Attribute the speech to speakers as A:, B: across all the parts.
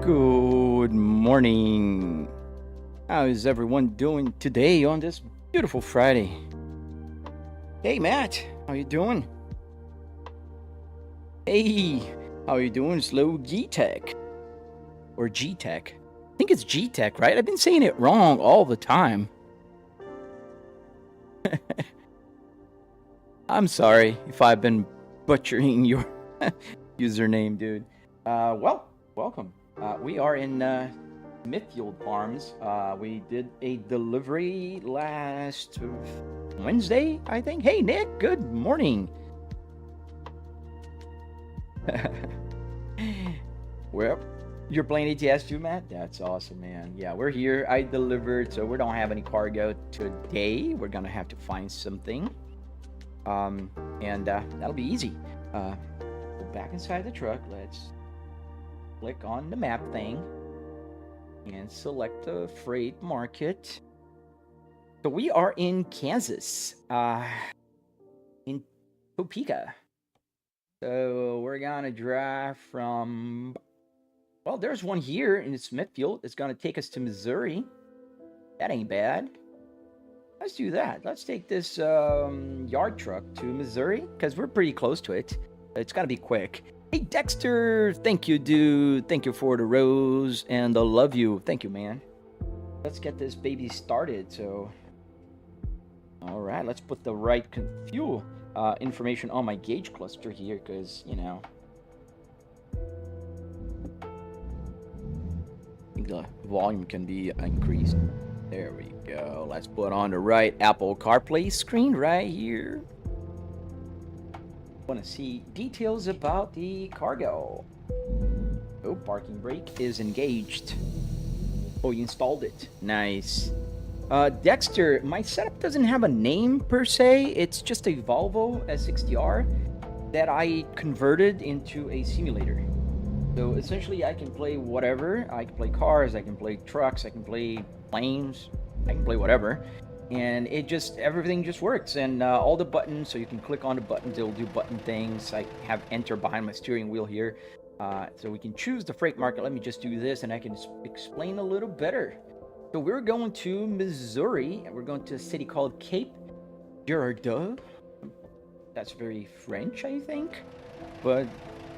A: Good morning. How is everyone doing today on this beautiful Friday? Hey Matt, how you doing? Hey, how you doing, Slow G-Tech? Or G-Tech? I think it's G-Tech, right? I've been saying it wrong all the time. I'm sorry if I've been butchering your username, dude. Welcome. We are in Smithfield Farms. We did a delivery last Wednesday, I think. Hey, Nick, good morning. Well, you're playing ATS too, Matt? That's awesome, man. Yeah, we're here. I delivered, so we don't have any cargo today. We're gonna have to find something. And that'll be easy. Go back inside the truck. Let's click on the map thing and select the freight market. So we are in Kansas, in Topeka. So we're gonna drive from, well, there's one here in Smithfield. It's gonna take us to Missouri. That ain't bad. Let's do that. Let's take this yard truck to Missouri because we're pretty close to it. It's gotta be quick. Hey, Dexter, thank you, dude. Thank you for the rose and the love you. Thank you, man. Let's get this baby started. So, all right, let's put the right fuel information on my gauge cluster here because, you know, I think the volume can be increased. There we go. Let's put on the right Apple CarPlay screen right here. Want to see details about the cargo. Oh, parking brake is engaged. Oh, you installed it. Nice. Dexter, my setup doesn't have a name per se. It's just a Volvo S60R that I converted into a simulator. So essentially I can play whatever. I can play cars, I can play trucks, I can play planes, I can play whatever. And it just, everything just works. And all the buttons, so you can click on the buttons, it'll do button things. I have enter behind my steering wheel here. So we can choose the freight market. Let me just do this and I can explain a little better. So we're going to Missouri, and we're going to a city called Cape Girardeau. That's very French, I think. But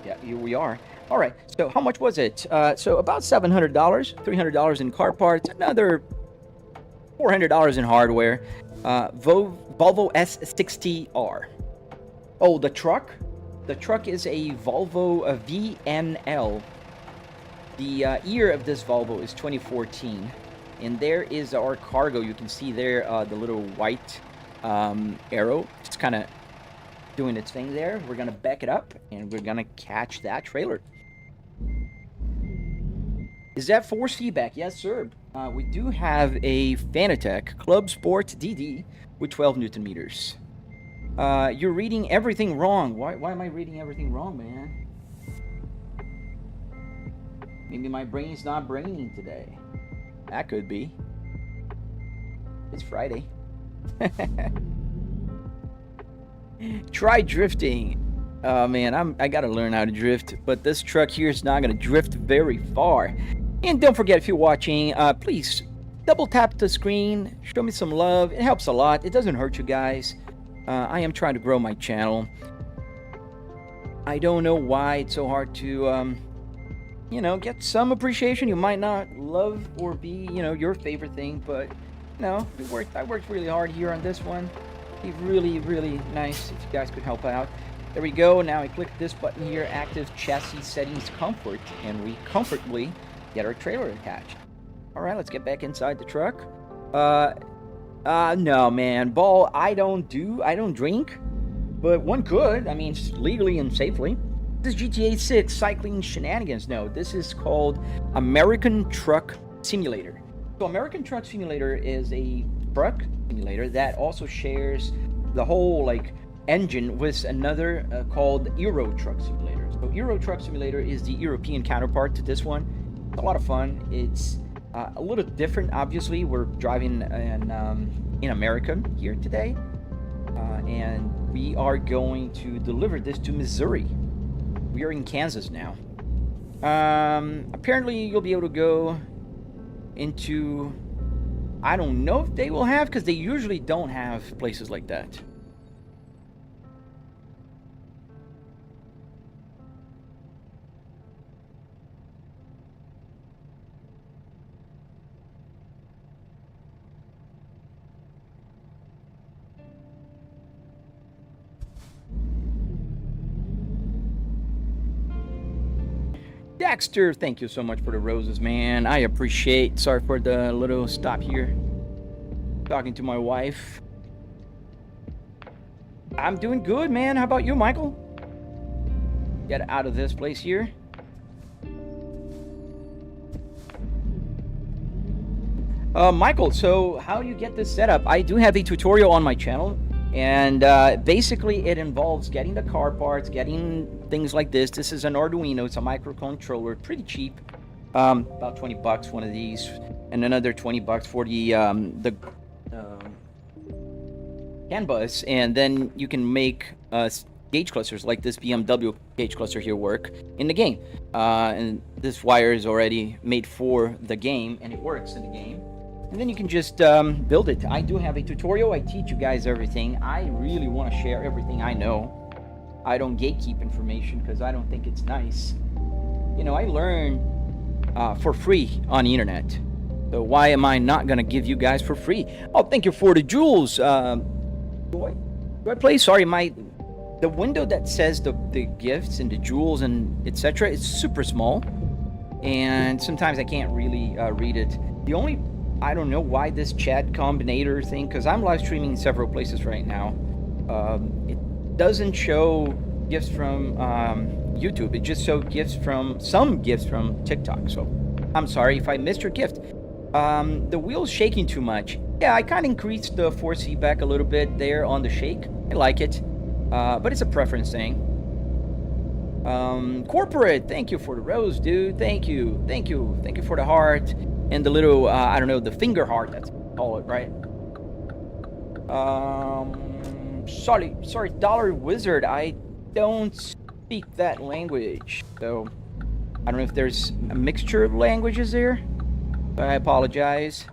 A: yeah, here we are. All right, so how much was it? So about $700, $300 in car parts, another $400 in hardware. Volvo S60R. Oh, the truck? The truck is a Volvo VNL. The year of this Volvo is 2014. And there is our cargo. You can see there the little white arrow. It's kind of doing its thing there. We're going to back it up and we're going to catch that trailer. Is that force feedback? Yes, sir. We do have a Fanatec Clubsport DD with 12 Newton meters. You're reading everything wrong. Why am I reading everything wrong, man? Maybe my brain's not braining today. That could be. It's Friday. Try drifting. Oh man, I gotta learn how to drift, but this truck here is not gonna drift very far. And don't forget, if you're watching, please double tap the screen, show me some love. It helps a lot. It doesn't hurt you guys. I am trying to grow my channel. I don't know why it's so hard to, you know, get some appreciation. You might not love or be, you know, your favorite thing, but no, I worked really hard here on this one. It'd be really, really nice if you guys could help out. There we go. Now I click this button here, active chassis settings comfort, and we comfortably get our trailer attached. All right, let's get back inside the truck. No, man, Ball, I don't drink, but one could. I mean, legally and safely. This is GTA 6 cycling shenanigans. No, this is called American Truck Simulator. So American Truck Simulator is a truck simulator that also shares the whole, like, engine with another called Euro Truck Simulator. So Euro Truck Simulator is the European counterpart to this one. It's a lot of fun. It's a little different, obviously. We're driving in America here today, and we are going to deliver this to Missouri. We are in Kansas now. Apparently you'll be able to go into, I don't know if they will have, because they usually don't have places like that. Dexter, thank you so much for the roses, man. I appreciate. Sorry for the little stop here. Talking to my wife. I'm doing good, man. How about you, Michael? Get out of this place here. Michael, so how do you get this set up? I do have a tutorial on my channel, and basically it involves getting the car parts, getting things like this. This is an Arduino. It's a microcontroller, pretty cheap, about 20 bucks one of these, and another 20 bucks for the CAN bus, and then you can make gauge clusters like this BMW gauge cluster here work in the game. And this wire is already made for the game, and it works in the game. And then you can just build it. I do have a tutorial. I teach you guys everything. I really want to share everything I know. I don't gatekeep information because I don't think it's nice. You know, I learn for free on the internet. So why am I not going to give you guys for free? Oh, thank you for the jewels. Do I play? Sorry, the window that says the gifts and the jewels and etc. is super small. And sometimes I can't really read it. The only... I don't know why this chat combinator thing, because I'm live streaming in several places right now. It doesn't show gifts from YouTube. It just shows some gifts from TikTok. So I'm sorry if I missed your gift. The wheel's shaking too much. Yeah, I kind of increased the force feedback a little bit there on the shake. I like it, but it's a preference thing. Corporate, thank you for the rose, dude. Thank you for the heart. And the little, I don't know, the finger heart, that's what you call it, right? Sorry, Dollar Wizard, I don't speak that language. So, I don't know if there's a mixture of languages there. I apologize.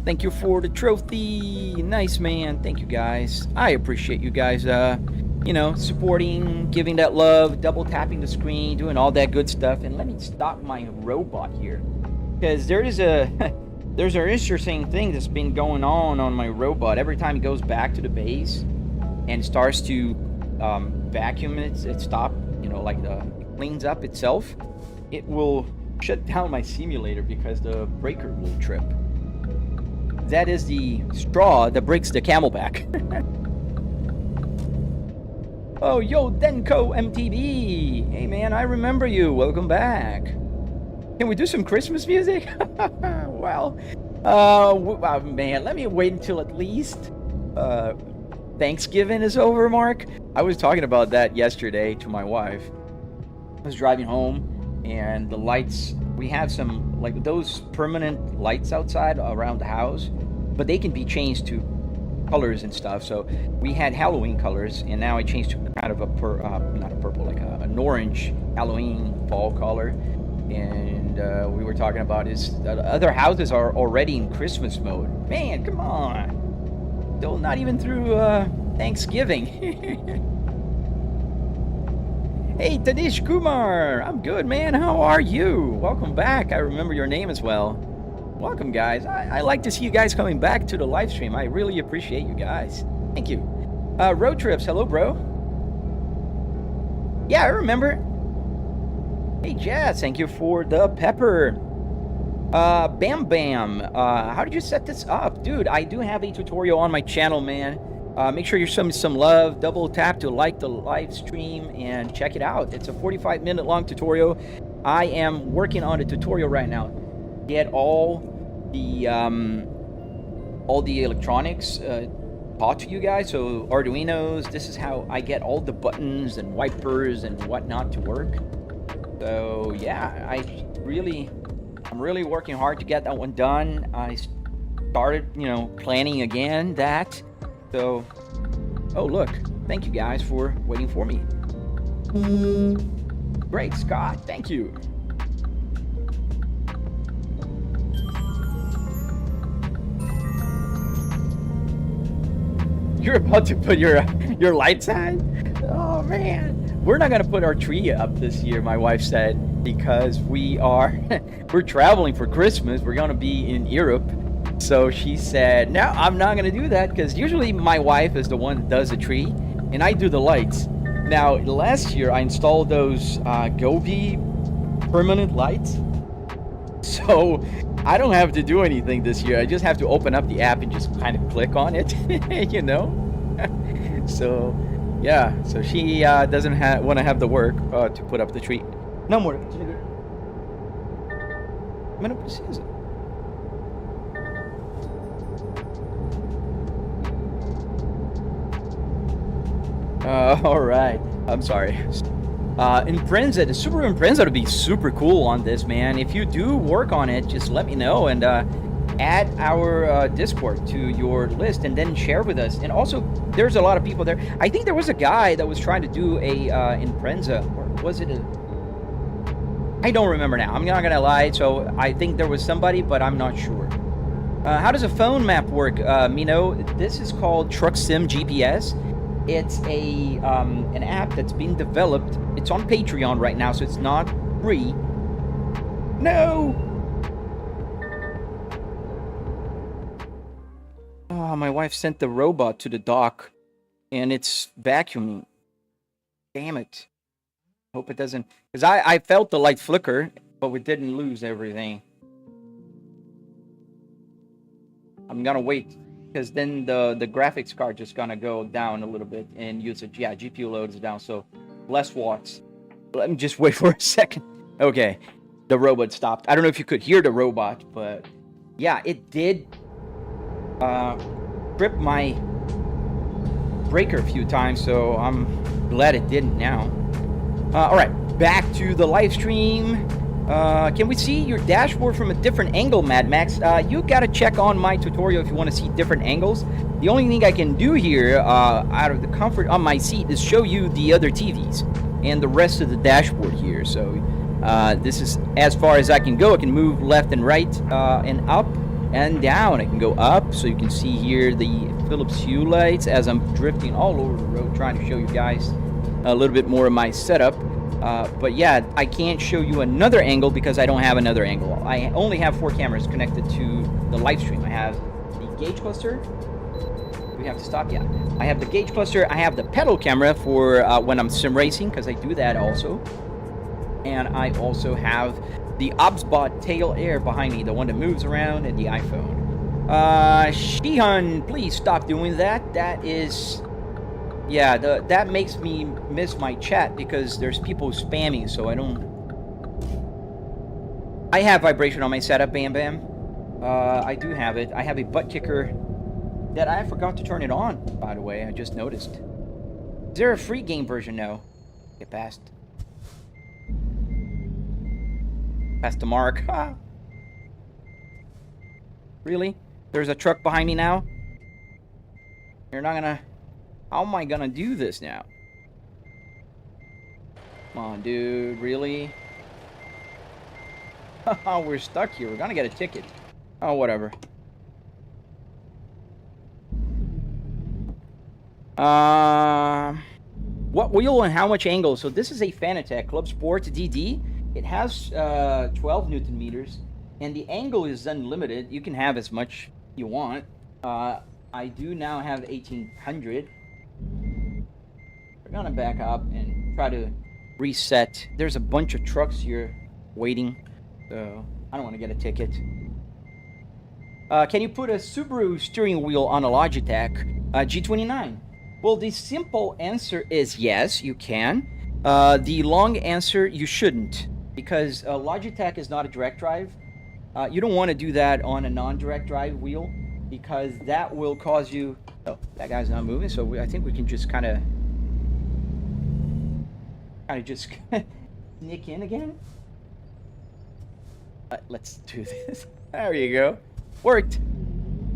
A: Thank you for the trophy. Nice, man. Thank you, guys. I appreciate you guys, you know, supporting, giving that love, double tapping the screen, doing all that good stuff. And let me stop my robot here. Because there's an interesting thing that's been going on my robot. Every time it goes back to the base and starts to vacuum it stops, you know, like it cleans up itself, it will shut down my simulator because the breaker will trip. That is the straw that breaks the camelback. Oh, yo, Denko MTV. Hey, man, I remember you. Welcome back. Can we do some Christmas music? Well, man, let me wait until at least Thanksgiving is over, Mark. I was talking about that yesterday to my wife. I was driving home, and the lights, we have some, like, those permanent lights outside around the house, but they can be changed to colors and stuff. So we had Halloween colors, and now I changed to kind of not a purple, like an orange Halloween fall color. And we were talking about other houses are already in Christmas mode. Man, come on. Still not even through Thanksgiving. Hey, Tanish Kumar. I'm good, man. How are you? Welcome back. I remember your name as well. Welcome, guys. I like to see you guys coming back to the live stream. I really appreciate you guys. Thank you. Road Trips. Hello, bro. Yeah, I remember. Hey, Jazz, thank you for the pepper. Bam Bam, how did you set this up? Dude, I do have a tutorial on my channel, man. Make sure you show me some love. Double tap to like the live stream and check it out. It's a 45-minute long tutorial. I am working on a tutorial right now. Get all the electronics taught to you guys. So Arduinos, this is how I get all the buttons and wipers and whatnot to work. So yeah, I'm really working hard to get that one done. I started, you know, planning again that. So, oh look, thank you guys for waiting for me. Great, Scott. Thank you. You're about to put your lights on? Oh man. We're not gonna put our tree up this year, my wife said, because we're traveling for Christmas. We're gonna be in Europe. So she said, no, I'm not gonna do that, because usually my wife is the one that does the tree and I do the lights. Now last year I installed those Gobi permanent lights. So I don't have to do anything this year. I just have to open up the app and just kind of click on it, you know? So, yeah. So she doesn't want to have the work to put up the tree. No more. Mas não precisa. All right. I'm sorry. Impreza, the Subaru Impreza would be super cool on this, man. If you do work on it, just let me know and add our Discord to your list and then share with us. And also, there's a lot of people there. I think there was a guy that was trying to do a Impreza, or was it a... I don't remember now. I'm not gonna lie. So I think there was somebody, but I'm not sure. How does a phone map work, Mino? This is called Truck Sim GPS. It's a an app that's being developed. It's on Patreon right now, so it's not free. No! Oh, my wife sent the robot to the dock, and it's vacuuming. Damn it. Hope it doesn't... Because I felt the light flicker, but we didn't lose everything. I'm gonna wait. Because then the graphics card just gonna go down a little bit and usage. Yeah, GPU load is down, so less watts. Let me just wait for a second. Okay, the robot stopped. I don't know if you could hear the robot, but yeah, it did trip my breaker a few times, so I'm glad it didn't now. All right, back to the live stream. Can we see your dashboard from a different angle, Mad Max? You gotta check on my tutorial if you want to see different angles. The only thing I can do here, out of the comfort on my seat, is show you the other TVs and the rest of the dashboard here. So this is as far as I can go. I can move left and right, and up and down. I can go up, so you can see here the Philips Hue lights as I'm drifting all over the road, trying to show you guys a little bit more of my setup. But yeah, I can't show you another angle because I don't have another angle. I only have 4 cameras connected to the live stream. I have the gauge cluster. Do we have to stop? Yeah. I have the gauge cluster. I have the pedal camera for when I'm sim racing, because I do that also. And I also have the OBSBot tail air behind me, the one that moves around, and the iPhone. Shihan, please stop doing that. That is... Yeah, that makes me miss my chat because there's people spamming, so I don't... I have vibration on my setup, Bam Bam. I do have it. I have a Buttkicker that I forgot to turn it on, by the way. I just noticed. Is there a free game version? No. Get past. Past the mark. Really? There's a truck behind me now? You're not gonna... How am I gonna do this now? Come on, dude. Really? We're stuck here. We're gonna get a ticket. Oh, whatever. What wheel and how much angle? So this is a Fanatec Clubsport DD. It has 12 Newton meters, and the angle is unlimited. You can have as much you want. I do now have 1800. We're gonna back up and try to reset. There's a bunch of trucks here waiting, so I don't want to get a ticket. Can you put a Subaru steering wheel on a Logitech G29? Well, the simple answer is yes, you can. The long answer, you shouldn't, because Logitech is not a direct drive. You don't want to do that on a non-direct drive wheel, because that will cause you... Oh, that guy's not moving, so I think we can just kind of just sneak in again. Let's do this. There you go. Worked.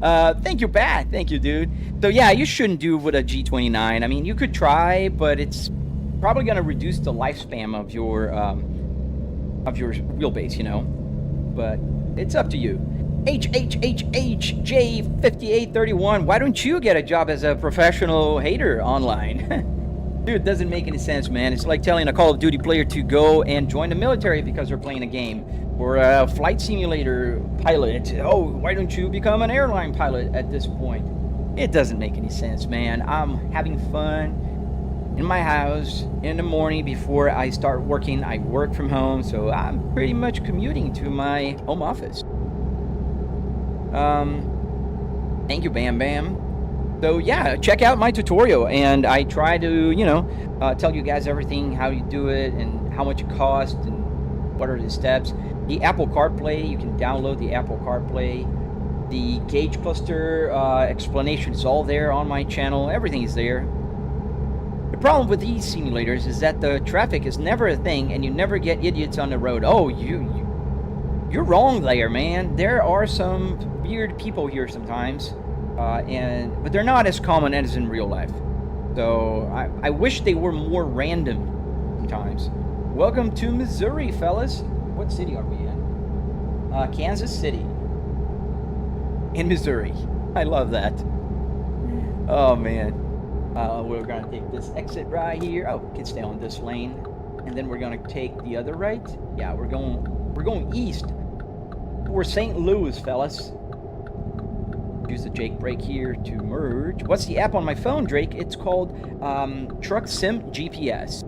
A: Thank you, Pat. Thank you, dude. So yeah, you shouldn't do with a G29. I mean, you could try, but it's probably going to reduce the lifespan of your wheelbase, you know. But it's up to you. HHHHJ5831. Why don't you get a job as a professional hater online? Dude, it doesn't make any sense, man. It's like telling a Call of Duty player to go and join the military because they're playing a game. Or a flight simulator pilot. Oh, why don't you become an airline pilot at this point? It doesn't make any sense, man. I'm having fun in my house in the morning before I start working. I work from home, so I'm pretty much commuting to my home office. Thank you, Bam Bam. So yeah, check out my tutorial, and I try to, you know, tell you guys everything, how you do it, and how much it costs, and what are the steps. The Apple CarPlay, you can download the Apple CarPlay. The gauge cluster explanation is all there on my channel. Everything is there. The problem with these simulators is that the traffic is never a thing, and you never get idiots on the road. Oh, you're wrong there, man. There are some weird people here sometimes, but they're not as common as in real life. So I wish they were more random sometimes. Welcome to Missouri, fellas. What city are we in? Kansas City. In Missouri. I love that. Oh, man. We're going to take this exit right here. Oh, we can stay on this lane. And then we're going to take the other right. Yeah, we're going east. We're St. Louis, fellas. Use the Jake brake here to merge. What's the app on my phone, Drake? It's called Truck Sim GPS.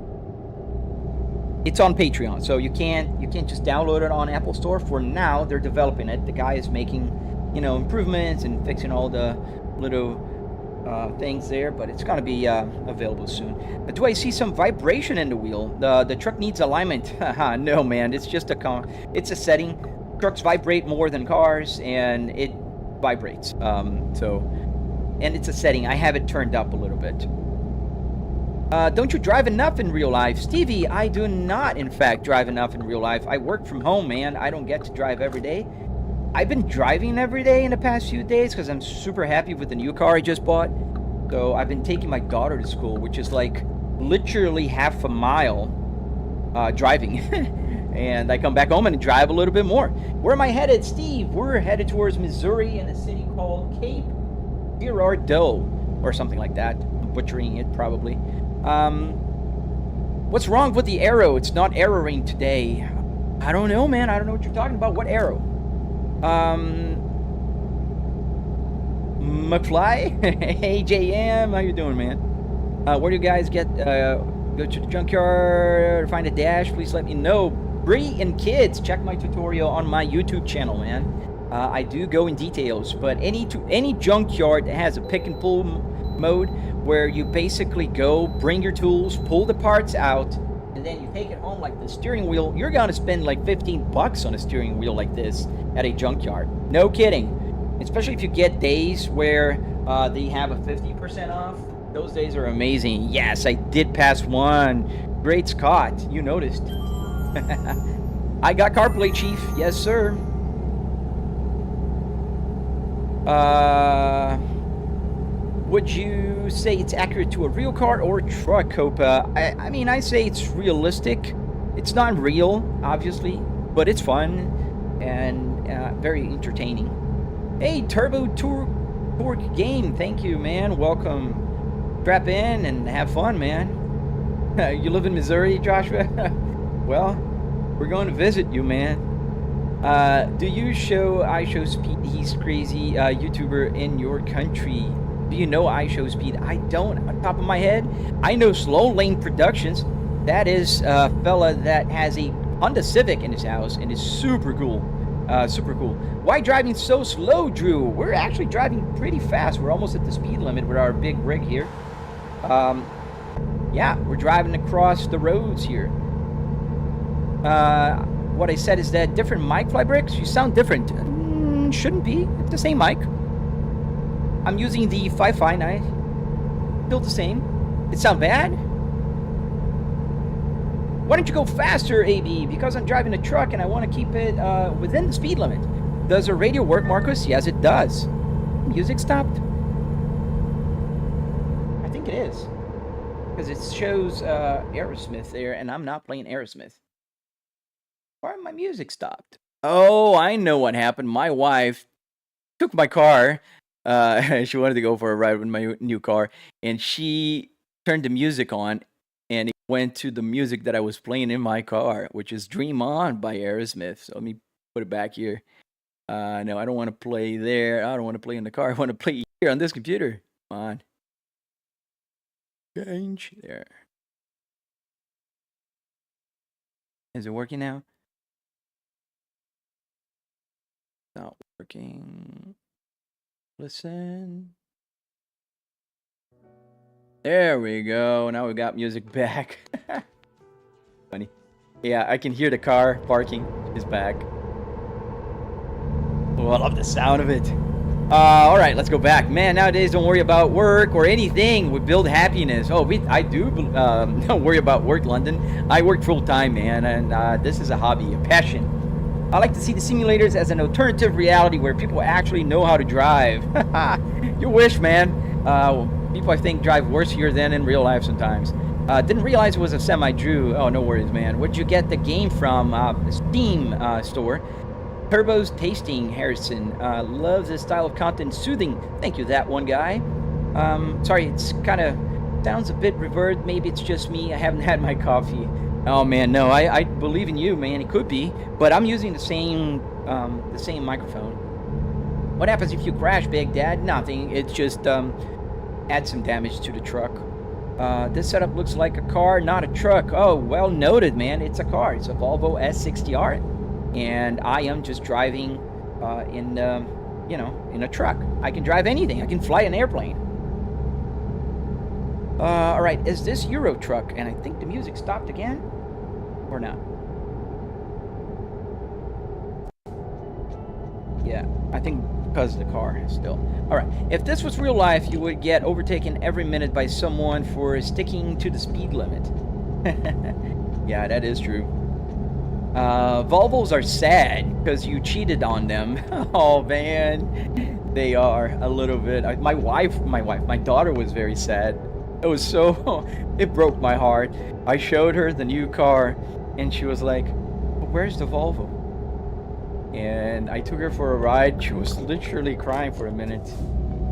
A: It's on Patreon, so you can't just download it on Apple Store. For now, they're developing it. The guy is making, you know, improvements and fixing all the little things there, but it's gonna be available soon. But do I see some vibration in the wheel? The truck needs alignment. No, man, it's just it's a setting. Trucks vibrate more than cars, and it vibrates. And it's a setting. I have it turned up a little bit. Don't you drive enough in real life? Stevie, I do not, in fact, drive enough in real life. I work from home, man. I don't get to drive every day. I've been driving every day in the past few days because I'm super happy with the new car I just bought. So I've been taking my daughter to school, which is like literally half a mile driving. And I come back home and drive a little bit more. Where am I headed, Steve? We're headed towards Missouri in a city called Cape Girardeau or something like that. I'm butchering it probably. What's wrong with the arrow? It's not arrowing today. I don't know, man. I don't know what you're talking about. What arrow? McFly? Hey, JM. How you doing, man? Where do you guys get, go to the junkyard, find a dash? Please let me know. Bree and kids, check my tutorial on my YouTube channel, man. I do go in details, but any junkyard that has a pick and pull mode where you basically go, bring your tools, pull the parts out, and then you take it home like the steering wheel, you're gonna spend like 15 bucks on a steering wheel like this at a junkyard. No kidding. Especially if you get days where they have a 50% off. Those days are amazing. Yes, I did pass one. Great Scott, you noticed. I got CarPlay, Chief. Yes, sir. Would you say it's accurate to a real car or truck, Copa? I mean, I say it's realistic. It's not real, obviously, but it's fun and very entertaining. Hey, Turbo Torque Game, thank you, man. Welcome. Strap in and have fun, man. You live in Missouri, Joshua? Well, we're going to visit you, man. Do you show iShowSpeed? He's crazy YouTuber in your country. Do you know iShowSpeed? I don't, on top of my head. I know Slow Lane Productions. That is a fella that has a Honda Civic in his house and is super cool. Super cool. Why driving so slow, Drew? We're actually driving pretty fast. We're almost at the speed limit with our big rig here. Yeah, we're driving across the roads here. What I said is that different mic fly bricks. You sound different. Shouldn't be. It's the same mic. I'm using the 559. Still the same. It sound bad? Why don't you go faster, AB? Because I'm driving a truck and I want to keep it within the speed limit. Does the radio work, Marcus? Yes, it does. Music stopped. I think it is. Because it shows Aerosmith there, and I'm not playing Aerosmith. Why my music stopped? Oh, I know what happened. My wife took my car. She wanted to go for a ride with my new car, and she turned the music on, and it went to the music that I was playing in my car, which is "Dream On" by Aerosmith. So let me put it back here. No, I don't want to play there. I don't want to play in the car. I want to play here on this computer. Come on. Change there. Is it working now? Not working. Listen. There we go. Now we got music back. Funny. Yeah, I can hear the car parking. It's back. Oh, I love the sound of it. All right, let's go back. Man, nowadays don't worry about work or anything. We build happiness. Oh, I do. Don't worry about work, London. I work full time, man, and this is a hobby, a passion. I like to see the simulators as an alternative reality where people actually know how to drive. You wish, man. People, I think, drive worse here than in real life sometimes. Didn't realize it was a semi-Drew. Oh, no worries, man. Where'd you get the game from? Steam store. Turbo's Tasting, Harrison. Loves this style of content. Soothing. Thank you, that one guy. Sorry, it's kind of sounds a bit reverbed. Maybe it's just me. I haven't had my coffee. Oh, man, no. I believe in you, man. It could be. But I'm using the same microphone. What happens if you crash, Big Dad? Nothing. It's just add some damage to the truck. This setup looks like a car, not a truck. Oh, well noted, man. It's a car. It's a Volvo S60R. And I am just driving in a truck. I can drive anything. I can fly an airplane. All right, is this Euro truck? And I think the music stopped again, or not? Yeah, I think because of the car still. All right, if this was real life, you would get overtaken every minute by someone for sticking to the speed limit. Yeah, that is true. Volvos are sad because you cheated on them. Oh man, they are a little bit. My daughter was very sad. It was so, it broke my heart. I showed her the new car, and she was like, "Where's the Volvo?" And I took her for a ride. She was literally crying for a minute,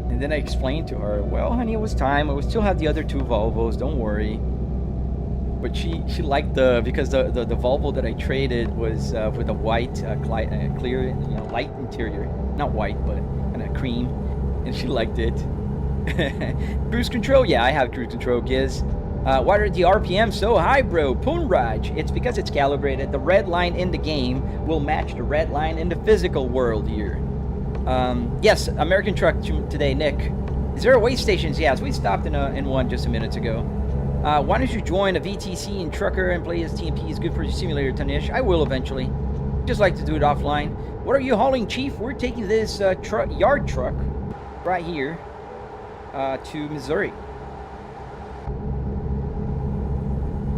A: and then I explained to her, "Well, honey, it was time. I would still have the other two Volvos. Don't worry." But she liked because the Volvo that I traded was with a white clear light interior, not white but kind of cream, and she liked it. Cruise control, yeah, I have cruise control, Giz. Why are the RPM so high, bro? Poonraj, it's because it's calibrated. The red line in the game will match the red line in the physical world here. Yes, American truck today, Nick. Is there a weigh stations? Yes, we stopped in one just a minute ago. Why don't you join a VTC and trucker and play as TMP? Is good for your simulator, Tanish. I will eventually. Just like to do it offline. What are you hauling, Chief? We're taking this yard truck right here to Missouri.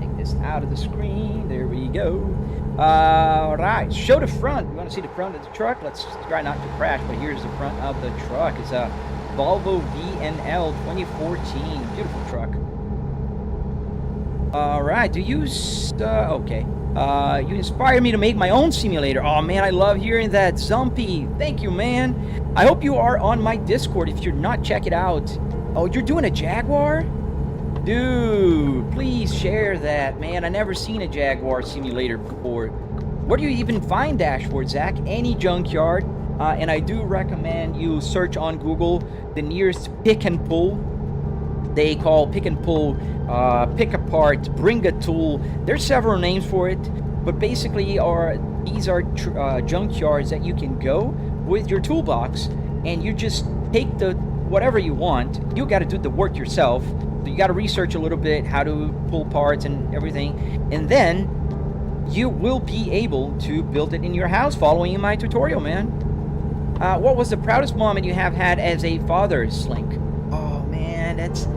A: Take this out of the screen. There we go. All right. Show the front. You want to see the front of the truck? Let's try not to crash, but here's the front of the truck. It's a Volvo VNL 2014. Beautiful truck. All right, okay. You inspire me to make my own simulator. Oh, man, I love hearing that. Zumpy, thank you, man. I hope you are on my Discord. If you're not, check it out. Oh, you're doing a Jaguar? Dude, please share that, man. I never seen a Jaguar simulator before. Where do you even find dashboard, Zach? Any junkyard. And I do recommend you search on Google the nearest pick and pull. They call pick and pull, pick apart, bring a tool. There's several names for it, but basically these are junkyards that you can go with your toolbox, and you just take whatever you want. You got to do the work yourself. So you got to research a little bit how to pull parts and everything, and then you will be able to build it in your house following my tutorial, man. What was the proudest moment you have had as a father, Slink? Oh man, there's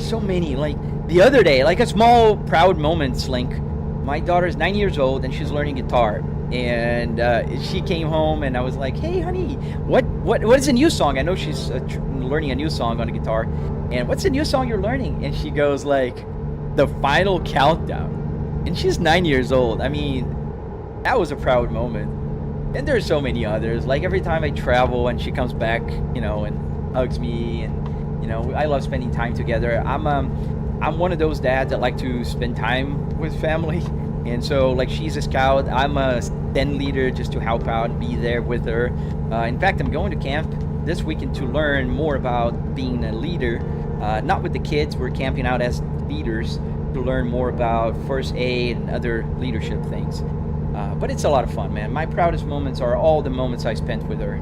A: so many. Like the other day, like a small proud moment, Slink. My daughter's 9 years old and she's learning guitar, and she came home and I was like, "Hey, honey, what is a new song?" I know she's learning a new song on the guitar, and what's the new song you're learning? And she goes like, The final countdown. And she's 9 years old. I mean, that was a proud moment. And there's so many others. Like every time I travel and she comes back, you know, and hugs me, and you know, I love spending time together. I'm one of those dads that like to spend time with family. And so, like, she's a scout. I'm a den leader just to help out and be there with her. In fact, I'm going to camp this weekend to learn more about being a leader. Not with the kids. We're camping out as leaders to learn more about first aid and other leadership things. But it's a lot of fun, man. My proudest moments are all the moments I spent with her.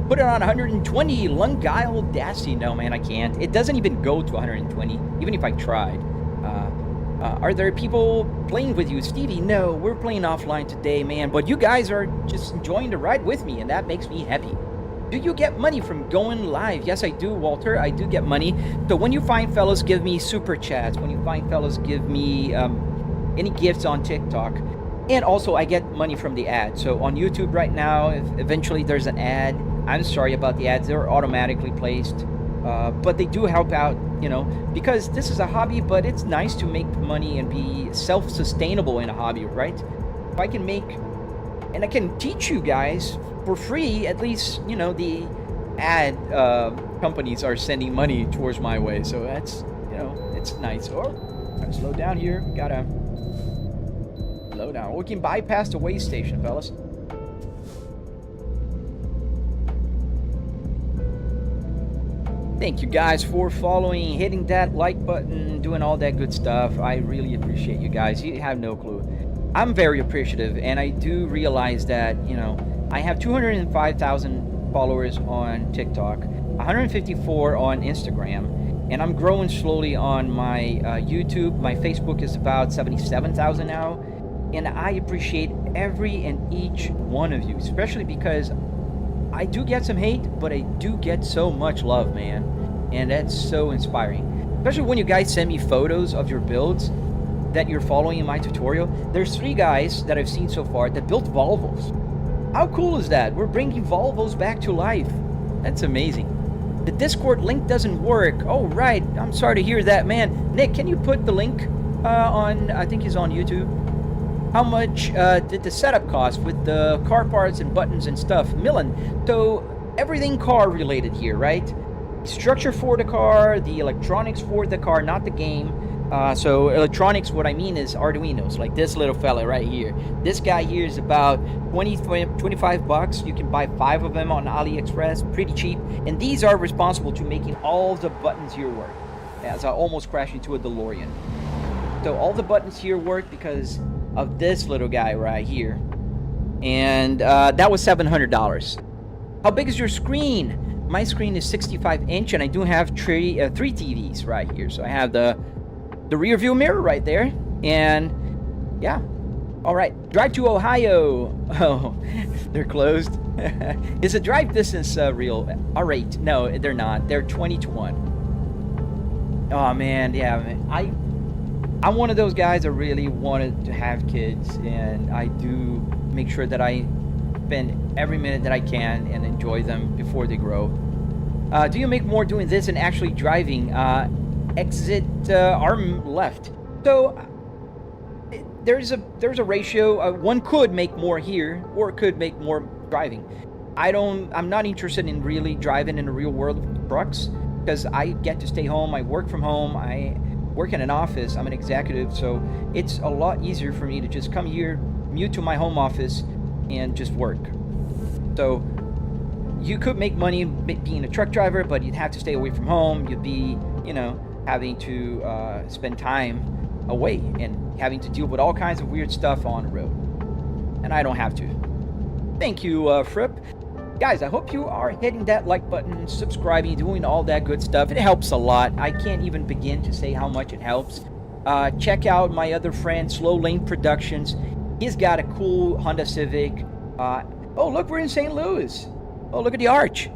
A: Put it on 120, Lungeil Dassy. No, man, I can't. It doesn't even go to 120, even if I tried. Are there people playing with you? Stevie, no, we're playing offline today, man. But you guys are just enjoying the ride with me, and that makes me happy. Do you get money from going live? Yes, I do, Walter. I do get money. So when you find fellows, give me super chats. When you find fellows, give me any gifts on TikTok. And also, I get money from the ad. So on YouTube right now, if eventually there's an ad, I'm sorry about the ads. They're automatically placed. But they do help out, you know, because this is a hobby, but it's nice to make money and be self-sustainable in a hobby, right? If I can make, and I can teach you guys for free, at least, you know, the ad companies are sending money towards my way. So that's, you know, it's nice. Oh, gotta slow down here. Gotta slow down. We can bypass the way station, fellas. Thank you guys for following, hitting that like button, doing all that good stuff. I really appreciate you guys. You have no clue. I'm very appreciative, and I do realize that, you know, I have 205,000 followers on TikTok, 154 on Instagram, and I'm growing slowly on my YouTube. My Facebook is about 77,000 now, and I appreciate every and each one of you, especially because I do get some hate, but I do get so much love, man. And that's so inspiring. Especially when you guys send me photos of your builds that you're following in my tutorial. There's 3 guys that I've seen so far that built Volvos. How cool is that? We're bringing Volvos back to life. That's amazing. The Discord link doesn't work. Oh, right. I'm sorry to hear that, man. Nick, can you put the link on, I think he's on YouTube? How much did the setup cost with the car parts and buttons and stuff? Millen, so everything car related here, right? Structure for the car, the electronics for the car, not the game. So electronics, what I mean is arduinos, like this little fella right here. This guy here is about 25 bucks. You can buy 5 of them on AliExpress, pretty cheap. And these are responsible to making all the buttons here work. As I almost crashed into a DeLorean. So all the buttons here work because of this little guy right here. And that was $700. How big is your screen? My screen is 65 inch, and I do have three TVs right here. So I have the rear view mirror right there, and yeah. All right, drive to Ohio. Oh, they're closed. Is the drive distance real? All right, no, they're not. They're 20 to 1. Oh man, yeah, man. I'm one of those guys that really wanted to have kids, and I do make sure that I spend every minute that I can and enjoy them before they grow. Do you make more doing this than actually driving? Exit arm left. So there's a ratio. One could make more here, or it could make more driving. I'm not interested in really driving in the real world with trucks because I get to stay home. I work from home. I work in an office. I'm an executive, so it's a lot easier for me to just come here, mute to my home office, and just work. So you could make money being a truck driver, but you'd have to stay away from home. You'd be, you know, having to spend time away and having to deal with all kinds of weird stuff on the road. And I don't have to. Thank you, Fripp. Guys, I hope you are hitting that like button, subscribing, doing all that good stuff. It helps a lot. I can't even begin to say how much it helps. Check out my other friend, Slow Lane Productions. He's got a cool Honda Civic. Oh, look, we're in St. Louis. Oh, look at the arch.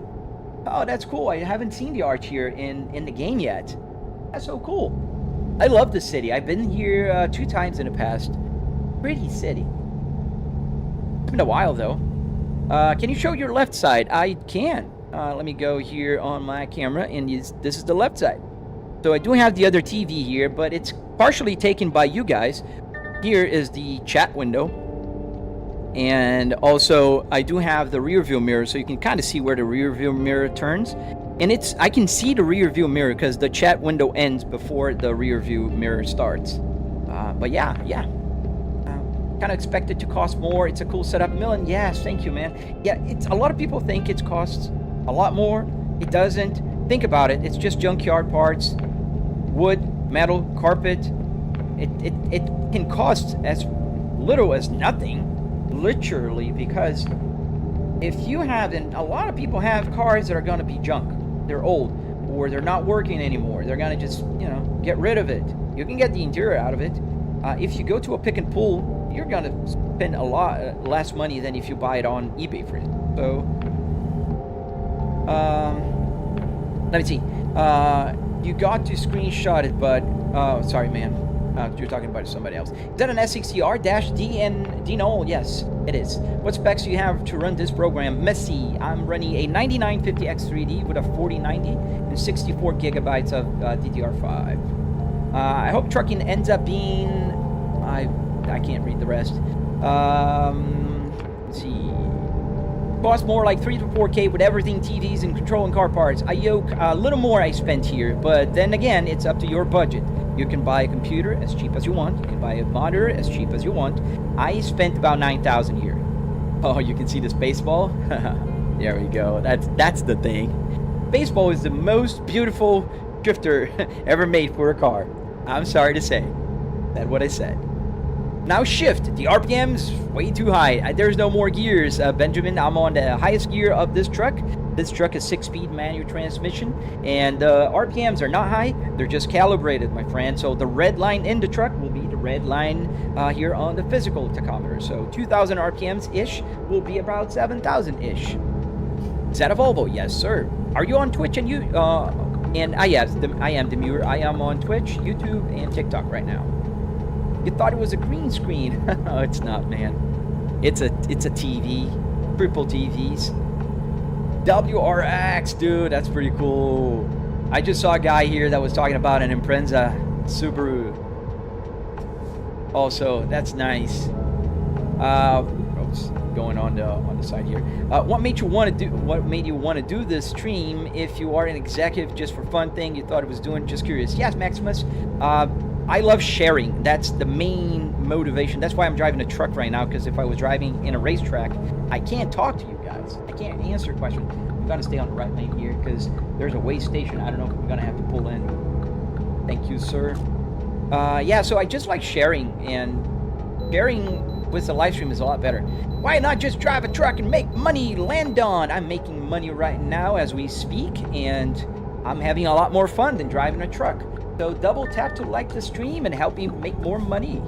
A: Oh, that's cool. I haven't seen the arch here in the game yet. That's so cool. I love the city. I've been here 2 times in the past. Pretty city. It's been a while, though. Can you show your left side? I can. Let me go here on my camera, and this is the left side. So I do have the other TV here, but it's partially taken by you guys. Here is the chat window. And also, I do have the rear view mirror, so you can kind of see where the rear view mirror turns. And I can see the rear view mirror because the chat window ends before the rear view mirror starts. But yeah. Kind of expect it to cost more. It's a cool setup. Millen, yes, thank you, man. Yeah, a lot of people think it costs a lot more. It doesn't. Think about it. It's just junkyard parts, wood, metal, carpet. It can cost as little as nothing. Literally, because if you have, and a lot of people have cars that are going to be junk, they're old, or they're not working anymore, they're going to just, get rid of it. You can get the interior out of it. If you go to a pick and pull, you're going to spend a lot less money than if you buy it on eBay, for instance. So, let me see. You got to screenshot it, but, sorry, man. You're talking about somebody else. Is that an S60R-D? No, yes, it is. What specs do you have to run this program? Messy. I'm running a 9950X3D with a 4090 and 64 gigabytes of DDR5. I hope trucking ends up being... I can't read the rest. Let's see. Cost more like 3 to 4K with everything, TVs and control and car parts. I yoke a little more I spent here, but then again, it's up to your budget. You can buy a computer as cheap as you want. You can buy a monitor as cheap as you want. I spent about 9,000 here. Oh, you can see this baseball? There we go. That's the thing. Baseball is the most beautiful drifter ever made for a car. I'm sorry to say. That's what I said. Now shift. The RPM's way too high. There's no more gears. Benjamin, I'm on the highest gear of this truck. This truck is 6-speed manual transmission, and the RPMs are not high. They're just calibrated, my friend. So the red line in the truck will be the red line here on the physical tachometer. So 2,000 RPMs-ish will be about 7,000-ish. Is that a Volvo? Yes, sir. Are you on Twitch and you? Yes, I am Demure. I am on Twitch, YouTube, and TikTok right now. You thought it was a green screen? No, it's not, man. It's a TV, triple TVs. WRX, dude, that's pretty cool. I just saw a guy here that was talking about an Impreza Subaru. Also, that's nice. Going on the side here. What made you want to do this stream? If you are an executive just for fun thing, you thought it was doing, just curious. Yes, Maximus. I love sharing. That's the main motivation. That's why I'm driving a truck right now, because if I was driving in a racetrack, I can't talk to you guys. I can't answer questions. I'm going to stay on the right lane here because there's a weigh station. I don't know if we're going to have to pull in. Thank you, sir. Yeah, so I just like sharing, and sharing with the live stream is a lot better. Why not just drive a truck and make money? Landon, I'm making money right now as we speak, and I'm having a lot more fun than driving a truck. So double tap to like the stream and help me make more money.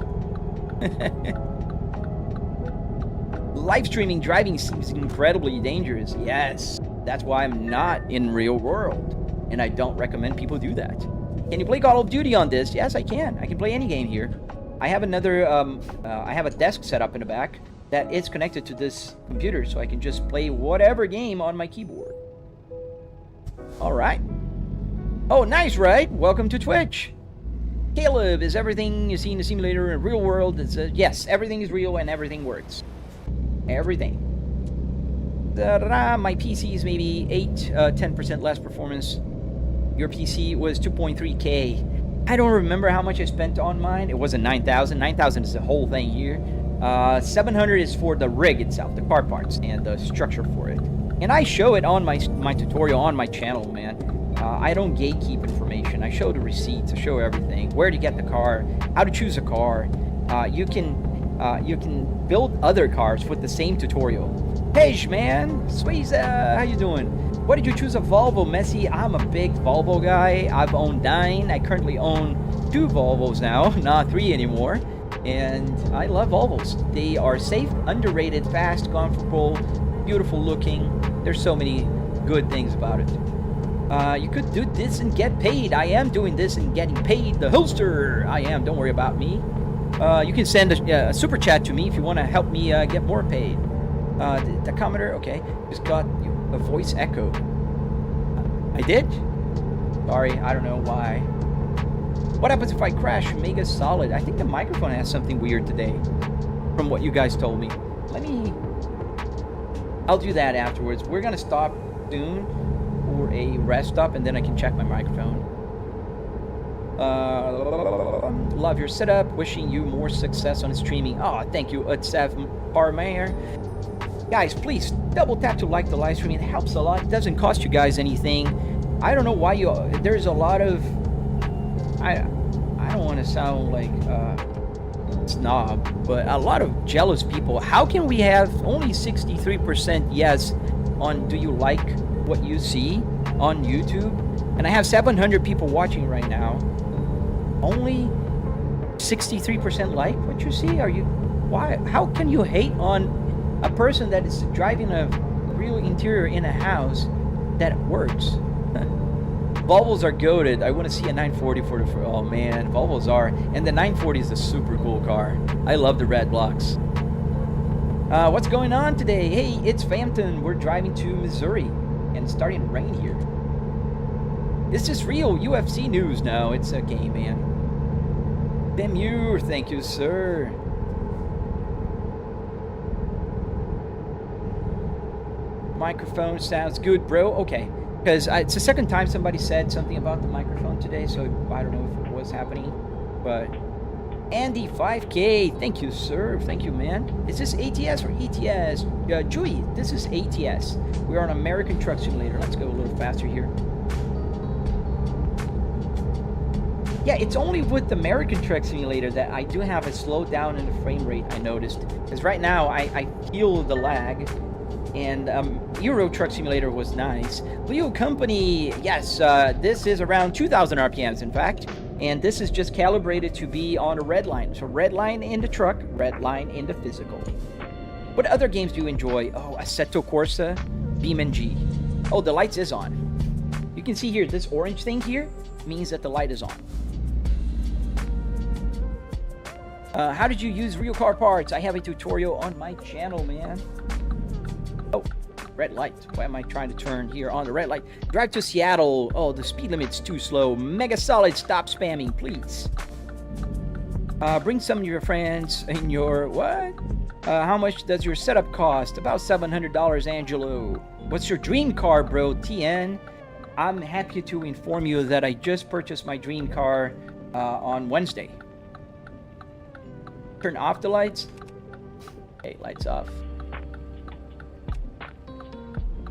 A: Live streaming driving seems incredibly dangerous. Yes, that's why I'm not in real world, and I don't recommend people do that. Can you play Call of Duty on this? Yes, I can. I can play any game here. I have another, I have a desk set up in the back that is connected to this computer, so I can just play whatever game on my keyboard. All right. Oh, nice, right? Welcome to Twitch. Caleb, is everything you see in the simulator in real world? Yes, everything is real and everything works. Everything. My PC is maybe 10% less performance. Your PC was 2.3K. I don't remember how much I spent on mine. It wasn't 9,000. 9,000 is the whole thing here. 700 is for the rig itself, the car parts, and the structure for it. And I show it on my tutorial on my channel, man. I don't gatekeep information. I show the receipts. I show everything. Where to get the car, how to choose a car. You can build other cars with the same tutorial. Hey, man, Sweeza, how you doing? Why did you choose a Volvo, Messi? I'm a big Volvo guy. I've owned 9. I currently own 2 Volvos now, not 3 anymore. And I love Volvos. They are safe, underrated, fast, comfortable, beautiful looking. There's so many good things about it. You could do this and get paid. I am doing this and getting paid. The Holster, I am. Don't worry about me. You can send a super chat to me if you want to help me get more paid. The tachometer, okay. Just got a voice echo. I did? Sorry, I don't know why. What happens if I crash? Mega solid. I think the microphone has something weird today, from what you guys told me. I'll do that afterwards. We're gonna stop soon for a rest stop, and then I can check my microphone. Love your setup. Wishing you more success on streaming. Oh, thank you, Utsev Parmayer. Guys, please double tap to like the live stream. It helps a lot. It doesn't cost you guys anything. I don't know why there's a lot of... I don't want to sound like snob, but a lot of jealous people. How can we have only 63% yes on do you like what you see on YouTube? And I have 700 people watching right now. Only 63% like what you see? Why? How can you hate on a person that is driving a real interior in a house that works? Volvos are goated. I want to see a 940 oh man, Volvos are. And the 940 is a super cool car. I love the red blocks. What's going on today? Hey, it's Phantom. We're driving to Missouri and it's starting to rain here. This is real UFC news now. It's a game, man. Demure, thank you, sir. Microphone sounds good, bro. Okay. Because it's the second time somebody said something about the microphone today, so I don't know if it was happening. But Andy 5K, thank you, sir. Thank you, man. Is this ATS or ETS? Joey, this is ATS. We're on American Truck Simulator. Let's go a little faster here. Yeah, it's only with the American Truck Simulator that I do have a slowdown in the frame rate, I noticed. Because right now, I feel the lag. And Euro Truck Simulator was nice. Leo Company, yes, this is around 2,000 RPMs, in fact. And this is just calibrated to be on a red line. So red line in the truck, red line in the physical. What other games do you enjoy? Oh, Assetto Corsa, BeamNG. Oh, the lights is on. You can see here, this orange thing here means that the light is on. How did you use real car parts? I have a tutorial on my channel, man. Oh, red light. Why am I trying to turn here on the red light? Drive to Seattle. Oh, the speed limit's too slow. Mega solid. Stop spamming, please. Bring some of your friends in your... What? How much does your setup cost? About $700, Angelo. What's your dream car, bro? TN. I'm happy to inform you that I just purchased my dream car on Wednesday. Turn off the lights. Okay, lights off.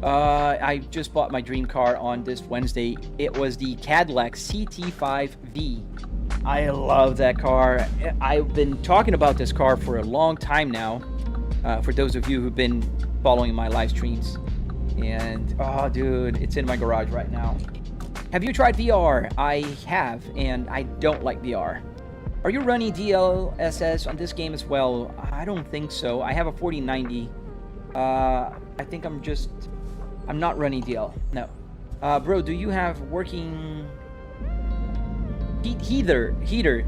A: I just bought my dream car on this Wednesday. It was the Cadillac CT5V. I love that car. I've been talking about this car for a long time now, for those of you who've been following my live streams. And, oh, dude, it's in my garage right now. Have you tried VR? I have, and I don't like VR. Are you running DLSS on this game as well? I don't think so. I have a 4090. I think I'm not running DL. No. Bro, do you have working heater?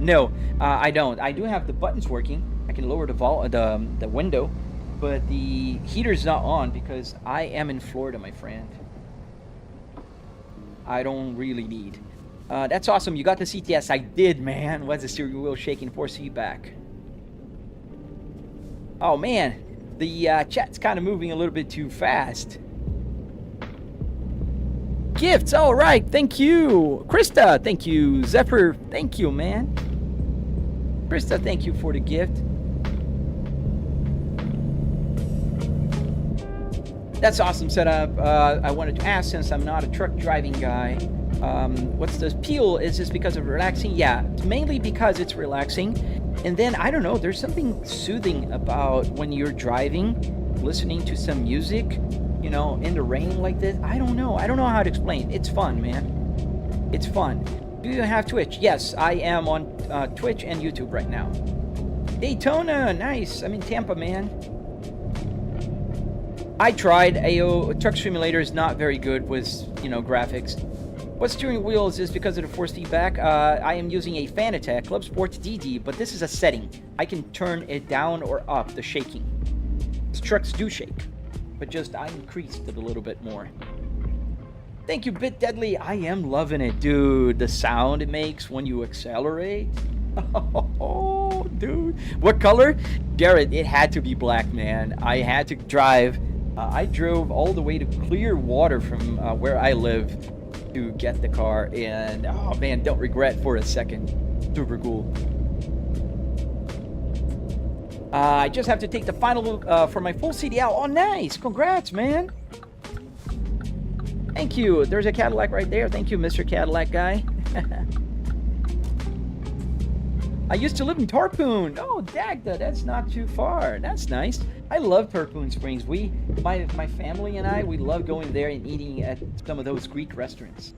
A: No, I don't. I do have the buttons working. I can lower the window, but the heater's not on because I am in Florida, my friend. I don't really need. That's awesome. You got the CTS. I did, man. What's the steering wheel shaking? Force feedback. Oh man, the chat's kind of moving a little bit too fast. Gifts, all right, thank you. Krista, thank you. Zephyr, thank you, man. Krista, thank you for the gift. That's awesome setup. I wanted to ask, since I'm not a truck driving guy, what's the appeal? Is this because of relaxing? Yeah, it's mainly because it's relaxing. And then, I don't know, there's something soothing about when you're driving, listening to some music, you know, in the rain like this. I don't know how to explain. It's fun, man. It's fun. Do you have Twitch? Yes, I am on Twitch and YouTube right now. Daytona, nice. I'm in Tampa, man. I tried. AO Truck Simulator is not very good with, you know, graphics. What steering wheel is this because of the force feedback? I am using a Fanatec Clubsport DD, but this is a setting. I can turn it down or up, the shaking. These trucks do shake, but just I increased it a little bit more. Thank you, Bit Deadly. I am loving it, dude. The sound it makes when you accelerate. Oh, dude. What color? Jared, it had to be black, man. I had to drive. I drove all the way to Clearwater from where I live to get the car. And, oh, man, don't regret for a second. Super cool. I just have to take the final for my full CDL. Oh, nice. Congrats, man. Thank you. There's a Cadillac right there. Thank you, Mr. Cadillac guy. I used to live in Tarpon. Oh, Dagda, that's not too far. That's nice. I love Tarpon Springs. My family and I, we love going there and eating at some of those Greek restaurants.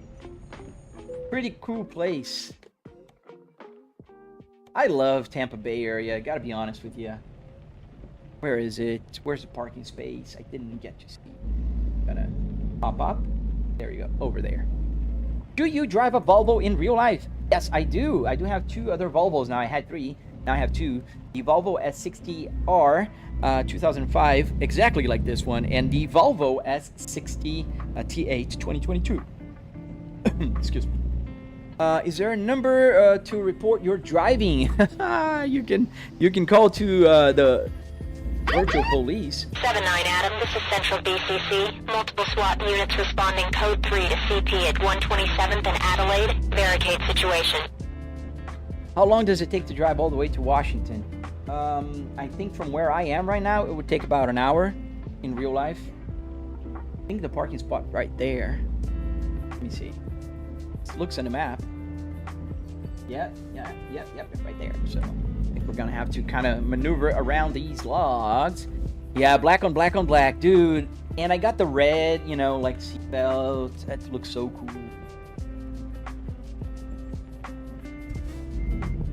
A: Pretty cool place. I love Tampa Bay area. Gotta be honest with you. Where is it? Where's the parking space? I didn't get to see. Gotta pop up. There you go. Over there. Do you drive a Volvo in real life? Yes, I do. I do have 2 other Volvos now. I had 3. Now I have 2. The Volvo S60R 2005, exactly like this one, and the Volvo S60 T8 2022. Excuse me. Is there a number to report your driving? You can call to the virtual police.
B: 7-9 Adam, this is Central BCC. Multiple SWAT units responding code 3 to CP at 127th and Adelaide. Barricade situation.
A: How long does it take to drive all the way to Washington? I think from where I am right now, it would take about an hour in real life. I think the parking spot right there. Let me see. It looks on the map. Yep, right there. So I think we're gonna have to kind of maneuver around these logs. Yeah, black on black on black, dude. And I got the red, you know, like seatbelt. That looks so cool.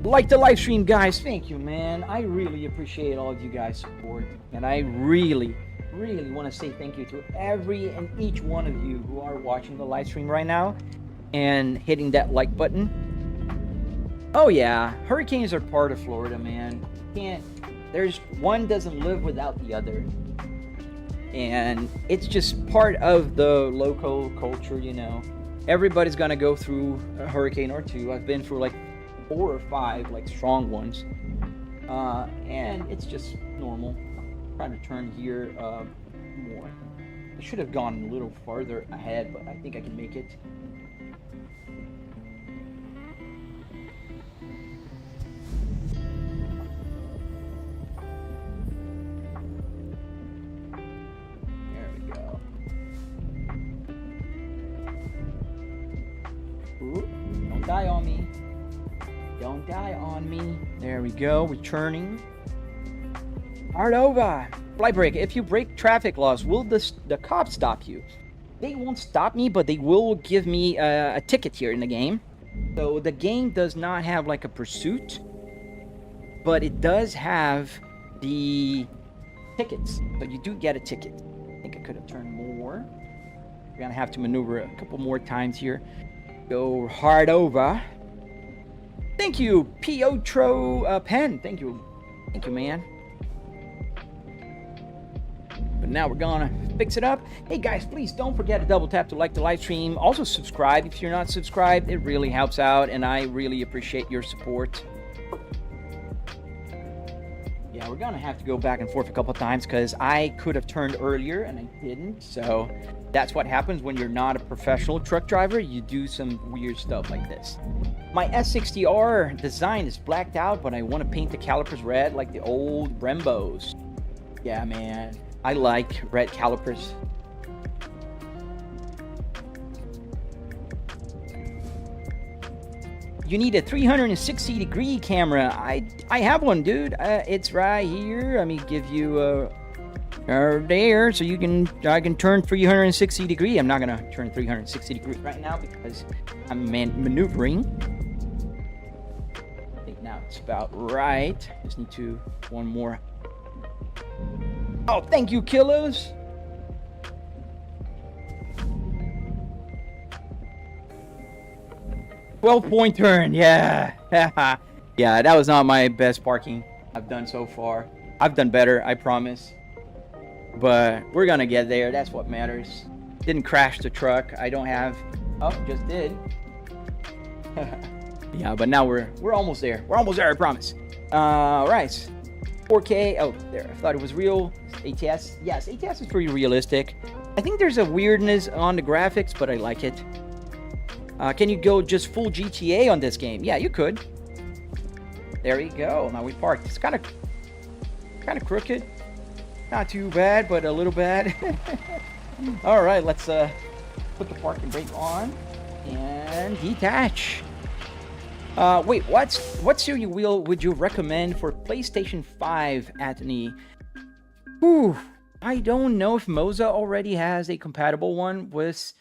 A: Like the live stream, guys. Thank you, man. I really appreciate all of you guys' support, and I really want to say thank you to every and each one of you who are watching the live stream right now and hitting that like button. Oh yeah, hurricanes are part of Florida, man. There's one doesn't live without the other. And it's just part of the local culture, you know. Everybody's gonna go through a hurricane or two. I've been through like 4 or 5 like strong ones. And it's just normal. I'm trying to turn here more. I should have gone a little farther ahead, but I think I can make it. Ooh, don't die on me. Don't die on me. There we go. We're turning. Ardova. Fly break. If you break traffic laws, will the cops stop you? They won't stop me, but they will give me a ticket here in the game. So the game does not have like a pursuit, but it does have the tickets. So you do get a ticket. I think I could have turned more. We're gonna have to maneuver a couple more times here. Go hard over. Thank you, Piotro Pen. Thank you, man. But now we're gonna fix it up. Hey guys, please don't forget to double tap to like the live stream. Also subscribe if you're not subscribed. It really helps out, and I really appreciate your support. Yeah, we're gonna have to go back and forth a couple times because I could have turned earlier and I didn't. So that's what happens when you're not a professional truck driver. You do some weird stuff like this. My S60R design is blacked out, but I want to paint the calipers red like the old Brembos. Yeah, man. I like red calipers. You need a 360-degree camera. I have one, dude. It's right here. Let me give you there, so I can turn 360 degree. I'm not gonna turn 360 degree right now because I'm maneuvering. I think now it's about right. Just need to one more. Oh, thank you, Kilos. Point turn, yeah. Yeah, that was not my best parking I've done so far. I've done better, I promise. But we're gonna get there, that's what matters. Didn't crash the truck. I don't have. Oh, just did. Yeah, but now we're almost there. We're almost there, I promise. Right. 4K. Oh, there. I thought it was real. ATS. Yes, ATS is pretty realistic. I think there's a weirdness on the graphics, but I like it. Can you go just full GTA on this game? Yeah, you could. There you go. Now we parked. It's kind of crooked. Not too bad, but a little bad. All right, let's put the parking brake on and detach. Wait, what steering wheel would you recommend for PlayStation 5, Anthony? Whew, I don't know if Moza already has a compatible one with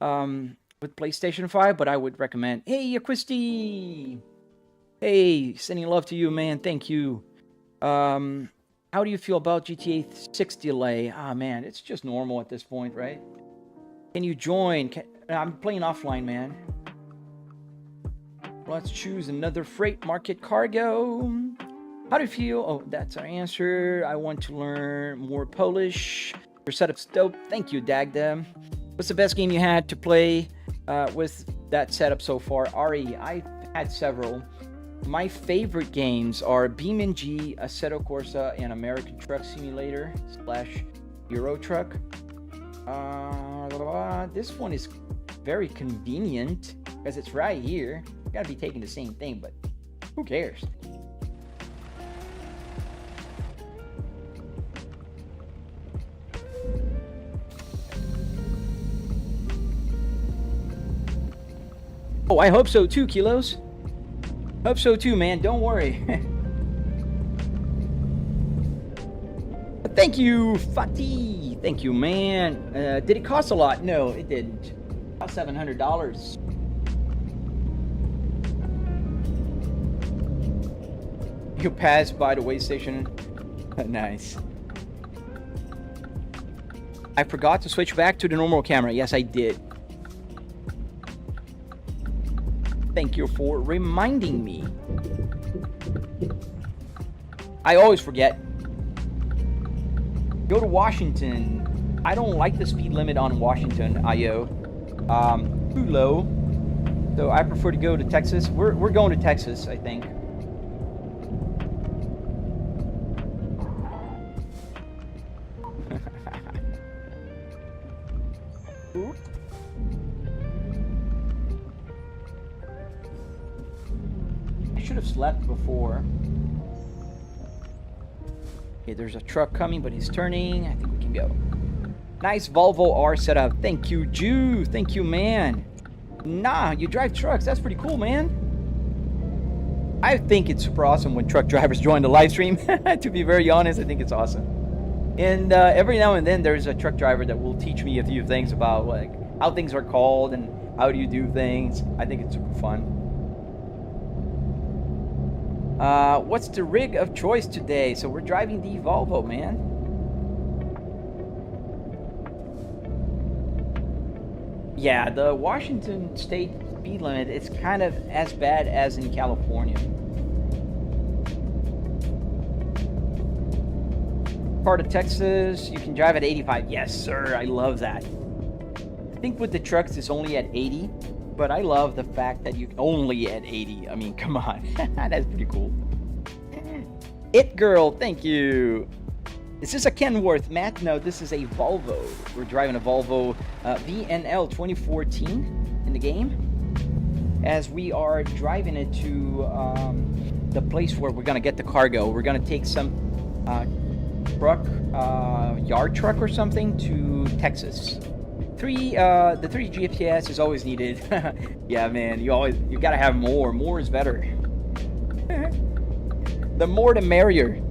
A: PlayStation 5, but I would recommend. Hey, Christy! Hey, sending love to you, man. Thank you. How do you feel about GTA 6 delay? Ah, man, it's just normal at this point, right? Can you join? I'm playing offline, man. Let's choose another freight market cargo. How do you feel? Oh, that's our answer. I want to learn more Polish. Your setup's dope. Thank you, Dagda. What's the best game you had to play with that setup so far? Ari, I've had several. My favorite games are BeamNG, Assetto Corsa, and American Truck Simulator / Euro Truck. This one is very convenient because it's right here. You gotta be taking the same thing, but who cares? Oh, I hope so too, Kilos. Hope so too, man. Don't worry. Thank you, Fatih. Thank you, man. Did it cost a lot? No, it didn't. About $700. You passed by the way station. Nice. I forgot to switch back to the normal camera. Yes, I did. Thank you for reminding me. I always forget. Go to Washington. I don't like the speed limit on Washington, IO. Too low. So I prefer to go to Texas. We're going to Texas, I think. Slept before. Okay, there's a truck coming, but he's turning. I think we can go. Nice Volvo R setup. Thank you, Jew. Thank you, man. Nah, you drive trucks. That's pretty cool, man. I think it's super awesome when truck drivers join the live stream. To be very honest, I think it's awesome. And every now and then there's a truck driver that will teach me a few things about like how things are called and how do you do things. I think it's super fun. What's the rig of choice today? So we're driving the Volvo, man. Yeah, the Washington state speed limit is kind of as bad as in California. Part of Texas, you can drive at 85. Yes, sir. I love that. I think with the trucks, it's only at 80. But I love the fact that you only at 80. I mean, come on. That's pretty cool. It Girl, thank you. Is this a Kenworth, Matt? No, this is a Volvo. We're driving a Volvo VNL 2014 in the game. As we are driving it to the place where we're going to get the cargo. We're going to take some truck, yard truck or something to Texas. The 3 GPS is always needed. Yeah, man, you gotta have more. More is better. The more the merrier.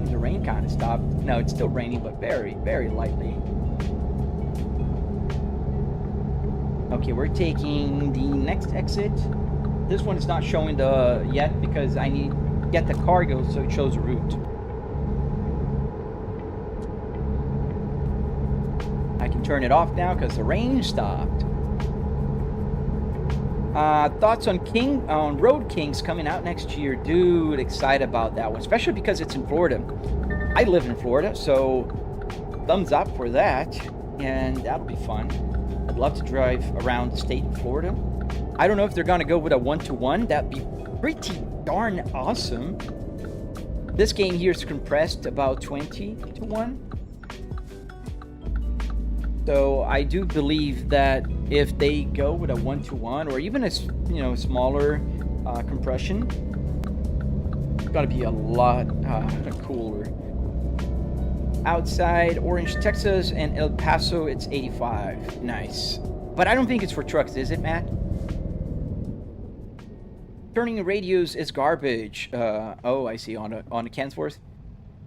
A: The rain kind of stopped. No, it's still raining, but very, very lightly. Okay, we're taking the next exit. This one is not showing the yet because I need to get the cargo so it shows the route. I can turn it off now because the rain stopped. Thoughts on Road Kings coming out next year? Dude, excited about that one, especially because it's in Florida. I live in Florida, so thumbs up for that, and that'll be fun. I'd love to drive around the state of Florida. I don't know if they're gonna go with a 1-to-1. That'd be pretty darn awesome. This game here is compressed about 20-to-1. So I do believe that if they go with a 1-to-1 or even a smaller compression, it's gonna be a lot cooler. Outside Orange, Texas, and El Paso, it's 85. Nice. But I don't think it's for trucks, is it, Matt? Turning radios is garbage. Oh, I see, on a Kensworth.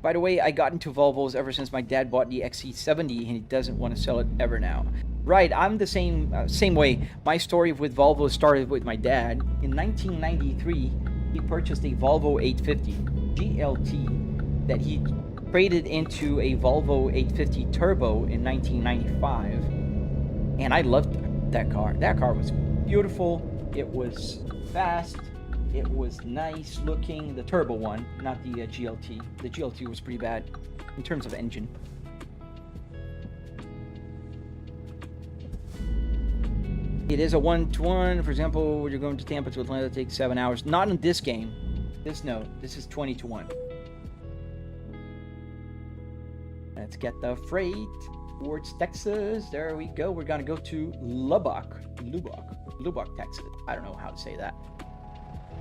A: By the way, I got into Volvos ever since my dad bought the XC70, and he doesn't want to sell it ever now. Right, I'm the same way. My story with Volvo started with my dad. In 1993, he purchased a Volvo 850 GLT that he traded into a Volvo 850 Turbo in 1995, and I loved that car. That car was beautiful. It was fast. It was nice looking. The turbo one, not the GLT. The GLT was pretty bad in terms of engine. It is a 1-to-1. For example, when you're going to Tampa to Atlanta, it takes 7 hours. Not in this game. This is 20-to-1. Let's get the freight towards Texas. There we go. We're gonna go to Lubbock, Texas. I don't know how to say that.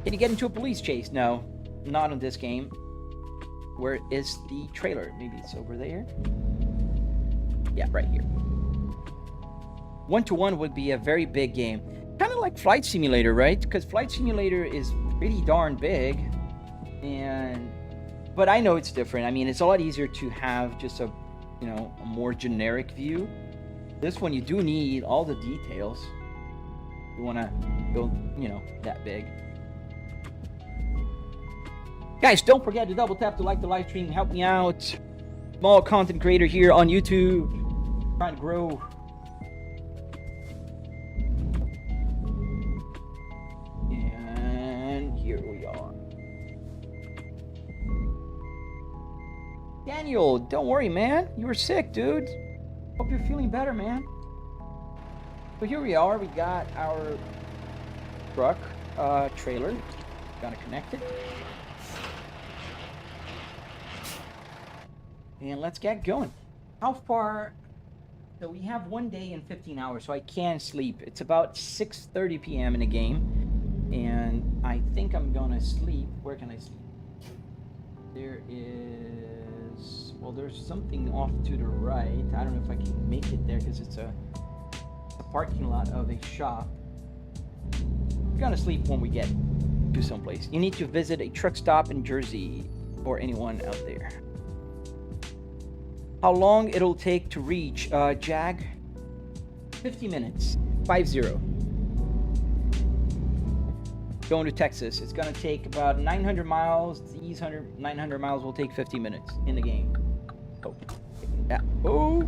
A: Can you get into a police chase? No, not in this game. Where is the trailer? Maybe it's over there. Yeah, right here. 1-to-1 would be a very big game. Kind of like Flight Simulator, right? Because Flight Simulator is pretty darn big. But I know it's different. I mean, it's a lot easier to have just a more generic view. This one, you do need all the details. You want to go, that big. Guys, don't forget to double tap to like the live stream. Help me out. Small content creator here on YouTube. Trying to grow. And here we are. Daniel, don't worry, man. You were sick, dude. Hope you're feeling better, man. So here we are. We got our truck trailer. Gonna connect it. And let's get going. How far? So we have 1 day and 15 hours, so I can sleep. It's about 6:30 p.m. in the game, and I think I'm gonna sleep. Where can I sleep? There is, well, there's something off to the right. I don't know if I can make it there because it's a parking lot of a shop. I'm gonna sleep when we get to someplace. You need to visit a truck stop in Jersey, or anyone out there. How long it'll take to reach Jag? 50 minutes. 50. Going to Texas. It's gonna take about 900 miles. These 900 miles will take 50 minutes in the game. Oh. Yeah. Oh.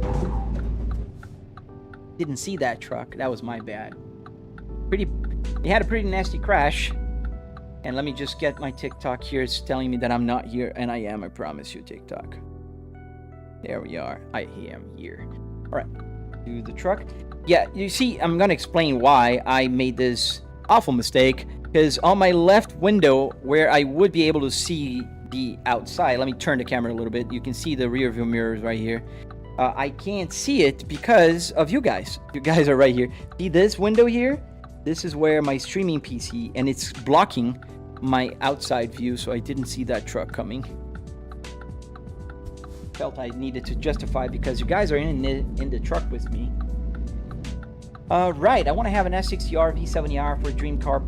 A: Didn't see that truck. That was my bad. It had a pretty nasty crash. And let me just get my TikTok here. It's telling me that I'm not here, and I am. I promise you, TikTok. There we are. I am here. All right. Do the truck. Yeah, you see, I'm going to explain why I made this awful mistake. Because on my left window, where I would be able to see the outside, let me turn the camera a little bit. You can see the rear view mirrors right here. I can't see it because of you guys. You guys are right here. See this window here? This is where my streaming PC, and it's blocking my outside view, so I didn't see that truck coming. Felt I needed to justify because you guys are in the truck with me. Right, I want to have an S60R V70R for a dream car,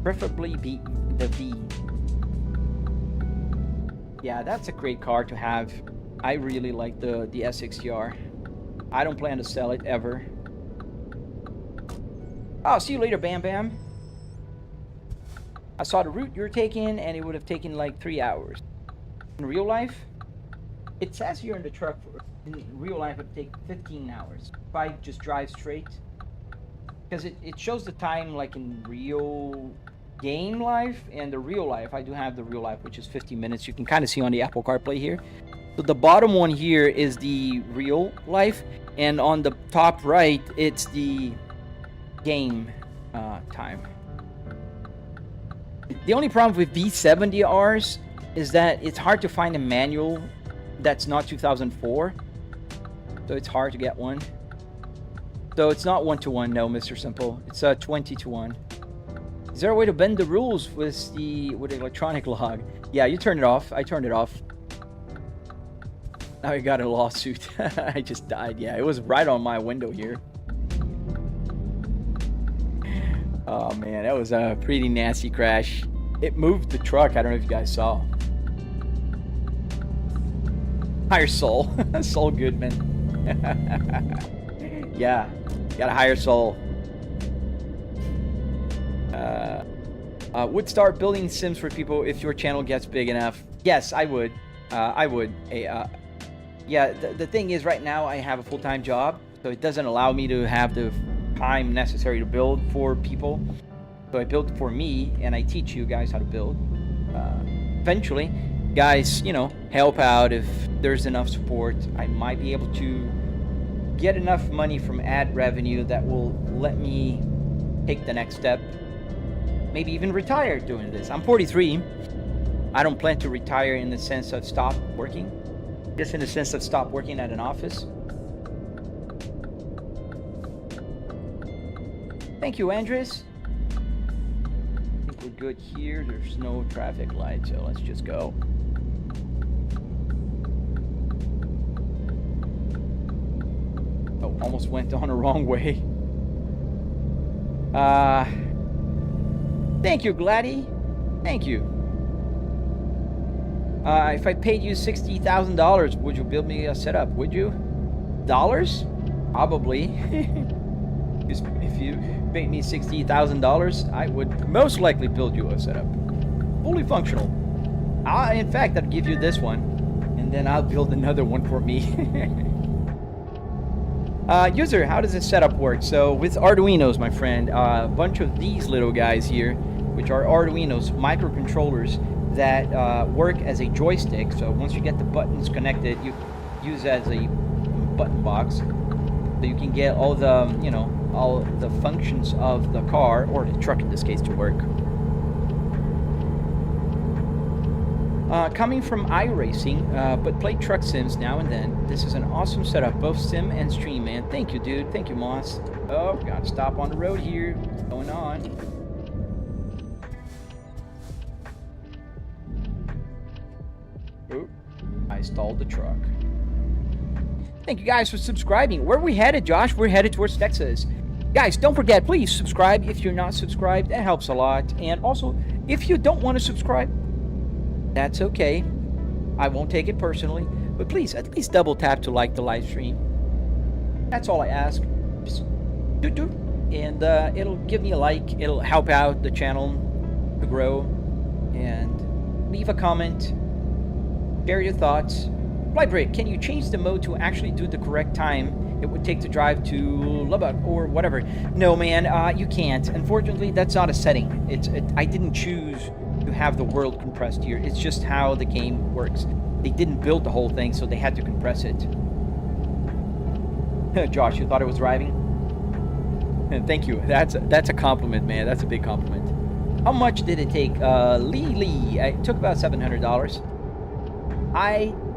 A: preferably the V. Yeah, that's a great car to have. I really like the S60R. I don't plan to sell it ever. Oh, see you later, Bam Bam. I saw the route you're taking, and it would have taken like 3 hours. In real life, it says here in the truck, in real life, it would take 15 hours. If I just drive straight. Because it shows the time like in real game life and the real life. I do have the real life, which is 50 minutes. You can kind of see on the Apple CarPlay here. So the bottom one here is the real life, and on the top right, it's the game time. The only problem with V70Rs is that it's hard to find a manual that's not 2004. So it's hard to get one. So it's not 1-to-1, no, Mr. Simple. It's 20-to-1. Is there a way to bend the rules with the electronic log? Yeah, you turn it off. I turned it off. Now I got a lawsuit. I just died. Yeah, it was right on my window here. Oh man, that was a pretty nasty crash. It moved the truck. I don't know if you guys saw. Hire Soul. Soul Goodman. Yeah, gotta hire Soul. Would start building Sims for people if your channel gets big enough. Yes, I would. I would. Yeah, the thing is, right now I have a full-time job, so it doesn't allow me to have the time necessary to build for people. So I build for me, and I teach you guys how to build. Eventually, guys, you know, help out if there's enough support. I might be able to get enough money from ad revenue that will let me take the next step. Maybe even retire doing this. I'm 43. I don't plan to retire in the sense of stop working. Just in the sense of stop working at an office. Thank you, Andres. I think we're good here. There's no traffic light, so let's just go. Oh, almost went on the wrong way. Thank you, Gladdy. Thank you. If I paid you $60,000, would you build me a setup? Would you? Dollars? Probably. If you paid me $60,000, I would most likely build you a setup. Fully functional. In fact, I'd give you this one, and then I'll build another one for me. User, how does this setup work? So with Arduinos, my friend, a bunch of these little guys here, which are Arduinos microcontrollers, that work as a joystick. So once you get the buttons connected, you use it as a button box, so you can get all the, you know, all the functions of the car, or the truck in this case, to work. Coming from iRacing, but play truck sims now and then. This is an awesome setup, both sim and stream, man. Thank you, dude. Thank you, Moss. Oh, gotta stop on the road here. What's going on? I stalled the truck. Thank you guys for subscribing. Where are we headed, Josh? We're headed towards Texas. Guys, don't forget, please subscribe if you're not subscribed. That helps a lot. And also, if you don't want to subscribe, that's okay. I won't take it personally. But please, at least double tap to like the live stream. That's all I ask. Just do. And it'll give me a like. It'll help out the channel to grow. And leave a comment. Share your thoughts. Flightbrick, can you change the mode to actually do the correct time it would take to drive to Lubbock or whatever? No, man, you can't. Unfortunately, that's not a setting. I didn't choose to have the world compressed here. It's just how the game works. They didn't build the whole thing, so they had to compress it. Josh, you thought I was driving? Thank you. That's a compliment, man. That's a big compliment. How much did it take? Lee. It took about $700.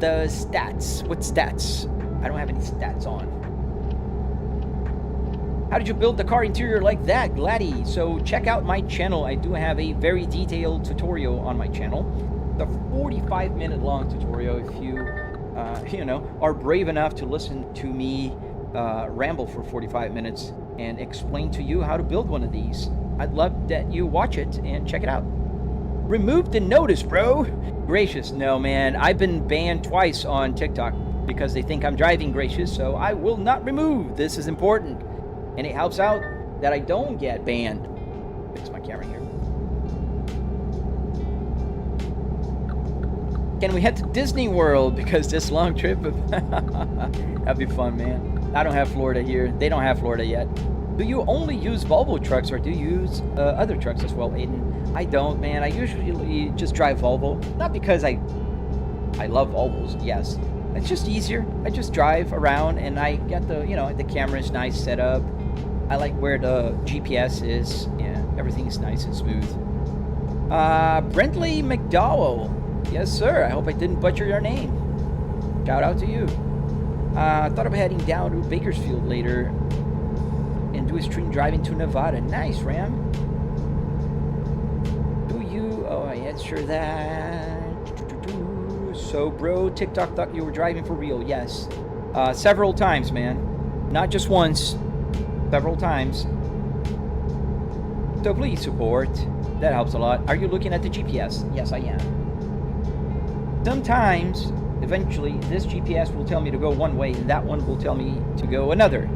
A: The stats. What stats? I don't have any stats on. How did you build the car interior like that, Gladdy? So check out my channel. I do have a very detailed tutorial on my channel. The 45-minute long tutorial, if you, you know, are brave enough to listen to me ramble for 45 minutes and explain to you how to build one of these. I'd love that you watch it and check it out. Remove the notice, bro. Gracious, no, man. I've been banned twice on TikTok because they think I'm driving, Gracious, so I will not remove. This is important. And it helps out that I don't get banned. Fix my camera here. Can we head to Disney World? Because this long trip, that'd be fun, man. I don't have Florida here. They don't have Florida yet. Do you only use Volvo trucks or do you use other trucks as well, Aiden? I don't, man. I usually just drive Volvo. Not because I I love Volvos, yes. It's just easier. I just drive around and I get the, you know, the camera's nice set up. I like where the GPS is. Yeah, everything's nice and smooth. Brentley McDowell. Yes, sir. I hope I didn't butcher your name. Shout out to you. Thought of heading down to Bakersfield later and do a stream driving to Nevada. Nice, Ram. Do you? Oh, I answer that. So, bro, TikTok thought you were driving for real. Yes. Several times, man. Not just once. Several times. So please support. That helps a lot. Are you looking at the GPS? Yes, I am. Sometimes, eventually, this GPS will tell me to go one way, and that one will tell me to go another.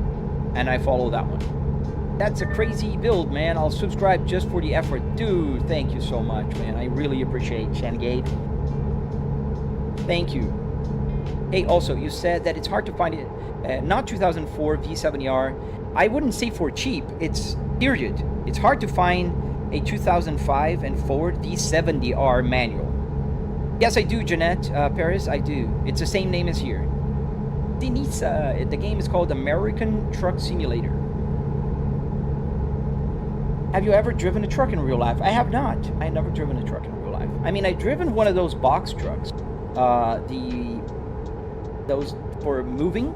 A: And I follow that one. That's a crazy build, man. I'll subscribe just for the effort. Dude, thank you so much, man. I really appreciate Shangade. Thank you. Hey, also, you said that it's hard to find it, not 2004 V70R. I wouldn't say for cheap. It's period. It's hard to find a 2005 and forward V70R manual. Yes, I do, Jeanette Paris. I do. It's the same name as here. The game is called American Truck Simulator. Have you ever driven a truck in real life? I have not. I never driven a truck in real life. I mean, I've driven one of those box trucks. Those for moving.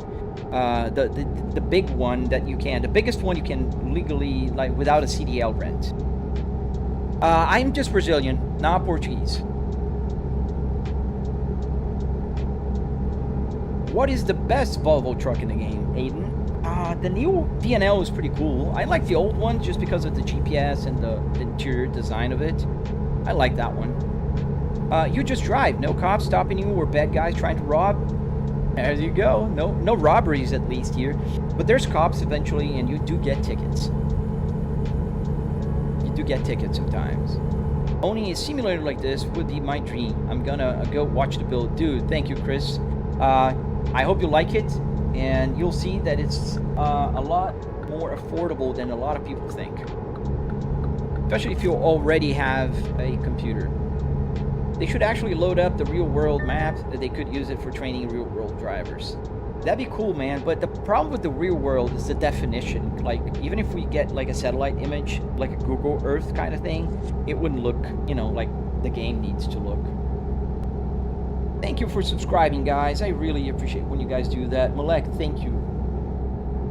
A: The big one that you can, the biggest one you can legally, like, without a CDL rent. I'm just Brazilian, not Portuguese. What is the best Volvo truck in the game, Aiden? The new VNL is pretty cool. I like the old one just because of the GPS and the interior design of it. I like that one. You just drive. No cops stopping you or bad guys trying to rob. There you go. No robberies at least here. But there's cops eventually, and you do get tickets. You do get tickets sometimes. Owning a simulator like this would be my dream. I'm gonna go watch the build. Dude, thank you, Chris. I hope you like it, and you'll see that it's a lot more affordable than a lot of people think. Especially if you already have a computer. They should actually load up the real-world map that they could use it for training real-world drivers. That'd be cool, man, but the problem with the real world is the definition. Like, even if we get, like, a satellite image, like a Google Earth kind of thing, it wouldn't look, you know, like the game needs to look. Thank you for subscribing, guys. I really appreciate when you guys do that. Malek, thank you.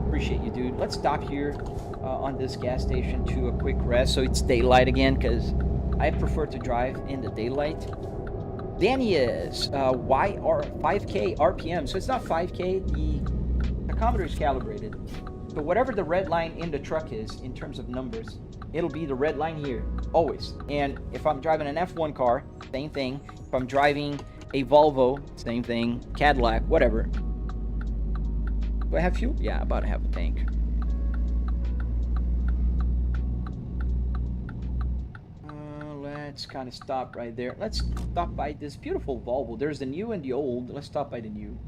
A: Appreciate you, dude. Let's stop here on this gas station to a quick rest so it's daylight again, because I prefer to drive in the daylight. Danny is YR 5K RPM, so it's not 5K. The tachometer is calibrated. So whatever the red line in the truck is in terms of numbers, it'll be the red line here, always. And if I'm driving an F1 car, same thing. If I'm driving a Volvo, same thing. Cadillac, whatever. Do I have fuel? Yeah, about to have a tank. Let's kind of stop right there. Let's stop by this beautiful Volvo. There's the new and the old. Let's stop by the new.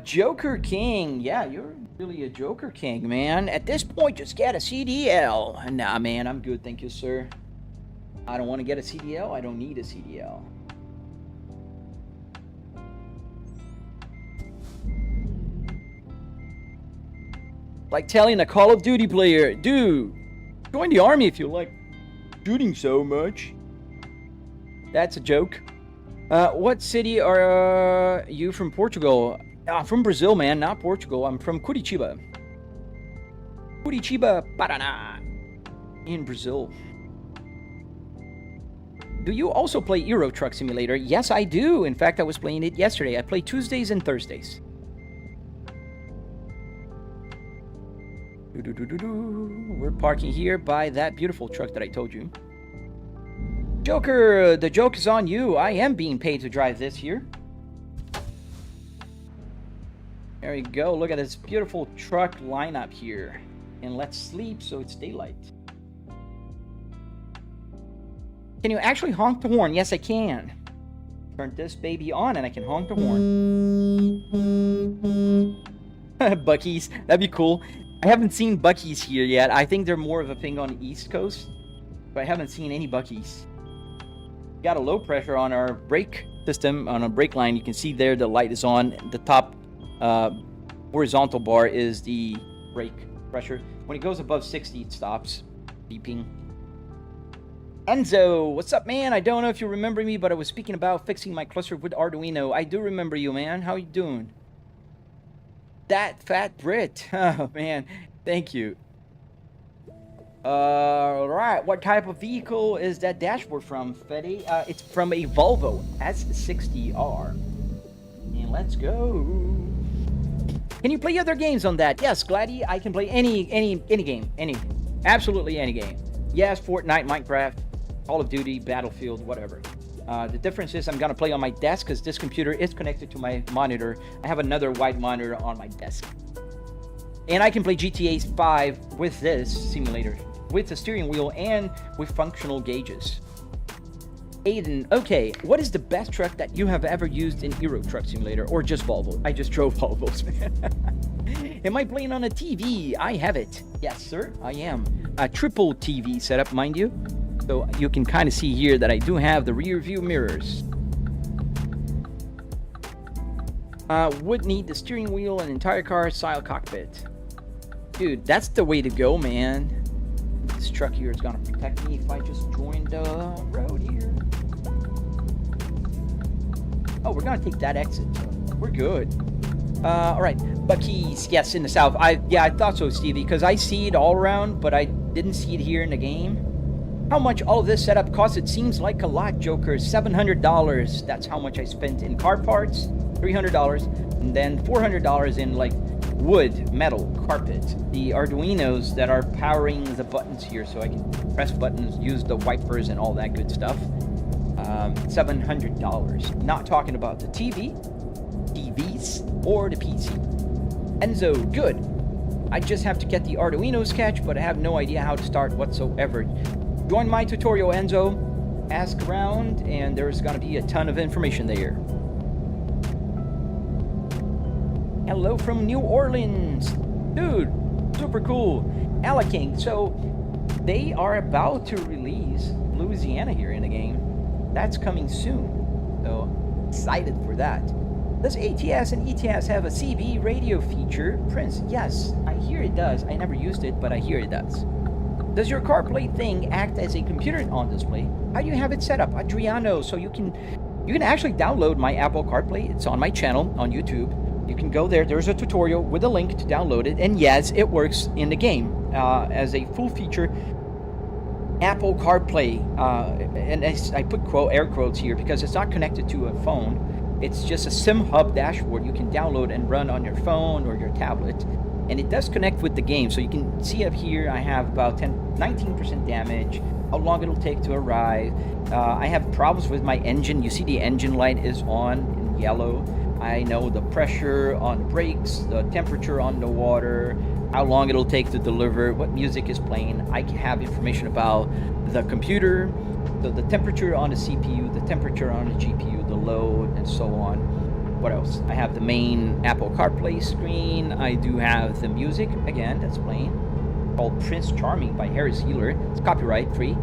A: Joker King. Yeah, you're really a Joker King, man. At this point, just get a CDL. Nah, man, I'm good. Thank you, sir. I don't want to get a CDL. I don't need a CDL. Like telling a Call of Duty player, dude, join the army if you like shooting so much. That's a joke. What city are you from? Portugal? From Brazil, man, not Portugal. I'm from Curitiba. Curitiba, Paraná. In Brazil. Do you also play Euro Truck Simulator? Yes, I do. In fact, I was playing it yesterday. I play Tuesdays and Thursdays. We're parking here by that beautiful truck that I told you. Joker, the joke is on you. I am being paid to drive this here. There we go. Look at this beautiful truck lineup here. And let's sleep so it's daylight. Can you actually honk the horn? Yes, I can. Turn this baby on and I can honk the horn. Bucky's. That'd be cool. I haven't seen Buc-ee's here yet. I think they're more of a thing on the East Coast, but I haven't seen any Buc-ee's. Got a low pressure on our brake system, on a brake line. You can see there the light is on. The top horizontal bar is the brake pressure. When it goes above 60, it stops beeping. Enzo, what's up, man? I don't know if you remember me, but I was speaking about fixing my cluster with Arduino. I do remember you, man. How you doing? That fat Brit. Oh, man. Thank you. Alright. What type of vehicle is that dashboard from, Fetty? It's from a Volvo S60R. And let's go. Can you play other games on that? Yes, Gladdy. I can play any game. Absolutely any game. Yes, Fortnite, Minecraft, Call of Duty, Battlefield, whatever. The difference is I'm going to play on my desk because this computer is connected to my monitor. I have another wide monitor on my desk. And I can play GTA 5 with this simulator, with the steering wheel and with functional gauges. Aiden, okay, what is the best truck that you have ever used in Euro Truck Simulator or just Volvo? I just drove Volvos, man. Am I playing on a TV? I have it. Yes, sir, I am. A triple TV setup, mind you. So you can kind of see here that I do have the rear view mirrors. Would need the steering wheel and entire car style cockpit. Dude, that's the way to go, man. This truck here is gonna protect me if I just join the road here. Oh, we're gonna take that exit, so we're good. Alright, Buc-ee's, yes, in the south. I thought so, Stevie, because I see it all around, but I didn't see it here in the game. How much all of this setup costs? It seems like a lot, Joker. $700. That's how much I spent in car parts. $300, and then $400 in like wood, metal, carpet. The Arduinos that are powering the buttons here, so I can press buttons, use the wipers, and all that good stuff. $700. Not talking about the TVs, or the PC. Enzo, good. I just have to get the Arduino sketch, but I have no idea how to start whatsoever. Join my tutorial, Enzo. Ask around, and there's gonna be a ton of information there. Hello from New Orleans. Dude, super cool. King. So, they are about to release Louisiana here in the game. That's coming soon. So, excited for that. Does ATS and ETS have a CB radio feature? Prince, yes, I hear it does. I never used it, but I hear it does. Does your CarPlay thing act as a computer on display? How do you have it set up? Adriano, so you can actually download my Apple CarPlay. It's on my channel on YouTube. You can go there. There's a tutorial with a link to download it. And yes, it works in the game as a full feature Apple CarPlay. And I put air quotes here because it's not connected to a phone. It's just a SIM hub dashboard you can download and run on your phone or your tablet. And it does connect with the game. So you can see up here I have about 19% damage. How long it'll take to arrive. I have problems with my engine. You see the engine light is on in yellow. I know the pressure on brakes, the temperature on the water, how long it'll take to deliver, what music is playing. I have information about the computer, the temperature on the CPU, the temperature on the GPU, the load, and so on. What else? I have the main Apple CarPlay screen. I do have the music, again, that's playing, called Prince Charming by Harris Healer. It's copyright free.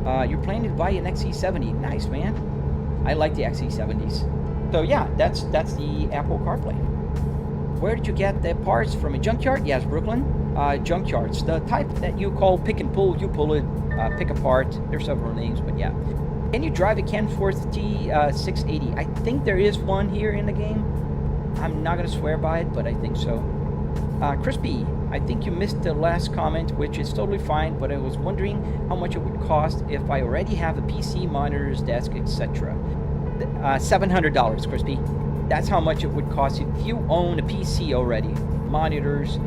A: You're planning to buy an XC70. Nice, man. I like the XC70s. So yeah, that's the Apple CarPlay. Where did you get the parts from? A junkyard? Yes, Brooklyn. Junkyards, the type that you call pick and pull. You pull it, pick apart. There's several names, but yeah. Can you drive a Kenworth T680? I think there is one here in the game. I'm not gonna swear by it, but I think so. Crispy, I think you missed the last comment, which is totally fine, but I was wondering how much it would cost if I already have a PC, monitors, desk, etc. $700, Crispy. That's how much it would cost if you own a PC already, monitors,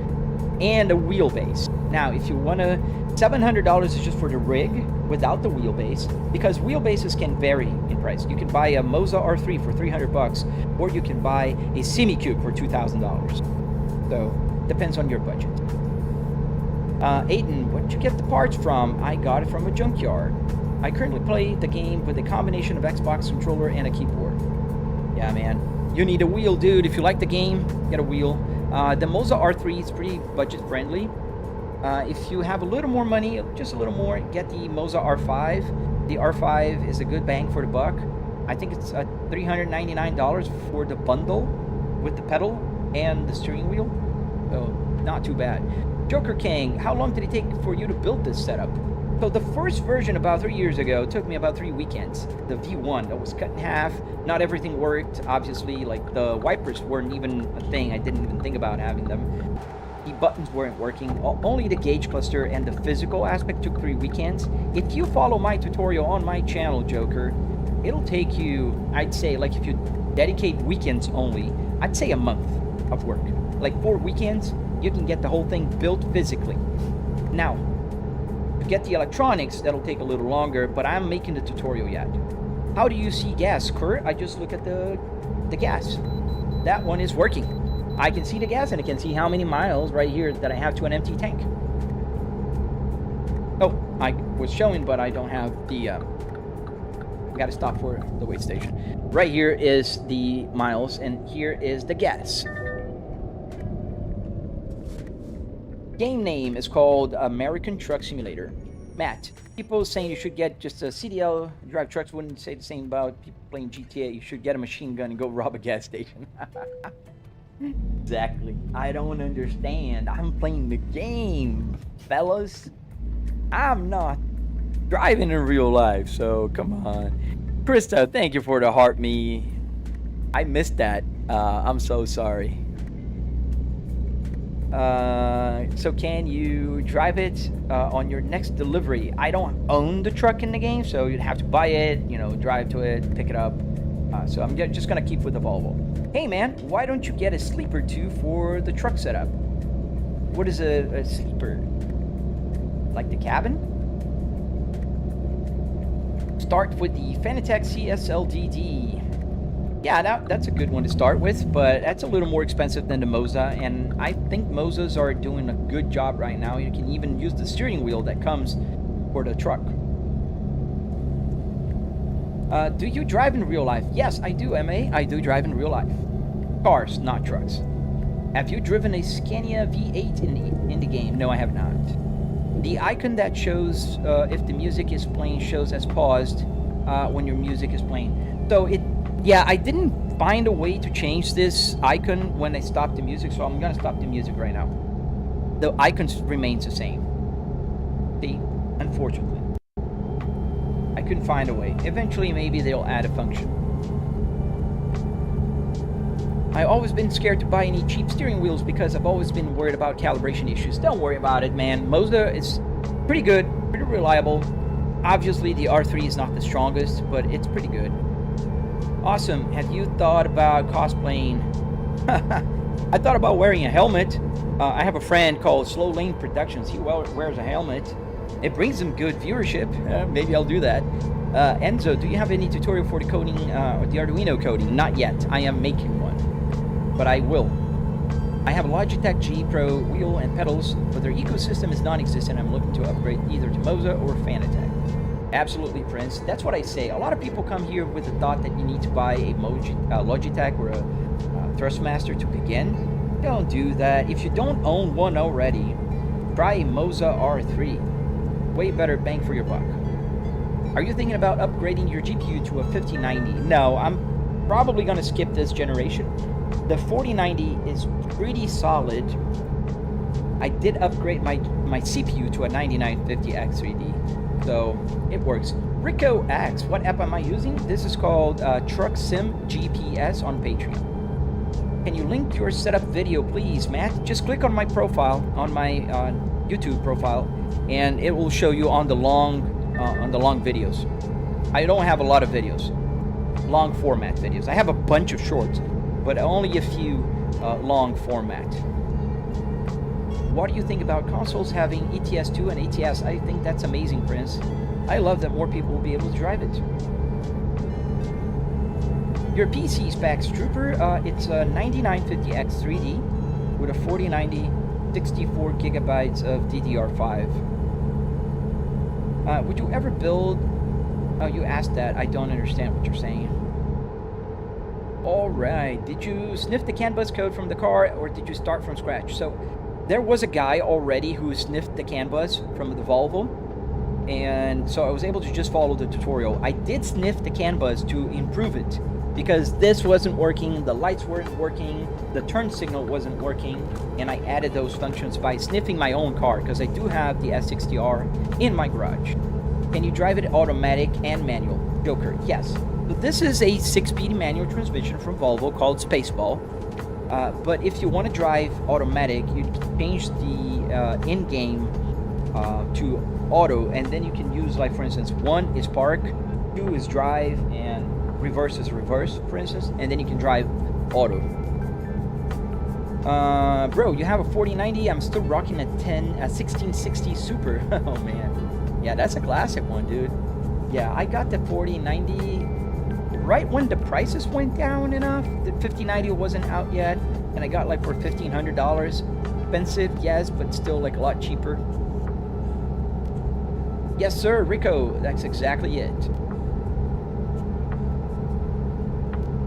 A: and a wheelbase. Now, if you want to, $700 is just for the rig without the wheelbase, because wheelbases can vary in price. You can buy a Moza R3 for $300, or you can buy a Semi-Cube for $2,000. So, depends on your budget. Aiden, where'd you get the parts from? I got it from a junkyard. I currently play the game with a combination of Xbox controller and a keyboard. Yeah, man. You need a wheel, dude. If you like the game, get a wheel. The Moza R3 is pretty budget friendly. If you have a little more money, just a little more, get the Moza R5. The R5 is a good bang for the buck. I think it's $399 for the bundle with the pedal and the steering wheel. So not too bad. Joker King, how long did it take for you to build this setup? So the first version about 3 years ago took me about 3 weekends. The V1 that was cut in half. Not everything worked. Obviously, like the wipers weren't even a thing. I didn't even think about having them. The buttons weren't working. Only the gauge cluster and the physical aspect took 3 weekends. If you follow my tutorial on my channel, Joker, it'll take you, I'd say, like if you dedicate weekends only, I'd say a month of work. Like 4 weekends, you can get the whole thing built physically. Now, to get the electronics, that'll take a little longer, but I'm making the tutorial yet. How do you see gas, Kurt? I just look at the gas. That one is working. I can see the gas and I can see how many miles right here that I have to an empty tank. Oh, I was showing, but I don't have the... got to stop for the weigh station. Right here is the miles, and here is the gas. Game name is called American Truck Simulator. Matt, people saying you should get just a CDL. Drive trucks wouldn't say the same about people playing GTA. You should get a machine gun and go rob a gas station. Exactly. I don't understand. I'm playing the game, fellas. I'm not driving in real life, so come on. Krista, thank you for the heart me. I missed that. I'm so sorry. So can you drive it on your next delivery? I don't own the truck in the game, so you'd have to buy it, you know, drive to it, pick it up. So I'm just gonna keep with the Volvo. Hey man, why don't you get a sleeper too for the truck setup? What is a sleeper? Like the cabin? Start with the Fanatec CSLDD. Yeah, that's a good one to start with, but that's a little more expensive than the Moza, and I think Mozas are doing a good job right now. You can even use the steering wheel that comes for the truck. Do you drive in real life? Yes, I do, MA. I do drive in real life. Cars, not trucks. Have you driven a Scania V8 in the game? No, I have not. The icon that shows if the music is playing shows as paused when your music is playing. So yeah, I didn't find a way to change this icon when I stopped the music, so I'm gonna stop the music right now. The icon remains the same. See, unfortunately. I couldn't find a way. Eventually, maybe they'll add a function. I've always been scared to buy any cheap steering wheels because I've always been worried about calibration issues. Don't worry about it, man. Moza is pretty good, pretty reliable. Obviously, the R3 is not the strongest, but it's pretty good. Awesome. Have you thought about cosplaying? I thought about wearing a helmet. I have a friend called Slow Lane Productions. He wears a helmet. It brings him good viewership. Maybe I'll do that. Enzo, do you have any tutorial for the coding, or the Arduino coding? Not yet. I am making one, but I will. I have a Logitech G Pro wheel and pedals, but their ecosystem is non-existent. I'm looking to upgrade either to Moza or Fanatec. Absolutely, Prince. That's what I say. A lot of people come here with the thought that you need to buy a Logitech or a Thrustmaster to begin. Don't do that. If you don't own one already, try a Moza R3. Way better bang for your buck. Are you thinking about upgrading your GPU to a 5090? No, I'm probably going to skip this generation. The 4090 is pretty solid. I did upgrade my CPU to a 9950X3D. So it works. Rico asks, what app am I using? This is called Truck Sim GPS on Patreon. Can you link your setup video, please, Matt? Just click on my profile, on my YouTube profile, and it will show you on the long videos. I don't have a lot of videos, long format videos. I have a bunch of shorts, but only a few long format. What do you think about consoles having ETS2 and ATS? I think that's amazing, Prince. I love that more people will be able to drive it. Your PC specs, Trooper, it's a 9950X3D with a 4090, 64 gigabytes of DDR5. Would you ever build... Oh, you asked that. I don't understand what you're saying. All right. Did you sniff the CAN bus code from the car, or did you start from scratch? So there was a guy already who sniffed the CAN bus from the Volvo, and so I was able to just follow the tutorial. I did sniff the CAN bus to improve it, because this wasn't working, the lights weren't working, the turn signal wasn't working, and I added those functions by sniffing my own car, because I do have the S60R in my garage. Can you drive it automatic and manual? Joker, yes. So this is a 6-speed manual transmission from Volvo called Spaceball. But if you want to drive automatic, you can change the in-game to auto, and then you can use, like, for instance, 1 is park, 2 is drive, and reverse is reverse, for instance, and then you can drive auto. Bro, you have a 4090. I'm still rocking a 1660 Super. Oh man, yeah, that's a classic one, dude. Yeah, I got the 4090 right when the prices went down enough. The 5090 wasn't out yet, and I got like for $1,500. Expensive, yes, but still like a lot cheaper. Yes, sir, Rico. That's exactly it.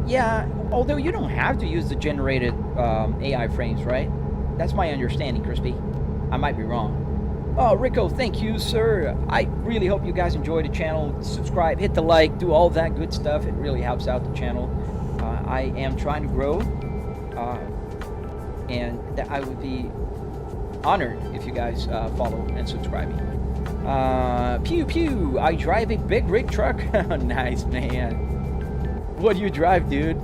A: Yeah, although you don't have to use the generated AI frames, right? That's my understanding, Crispy. I might be wrong. Oh, Rico, thank you, sir. I really hope you guys enjoy the channel. Subscribe, hit the like, do all that good stuff. It really helps out the channel. I am trying to grow, and that I would be honored if you guys follow and subscribe me. Pew pew, I drive a big rig truck. Nice, man. What do you drive, dude?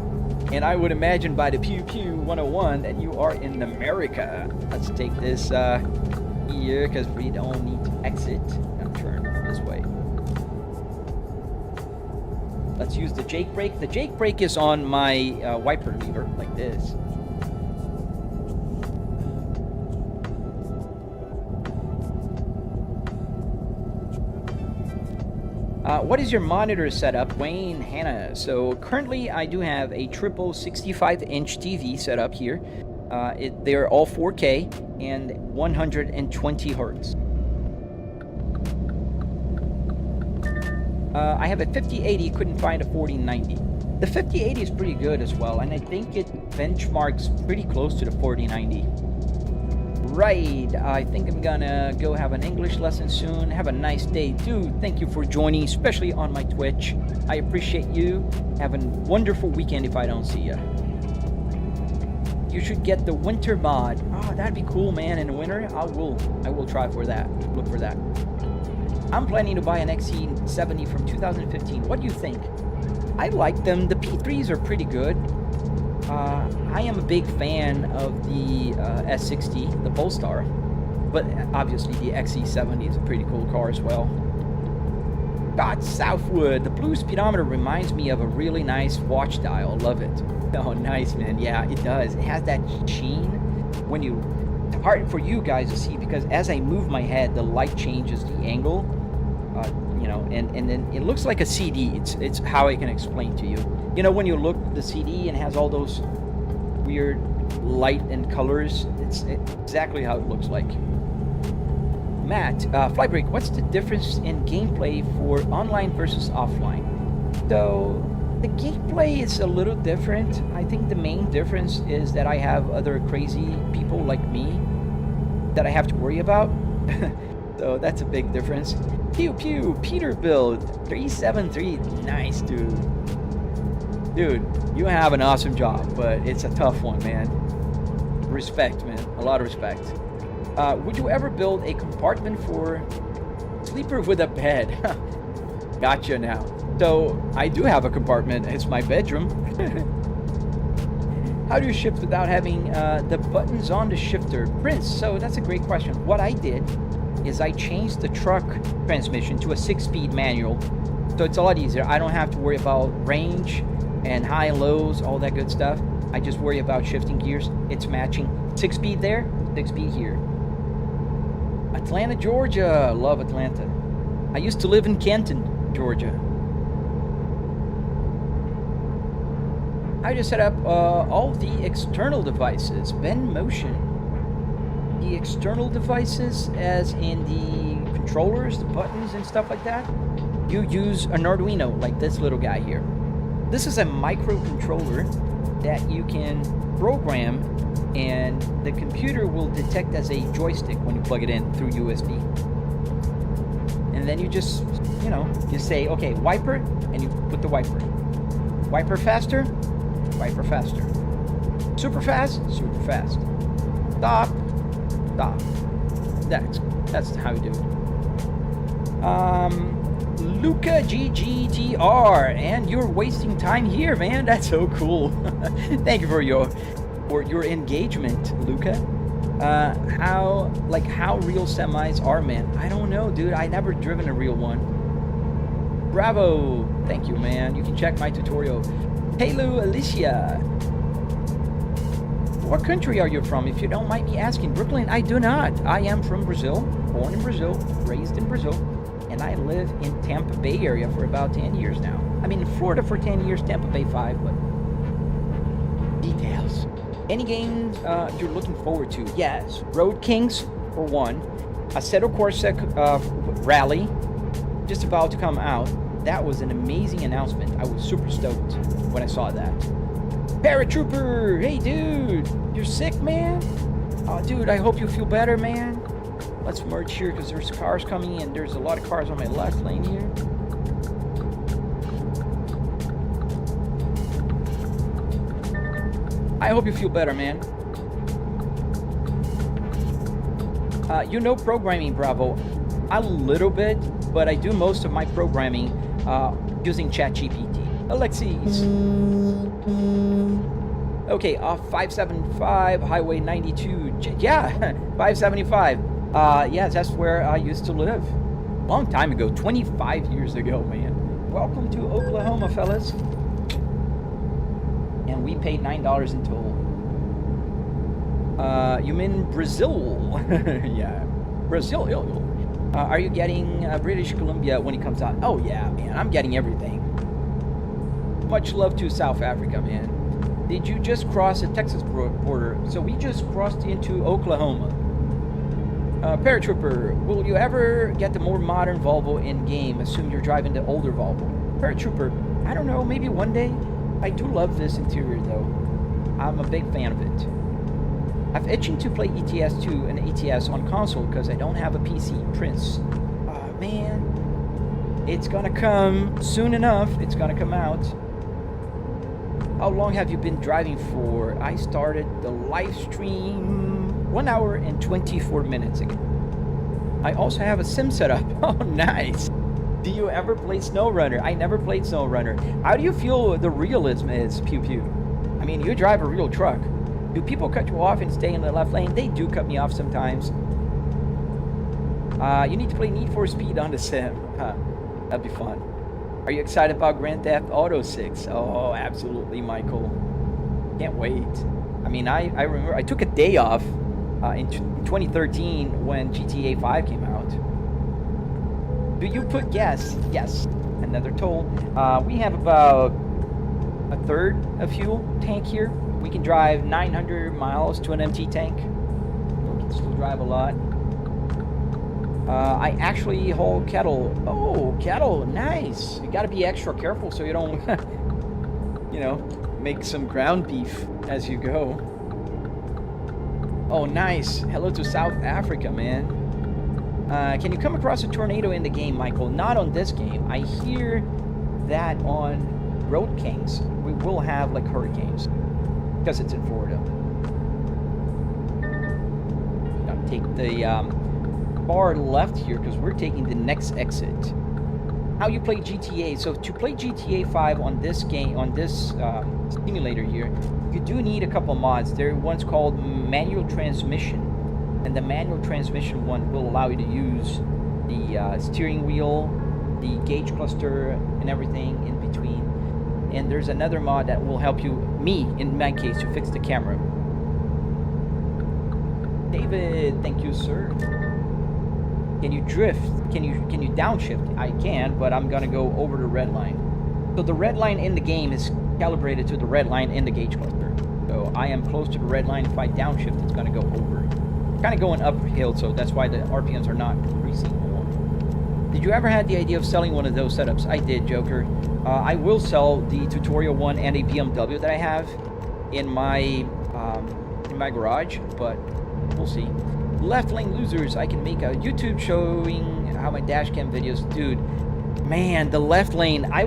A: And I would imagine by the Pew Pew 101 that you are in America. Let's take this here, because we don't need to exit and turn this way. Let's use the Jake brake. The Jake brake is on my wiper lever, like this. What is your monitor setup, Wayne Hannah? So currently I do have a triple 65-inch TV set up here. They're all 4K and 120 hertz. I have a 5080, couldn't find a 4090. The 5080 is pretty good as well, and I think it benchmarks pretty close to the 4090. Right, I think I'm gonna go have an English lesson soon. Have a nice day, dude. Thank you for joining, especially on my Twitch. I appreciate you. Have a wonderful weekend if I don't see you. You should get the winter mod. Oh, that'd be cool, man. In the winter, I will try for that. Look for that. I'm planning to buy an XC70 from 2015. What do you think? I like them. The P3s are pretty good. I am a big fan of the S60, the Polestar, but obviously the XC70 is a pretty cool car as well. God, Southwood, the blue speedometer reminds me of a really nice watch dial. Love it. Oh, nice, man. Yeah, it does. It has that sheen when you... It's hard for you guys to see, because as I move my head, the light changes the angle, you know, and then it looks like a CD. It's how I can explain to you. You know, when you look at the CD and has all those weird light and colors, it's exactly how it looks like. Matt, Flybreak, what's the difference in gameplay for online versus offline? So, the gameplay is a little different. I think the main difference is that I have other crazy people like me that I have to worry about. So that's a big difference. Pew pew, Peterbilt 373, nice, dude. Dude, you have an awesome job, but it's a tough one, man. Respect, man. A lot of respect. Would you ever build a compartment for sleeper with a bed? Gotcha now. So, I do have a compartment. It's my bedroom. How do you shift without having the buttons on the shifter? Prince, so that's a great question. What I did is I changed the truck transmission to a 6-speed manual. So it's a lot easier. I don't have to worry about range and high and lows, all that good stuff. I just worry about shifting gears. It's matching. 6-speed there, 6-speed here. Atlanta, Georgia. Love Atlanta. I used to live in Canton, Georgia. I just set up all the external devices. Ben Motion. The external devices, as in the controllers, the buttons, and stuff like that. You use an Arduino, like this little guy here. This is a microcontroller that you can program, and the computer will detect as a joystick when you plug it in through USB. And then you just, you say, okay, wiper, and you put the wiper. Wiper faster, wiper faster. Super fast, super fast. Stop, stop. That's how you do it. Luca GGTR, and you're wasting time here, man. That's so cool. Thank you for your engagement, Luca. How real semis are, man. I don't know, dude. I never driven a real one. Bravo. Thank you, man. You can check my tutorial. Hello, Alicia. What country are you from, if you don't mind me asking? Brooklyn? I do not. I am from Brazil, born in Brazil, raised in Brazil, and I live in Tampa Bay area for about 10 years now. I mean, in Florida for 10 years, Tampa Bay 5, but details. Any games you're looking forward to? Yes. Road Kings, for one. Assetto Corsa Rally, just about to come out. That was an amazing announcement. I was super stoked when I saw that. Paratrooper! Hey, dude! You're sick, man? Oh, dude, I hope you feel better, man. Let's merge here because there's cars coming in. There's a lot of cars on my left lane here. I hope you feel better, man. You know programming, Bravo. A little bit, but I do most of my programming using ChatGPT. Alexis. Okay, 575, Highway 92. Yeah, 575. Yeah, that's where I used to live. Long time ago, 25 years ago, man. Welcome to Oklahoma, fellas. And we paid $9 in toll. You mean Brazil? Yeah, Brazil. Are you getting British Columbia when it comes out? Oh yeah, man, I'm getting everything. Much love to South Africa, man. Did you just cross the Texas border? So we just crossed into Oklahoma. Paratrooper, will you ever get the more modern Volvo in game? Assume you're driving the older Volvo. Paratrooper, I don't know, maybe one day. I do love this interior though. I'm a big fan of it. I've itching to play ETS2 and ETS on console because I don't have a PC. Prince. Oh man. It's gonna come soon enough. It's gonna come out. How long have you been driving for? I started the live stream 1 hour and 24 minutes ago. I also have a sim setup. Oh, nice. Do you ever play SnowRunner? I never played SnowRunner. How do you feel the realism is, Pew Pew? I mean, you drive a real truck. Do people cut you off and stay in the left lane? They do cut me off sometimes. You need to play Need for Speed on the sim. That'd be fun. Are you excited about Grand Theft Auto 6? Oh, absolutely, Michael. Can't wait. I mean, I remember I took a day off in 2013 when GTA 5 came out. Do you put gas? Yes. Another toll. We have about a third of fuel tank here. We can drive 900 miles to an empty tank. We can still drive a lot. I actually haul cattle. Oh, cattle, nice. You gotta be extra careful so you don't, make some ground beef as you go. Oh, nice. Hello to South Africa, man. Can you come across a tornado in the game, Michael? Not on this game. I hear that on Road Kings we will have like hurricanes because it's in Florida. Gotta take the far left here because we're taking the next exit. How you play GTA? So to play GTA 5 on this game, on this simulator here, you do need a couple mods. There one's called manual transmission, and the manual transmission one will allow you to use the steering wheel, the gauge cluster, and everything in between. And there's another mod that will help in my case, to fix the camera. David, thank you, sir. Can you drift? Can you downshift? I can, but I'm gonna go over the red line. So the red line in the game is calibrated to the red line in the gauge cluster. So I am close to the red line. If I downshift, it's gonna go over. Kind of going uphill, so that's why the RPMs are not increasing more. Did you ever have the idea of selling one of those setups? I did, Joker. I will sell the tutorial one and a BMW that I have in my garage, but we'll see. Left lane losers, I can make a YouTube showing how my dash cam videos, dude. Man, the left lane, I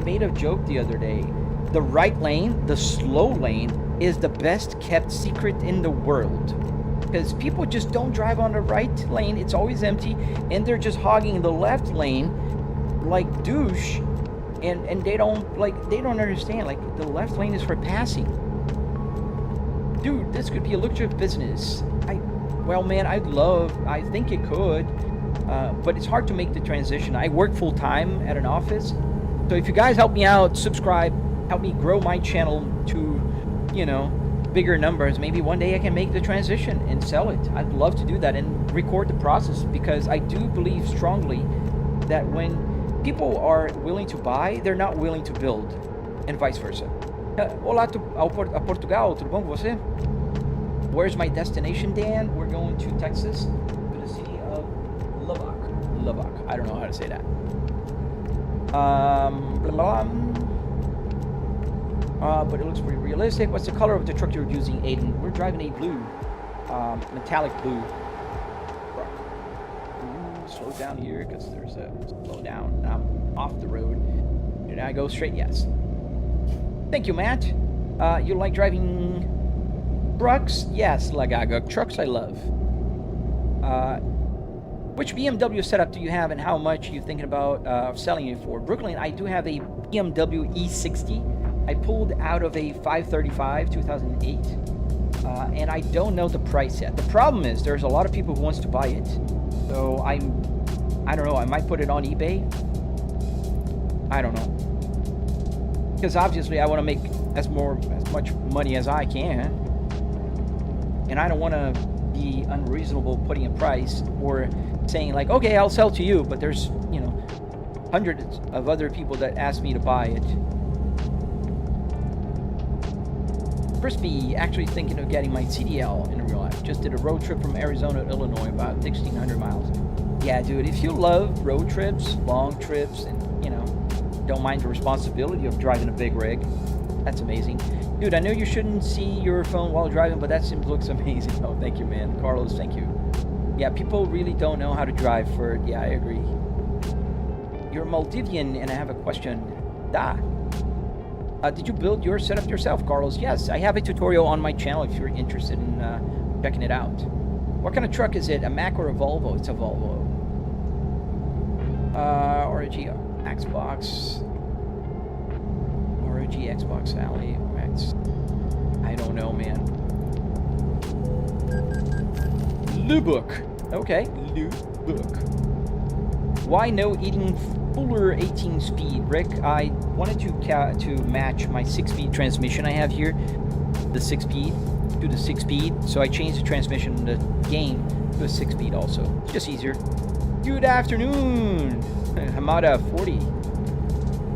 A: made a joke the other day. The right lane, the slow lane, is the best kept secret in the world. Because people just don't drive on the right lane, it's always empty, and they're just hogging the left lane like douche, and they don't understand, like, the left lane is for passing. Dude, this could be a lucrative business. Well, man, I think it could, but it's hard to make the transition. I work full time at an office, so if you guys help me out, subscribe, help me grow my channel to, bigger numbers, maybe one day I can make the transition and sell it. I'd love to do that and record the process, because I do believe strongly that when people are willing to buy, they're not willing to build, and vice versa. Olá a Portugal, tudo bom com você? Where's my destination, Dan? We're going to Texas, to the city of Lubbock. I don't know how to say that. But it looks pretty realistic. What's the color of the truck you're using, Aiden? We're driving a blue, metallic blue truck. Slow down here, because there's a slow down. I'm off the road. Did I go straight? Yes. Thank you, Matt. You like driving trucks? Yes, Lagaga. Trucks I love. Which BMW setup do you have, and how much are you thinking about selling it for? Brooklyn, I do have a BMW E60. I pulled out of a 535 2008, and I don't know the price yet. The problem is there's a lot of people who wants to buy it, so I don't know. I might put it on eBay. I don't know, because obviously I want to make as much money as I can, and I don't want to be unreasonable putting a price or saying like, okay, I'll sell to you, but there's hundreds of other people that ask me to buy it. Crispy, actually thinking of getting my CDL in real life. Just did a road trip from Arizona to Illinois, about 1,600 miles. Yeah, dude, if you love road trips, long trips, and, don't mind the responsibility of driving a big rig, that's amazing. Dude, I know you shouldn't see your phone while driving, but that looks amazing. Oh, thank you, man. Carlos, thank you. Yeah, people really don't know how to drive for... Yeah, I agree. You're Maldivian, and I have a question. Did you build your setup yourself, Carlos? Yes, I have a tutorial on my channel if you're interested in checking it out. What kind of truck is it? A Mack or a Volvo? It's a Volvo. Or a Xbox. Or a Xbox Alley. X. I don't know, man. Lubbock. Okay, Lubbock. Why no eating fuller 18 speed, Rick? I wanted to match my 6-speed transmission I have here, the 6-speed, to the 6-speed, so I changed the transmission in the game to a 6-speed also. It's just easier. Good afternoon, Hamada 40.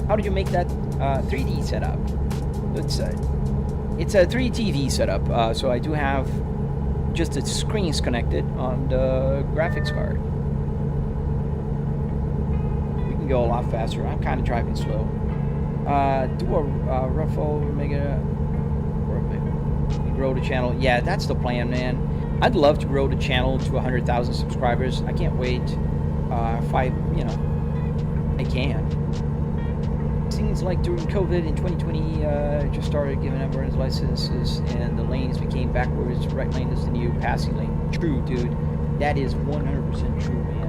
A: How did you make that 3D setup? It's a 3 TV setup, so I do have just the screens connected on the graphics card. Go a lot faster. I'm kind of driving slow. Do a Ruffle Mega grow the channel. Yeah, that's the plan, man. I'd love to grow the channel to 100,000 subscribers. I can't wait. If I can. Seems like during COVID in 2020, just started giving everyone's licenses, and the lanes became backwards. Right lane is the new passing lane. True, dude. That is 100% true, man.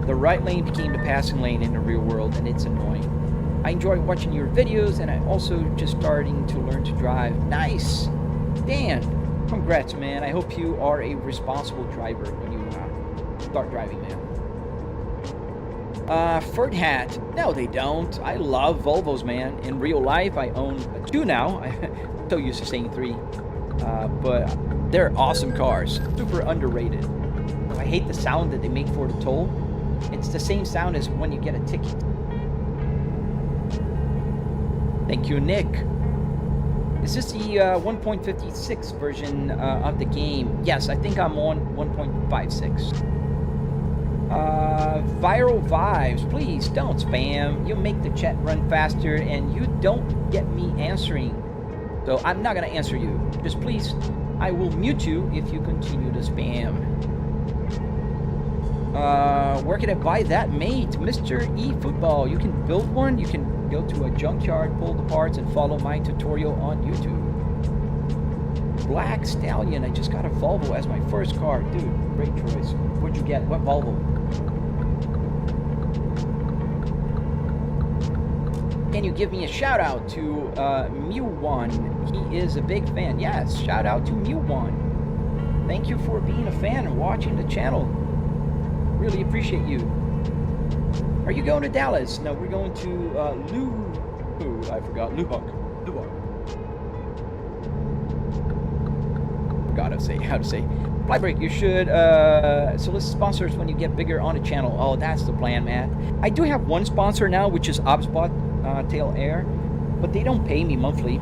A: The right lane became the passing lane in the real world, and it's annoying. I enjoy watching your videos, and I'm also just starting to learn to drive. Nice! Dan, congrats, man. I hope you are a responsible driver when you start driving, man. Ford hat. No, they don't. I love Volvos, man. In real life, I own 2 now. I'm so used to saying 3. But they're awesome cars. Super underrated. I hate the sound that they make for the toll. It's the same sound as when you get a ticket. Thank you, Nick. Is this the 1.56 version of the game? Yes, I think I'm on 1.56. Viral vibes, please don't spam. You make the chat run faster and you don't get me answering. So I'm not gonna answer you. Just please, I will mute you if you continue to spam. Where can I buy that, mate? Mr. E Football. You can build one. You can go to a junkyard, pull the parts, and follow my tutorial on YouTube. Black Stallion. I just got a Volvo as my first car. Dude, great choice. What'd you get? What Volvo? Can you give me a shout out to Mew1? He is a big fan. Yes, shout out to Mew1. Thank you for being a fan and watching the channel. Really appreciate you. Are you going to Dallas? No, we're going to I forgot. Lubbock. Forgot how to say. Flybreak, you should solicit sponsors when you get bigger on the channel. Oh, that's the plan, man. I do have one sponsor now, which is Obspot Tail Air, but they don't pay me monthly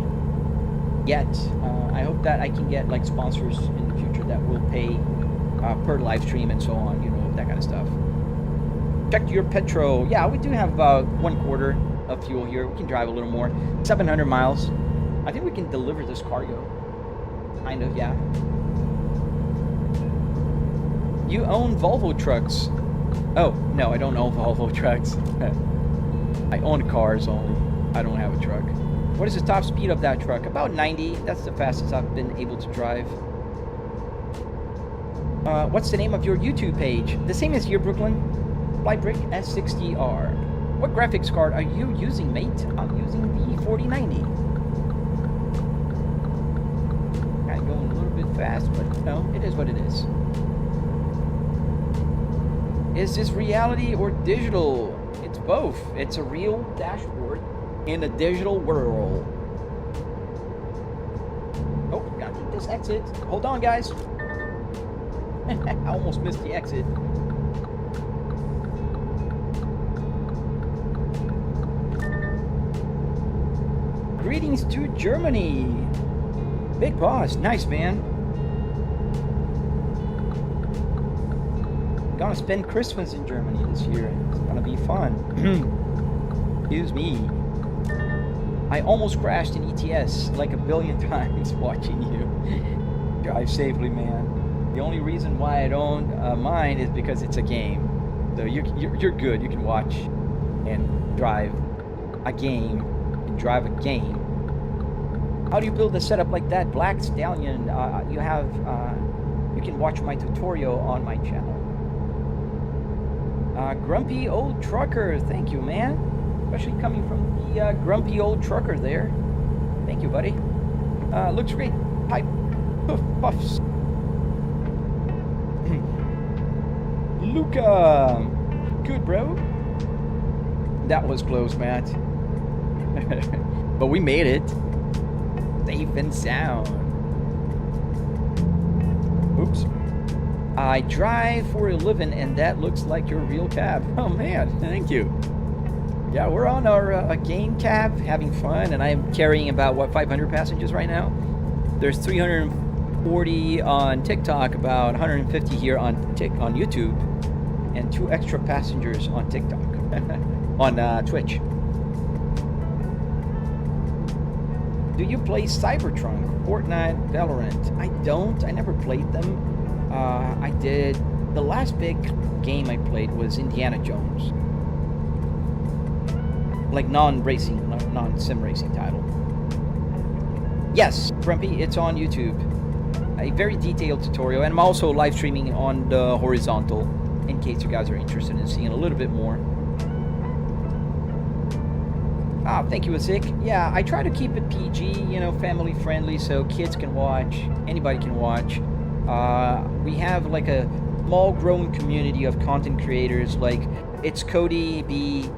A: yet. I hope that I can get like sponsors in the future that will pay per live stream and so on, you know, that kind of stuff. Check your petrol. Yeah, we do have about 1/4 of fuel here. We can drive a little more. 700 miles. I think we can deliver this cargo. Kind of, yeah. You own Volvo trucks. Oh, no, I don't own Volvo trucks. I own cars only. I don't have a truck. What is the top speed of that truck? About 90. That's the fastest I've been able to drive. What's the name of your YouTube page? The same as here, Brooklyn. Volvo S60R. What graphics card are you using, mate? I'm using the 4090. Kind of going a little bit fast, but you know, it is what it is. Is this reality or digital? It's both. It's a real dashboard in a digital world. Oh, gotta take this exit. Hold on, guys. I almost missed the exit. Greetings to Germany. Big boss. Nice, man. Gonna spend Christmas in Germany this year. It's gonna be fun. Excuse me. I almost crashed in ETS like a billion times watching you. Drive safely, man. The only reason why I don't mind is because it's a game. So you're good. You can watch and drive a game. Drive a game. How do you build a setup like that, Black Stallion? You can watch my tutorial on my channel. Grumpy old trucker, thank you, man. Especially coming from the grumpy old trucker there. Thank you, buddy. Looks great. Pipe. Poof, puffs. Luca. Good, bro. That was close, Matt. But we made it. Safe and sound. Oops. I drive for a living, and that looks like your real cab. Oh, man. Thank you. Yeah, we're on our game cab, having fun, and I'm carrying about, what, 500 passengers right now? There's 340 on TikTok, about 150 here on YouTube, and 2 extra passengers on TikTok. On Twitch. Do you play Cybertrunk, Fortnite, Valorant? I don't. I never played them. I did. The last big game I played was Indiana Jones. Like non-racing, non-sim racing title. Yes, Grumpy, it's on YouTube. A very detailed tutorial, and I'm also live streaming on the horizontal in case you guys are interested in seeing a little bit more. Ah, thank you, Azik. Yeah, I try to keep it PG, you know, family friendly, so kids can watch, anybody can watch. We have like a small growing community of content creators, like It's Cody B,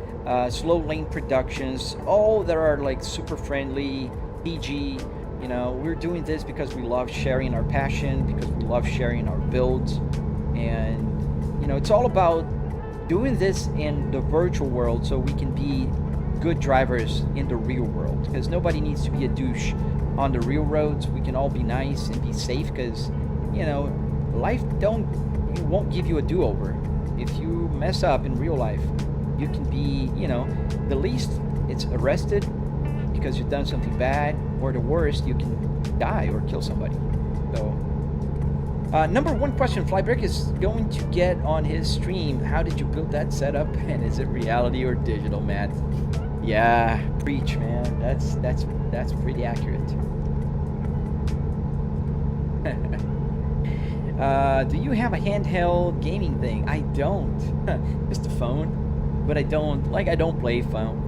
A: Slow Lane Productions, all that are like super friendly, PG. You know, we're doing this because we love sharing our passion, because we love sharing our builds, and you know, it's all about doing this in the virtual world so we can be good drivers in the real world, because nobody needs to be a douche on the real roads. We can all be nice and be safe, because you know, life won't give you a do-over. If you mess up in real life, you can be, you know, the least it's arrested because you've done something bad, or the worst, you can die or kill somebody. So, number one question Flybrick is going to get on his stream: how did you build that setup, and is it reality or digital, man? Yeah, preach, man. That's pretty accurate. Do you have a handheld gaming thing? I don't. Just a phone, but I don't play phone.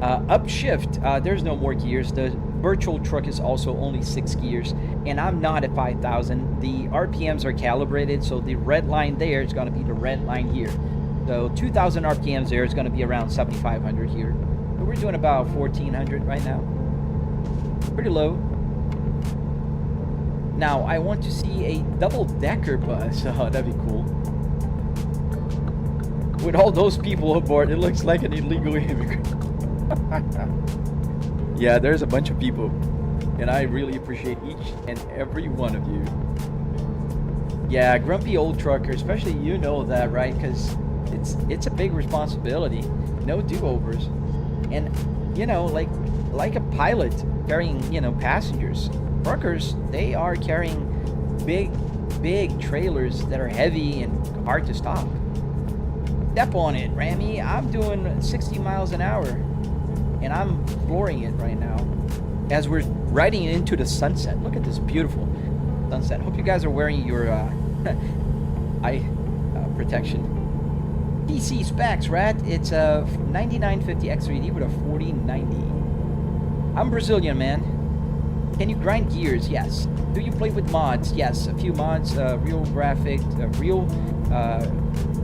A: Upshift, there's no more gears. The virtual truck is also only 6 gears, and I'm not at 5,000. The RPMs are calibrated, so the red line there is going to be the red line here. So 2,000 RPMs there is going to be around 7,500 here. But we're doing about 1,400 right now. Pretty low. Now, I want to see a double-decker bus. Oh, that'd be cool. With all those people aboard, it looks like an illegal immigrant. Yeah, there's a bunch of people, and I really appreciate each and every one of you. Yeah, grumpy old trucker, especially, you know that, right? Because it's a big responsibility. No do-overs. And, you know, like a pilot carrying, you know, passengers. Truckers, they are carrying big trailers that are heavy and hard to stop. Step on it, Rami. I'm doing 60 miles an hour, and I'm flooring it right now as we're riding into the sunset. Look at this beautiful sunset. Hope you guys are wearing your eye protection. PC specs, Rat. It's a 9950 X3D with a 4090. I'm Brazilian, man. Can you grind gears? Yes. Do you play with mods? Yes, a few mods. Real graphic, real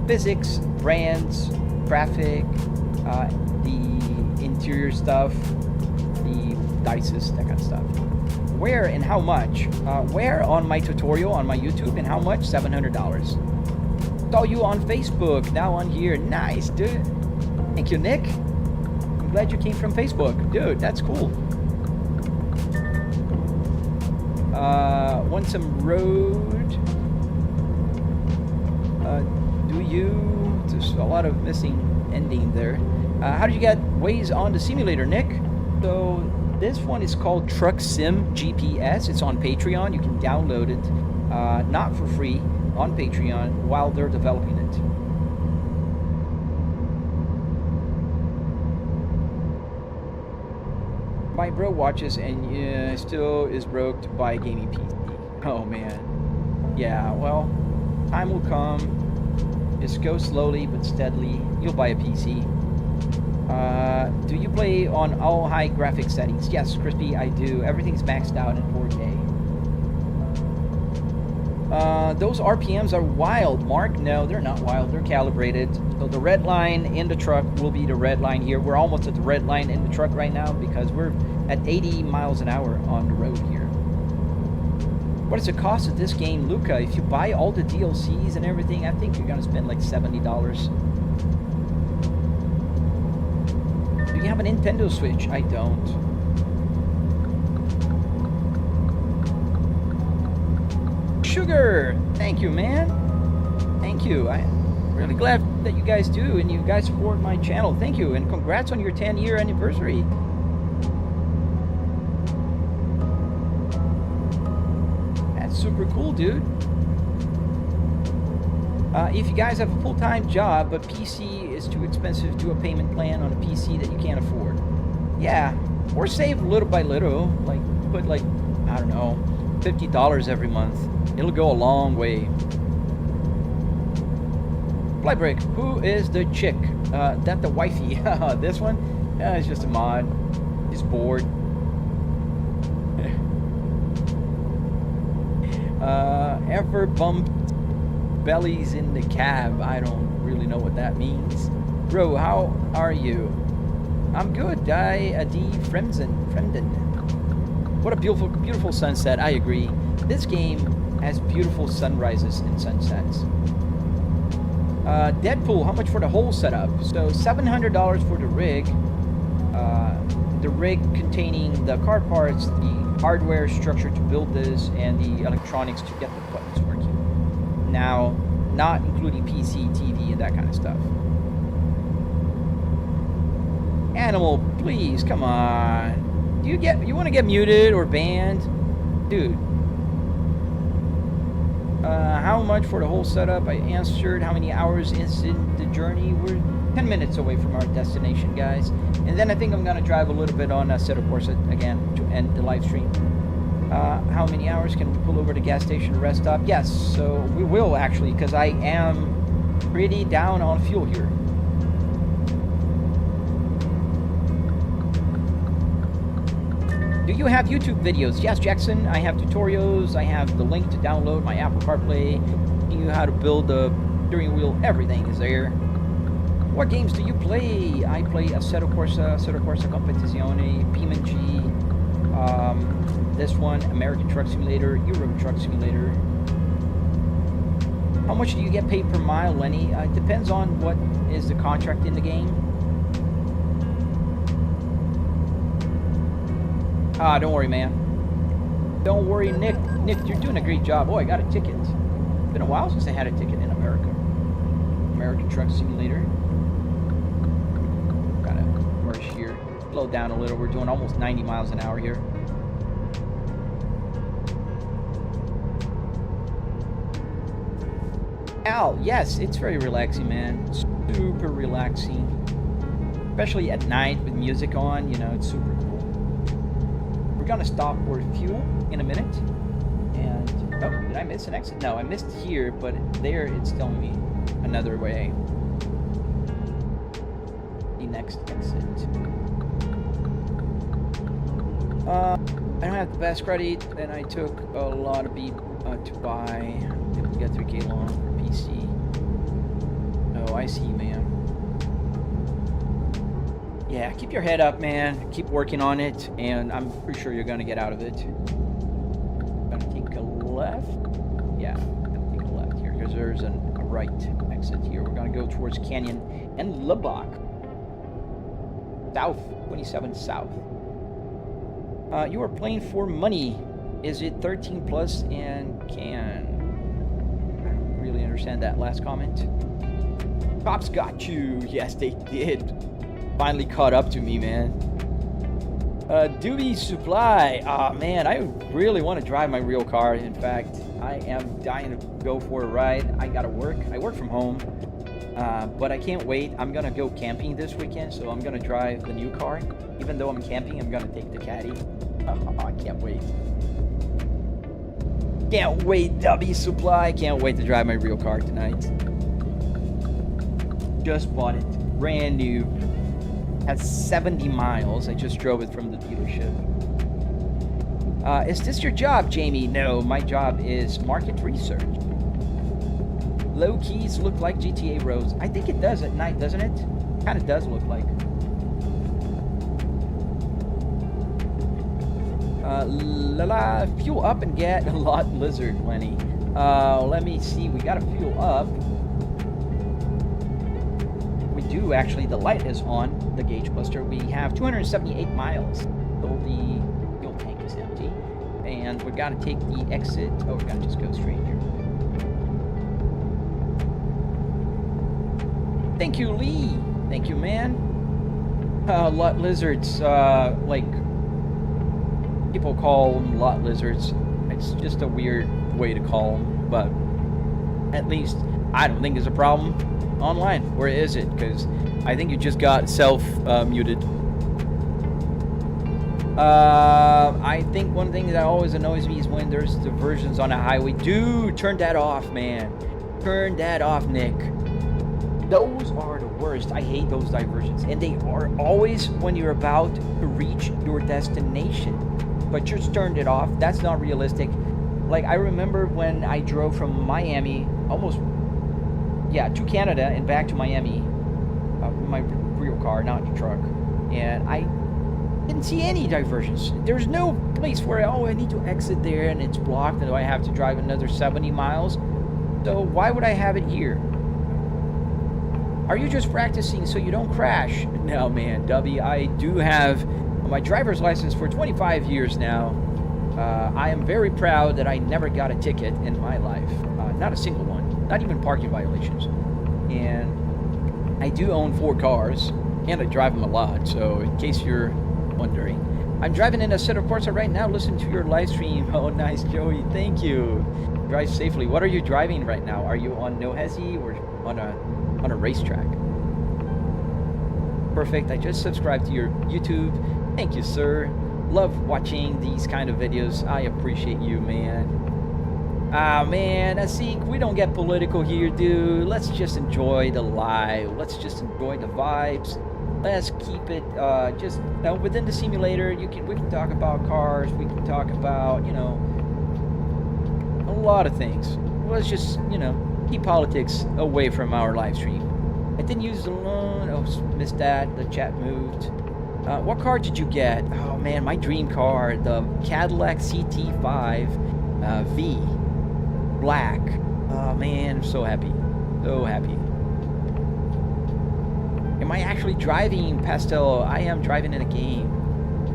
A: physics, brands, graphic, the interior stuff, the dices, that kind of stuff. Where and how much? Where on my tutorial on my YouTube, and how much? $700. Saw you on Facebook, now on here. Nice, dude. Thank you, Nick. I'm glad you came from Facebook. Dude, that's cool. Want some road? Do you? There's a lot of missing ending there. How do you get Waze on the simulator, Nick? So this one is called Truck Sim GPS. It's on Patreon. You can download it, not for free, on Patreon while they're developing it. My bro watches and still is broke to buy a gaming PC. Oh man. Yeah, well, time will come. Just go slowly but steadily. You'll buy a PC. Do you play on all high graphic settings? Yes, Crispy, I do. Everything's maxed out in 4K. Those RPMs are wild, Mark. No, they're not wild. They're calibrated. So the red line in the truck will be the red line here. We're almost at the red line in the truck right now because we're at 80 miles an hour on the road here. What is the cost of this game, Luca? If you buy all the DLCs and everything, I think you're going to spend like $70. Do you have a Nintendo Switch? I don't. Sugar! Thank you, man. Thank you. I'm really glad that you guys do, and you guys support my channel. Thank you, and congrats on your 10-year anniversary. That's super cool, dude. If you guys have a full-time job, but PC is too expensive, do a payment plan on a PC that you can't afford. Yeah, or save little by little. Like, put like, I don't know, $50 every month. It'll go a long way. Flybrick, who is the chick? That the wifey. This one? It's just a mod. He's bored. Ever bumped bellies in the cab? I don't really know what that means. Bro, how are you? I'm good. Fremden. What a beautiful sunset. I agree. This game has beautiful sunrises and sunsets. Deadpool, how much for the whole setup? So $700 for the rig. The rig containing the car parts, the hardware structure to build this, and the electronics to get the buttons working. Now, not including PC, TV, and that kind of stuff. Animal, please, come on. You want to get muted or banned? Dude. How much for the whole setup? I answered. How many hours is in the journey? We're 10 minutes away from our destination, guys. And then I think I'm going to drive a little bit on Assetto Corsa again to end the live stream. How many hours can we pull over to gas station rest stop? Yes, so we will actually, because I am pretty down on fuel here. Do you have YouTube videos? Yes, Jackson. I have tutorials. I have the link to download my Apple CarPlay. You how to build the steering wheel. Everything is there. What games do you play? I play Assetto Corsa Competizione, BeamNG. This one, American Truck Simulator, Euro Truck Simulator. How much do you get paid per mile, Lenny? It depends on what is the contract in the game. Don't worry, man. Don't worry, Nick. Nick, you're doing a great job. Oh, I got a ticket. It's been a while since I had a ticket in America. American Truck Simulator. Gotta merge here. Slow down a little. We're doing almost 90 miles an hour here. Al, yes, it's very relaxing, man. Super relaxing. Especially at night with music on, you know, it's super cool. We're gonna stop for fuel in a minute. And, oh, did I miss an exit? No, I missed here, but there it's telling me another way. The next exit. I don't have the best credit, and I took a lot of beep to buy. Didn't get 3K long for PC. Oh, I see, man. Yeah, keep your head up, man. Keep working on it, and I'm pretty sure you're gonna get out of it. Gonna take a left. Yeah, gonna take a left here because there's a right exit here. We're gonna go towards Canyon and Lubbock. South, 27 south. You are playing for money. Is it 13 plus and can? I don't really understand that last comment. Cops got you. Yes, they did. Finally caught up to me, man. Doobie Supply. Ah, man, I really want to drive my real car. In fact, I am dying to go for a ride. I gotta work. I work from home, but I can't wait. I'm gonna go camping this weekend, so I'm gonna drive the new car. Even though I'm camping, I'm gonna take the Caddy. I can't wait. Can't wait, Doobie Supply. Can't wait to drive my real car tonight. Just bought it, brand new. Has 70 miles. I just drove it from the dealership. Is this your job, Jamie? No, my job is market research. Low keys look like GTA roads. I think it does at night, doesn't it? Kind of does look like. Fuel up and get a lot lizard, Lenny. Let me see. We got to fuel up. Do actually, the light is on the gauge cluster. We have 278 miles, so the fuel tank is empty, and we're gonna take the exit. Oh, we're gonna just go straight here. Thank you, Lee. Thank you, man. Lot lizards, like people call them lot lizards. It's just a weird way to call them, but at least I don't think there's a problem online. Where is it? Because I think you just got muted. I think one thing that always annoys me is when there's diversions on a highway. Dude, turn that off, man. Turn that off, Nick. Those are the worst. I hate those diversions. And they are always when you're about to reach your destination. But you just turned it off. That's not realistic. Like, I remember when I drove from Miami to Canada and back to Miami with my real car, not the truck, and I didn't see any diversions. There's no place where I need to exit there and it's blocked and I have to drive another 70 miles. So why would I have it here? Are you just practicing so you don't crash? No, man, W. I do have my driver's license for 25 years now. I am very proud that I never got a ticket in my life. Not a single one. not even parking violations. And I do own 4 cars, and I drive them a lot, so in case you're wondering. I'm driving in a Assetto Corsa right now. Listen to your live stream. Oh, nice, Joey. Thank you. Drive safely. What are you driving right now? Are you on no hesi or on a racetrack? Perfect. I just subscribed to your YouTube. Thank you, sir. Love watching these kind of videos. I appreciate you, man. Ah, man, Asik, we don't get political here, dude. Let's just enjoy the live. Let's just enjoy the vibes. Let's keep it just, you know, within the simulator. We can talk about cars. We can talk about, you know, a lot of things. Let's just, you know, keep politics away from our live stream. I didn't use the loan. Oh, missed that. The chat moved. What car did you get? Oh man, my dream car, the Cadillac CT5 V, black. Oh man, I'm so happy, so happy. Am I actually driving, Pastel? I am driving in a game.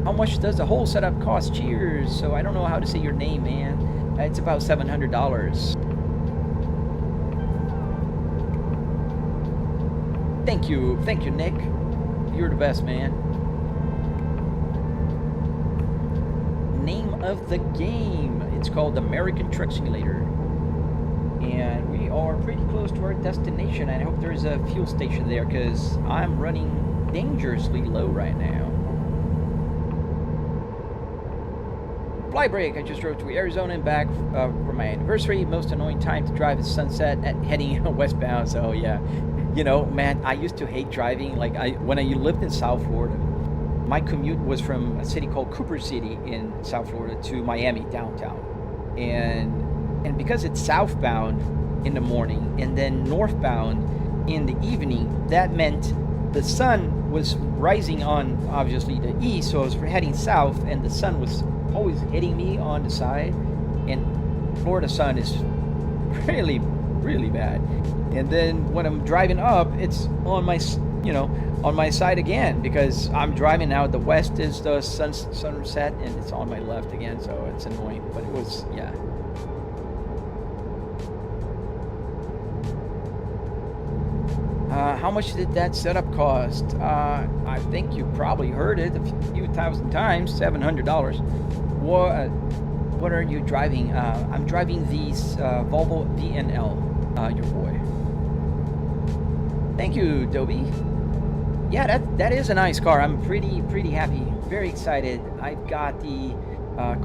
A: How much does the whole setup cost? Cheers. So I don't know how to say your name, man. It's about $700. Thank you, Nick. You're the best, man. Name of the game. It's called American Truck Simulator. And we are pretty close to our destination. I hope there's a fuel station there because I'm running dangerously low right now. Fly break. I just drove to Arizona and back for my anniversary. Most annoying time to drive is sunset at heading westbound. So yeah, you know, man, I used to hate driving. Like when I lived in South Florida, my commute was from a city called Cooper City in South Florida to Miami downtown, and because it's southbound in the morning and then northbound in the evening, that meant the sun was rising on obviously the east, so I was heading south, and the sun was always hitting me on the side, and Florida sun is really, really bad. And then when I'm driving up, it's on my, you know, on my side again, because I'm driving out the west is the sunset and it's on my left again, so it's annoying. But it was, yeah. How much did that setup cost? I think you probably heard it a few thousand times. $700. What are you driving? I'm driving these Volvo VNL. Your boy. Thank you, Dobie. Yeah, that is a nice car. I'm pretty happy. Very excited. I've got the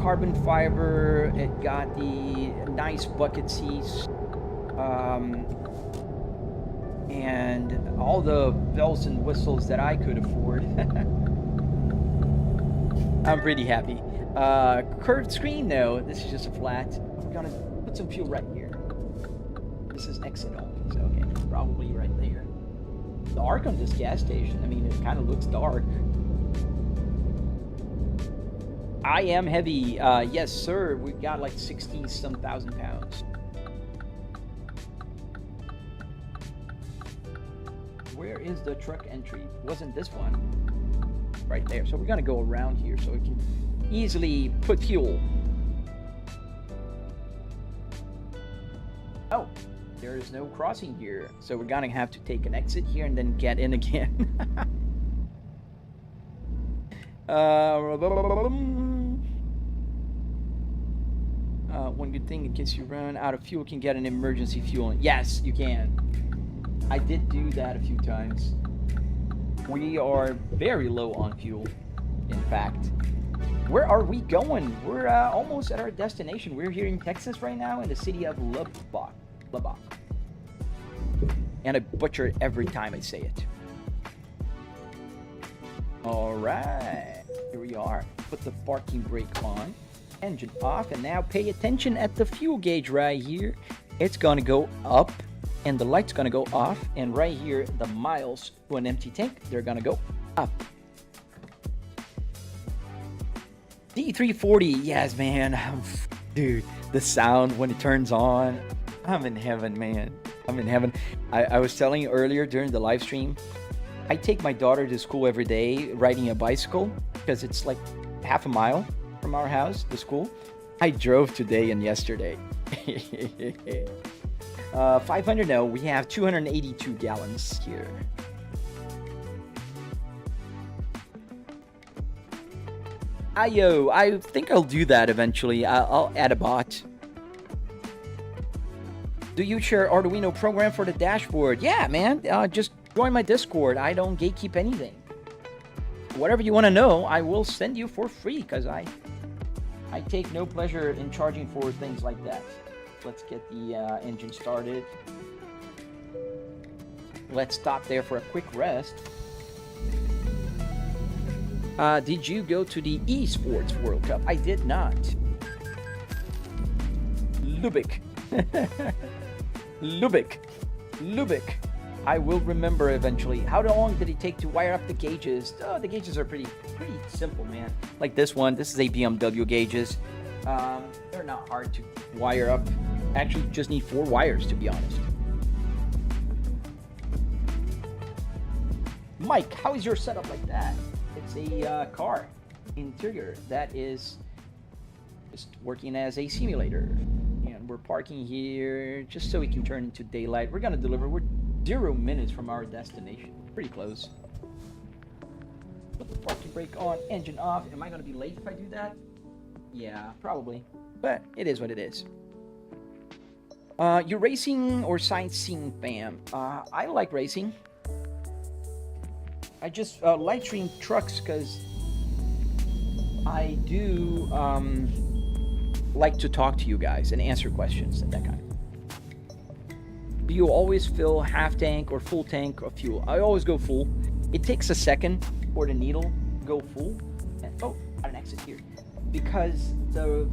A: carbon fiber. It got the nice bucket seats. And all the bells and whistles that I could afford. I'm pretty happy. Curved screen though. This is just a flat. We're gonna put some fuel right here. This is exit only, so okay, probably right there. Dark on this gas station. I mean, it kind of looks dark. I am heavy. Yes, sir. We've got like 60-some thousand pounds. Where is the truck entry? Wasn't this one? Right there. So we're gonna go around here so we can easily put fuel. Oh, there is no crossing here, so we're gonna have to take an exit here and then get in again. One good thing, in case you run out of fuel, can get an emergency fuel. Yes, you can. I did do that a few times. We are very low on fuel, in fact. Where are we going? We're almost at our destination. We're here in Texas right now, in the city of Lubbock. And I butcher it every time I say it. All right, here we are. Put the parking brake on, engine off, and now pay attention at the fuel gauge right here. It's gonna go up, and the light's gonna go off, and right here, the miles to an empty tank, they're gonna go up. D340, yes, man. Dude, the sound when it turns on, I'm in heaven, man. I'm in heaven. I was telling you earlier during the live stream, I take my daughter to school every day riding a bicycle because it's like half a mile from our house to school. I drove today and yesterday. 500, no, we have 282 gallons here. I think I'll do that eventually. I'll add a bot. Do you share Arduino program for the dashboard? Yeah, man. Just join my Discord. I don't gatekeep anything. Whatever you want to know, I will send you for free because I take no pleasure in charging for things like that. Let's get the engine started. Let's stop there for a quick rest. Did you go to the Esports World Cup? I did not. Lübeck. Lübeck. I will remember eventually. How long did it take to wire up the gauges? Oh, the gauges are pretty simple, man. Like this one. This is a BMW gauges. They're not hard to wire up. Actually, just need 4 wires, to be honest. Mike, how is your setup like that? It's a car interior that is just working as a simulator. And we're parking here just so we can turn into daylight. We're gonna deliver. We're 0 minutes from our destination. Pretty close. Put the parking brake on, engine off. Am I gonna be late if I do that? Yeah, probably. But it is what it is. You racing or sightseeing fam? I like racing. I just live stream trucks because I do like to talk to you guys and answer questions and that kind. Do you always fill half tank or full tank of fuel? I always go full. It takes a second for the needle to go full. And, oh, got an exit here. Because the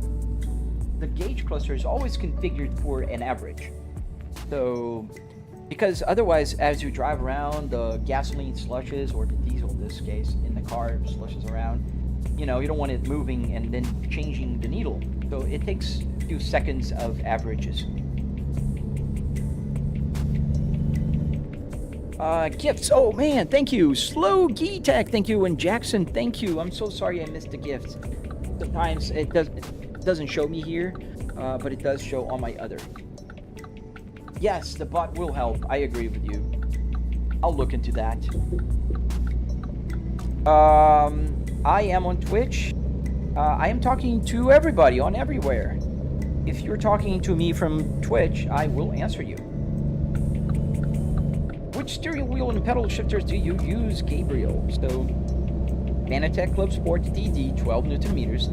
A: gauge cluster is always configured for an average. So, because otherwise, as you drive around, the gasoline slushes, or the diesel in this case, in the car slushes around. You know, you don't want it moving and then changing the needle. So it takes a few seconds of averages. Gifts. Oh man, thank you. Slow G-Tech, thank you. And Jackson, thank you. I'm so sorry I missed the gifts. Sometimes it doesn't show me here, but it does show on my other. Yes, the bot will help. I agree with you. I'll look into that. I am on Twitch. I am talking to everybody on everywhere. If you're talking to me from Twitch, I will answer you. Which steering wheel and pedal shifters do you use, Gabriel? So, Fanatec Clubsport DD 12 Newton meters.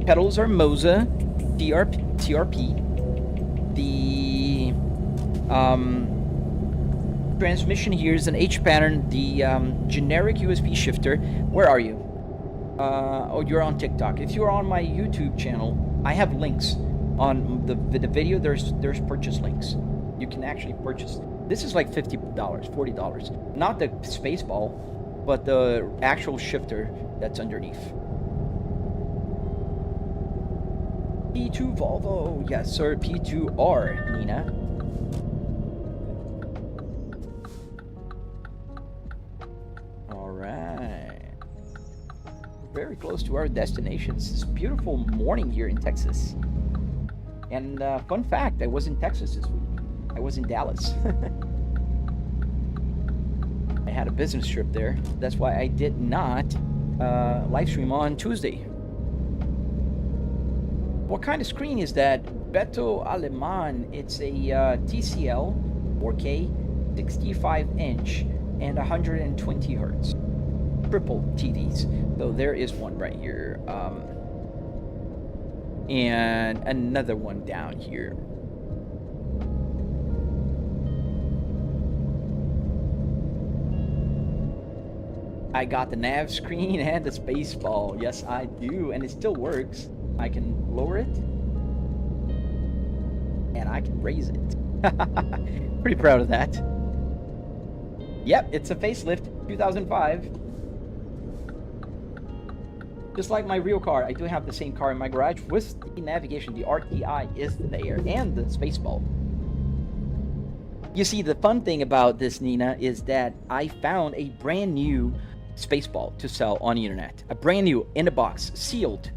A: Pedals are Moza TRP. The transmission here is an H pattern. The generic USB shifter. Where are you? Oh, you're on TikTok. If you're on my YouTube channel, I have links on the video. There's purchase links. You can actually purchase. This is like $50, $40. Not the space ball, but the actual shifter that's underneath. P2 Volvo. Yes, sir. P2R, Nina. All right. Very close to our destinations. It's a beautiful morning here in Texas. And fun fact, I was in Texas this week. I was in Dallas. I had a business trip there. That's why I did not live stream on Tuesday. What kind of screen is that? Beto Aleman. It's a TCL 4K 65 inch and 120 hertz. Triple TVs. So there is one right here. And another one down here. I got the nav screen and the space ball. Yes, I do. And it still works. I can lower it. And I can raise it. Pretty proud of that. Yep, it's a facelift. 2005. Just like my real car, I do have the same car in my garage with the navigation. The RTI is there. And the space ball. You see, the fun thing about this, Nina, is that I found a brand new Spaceball to sell on the internet. A brand new, in a box, sealed.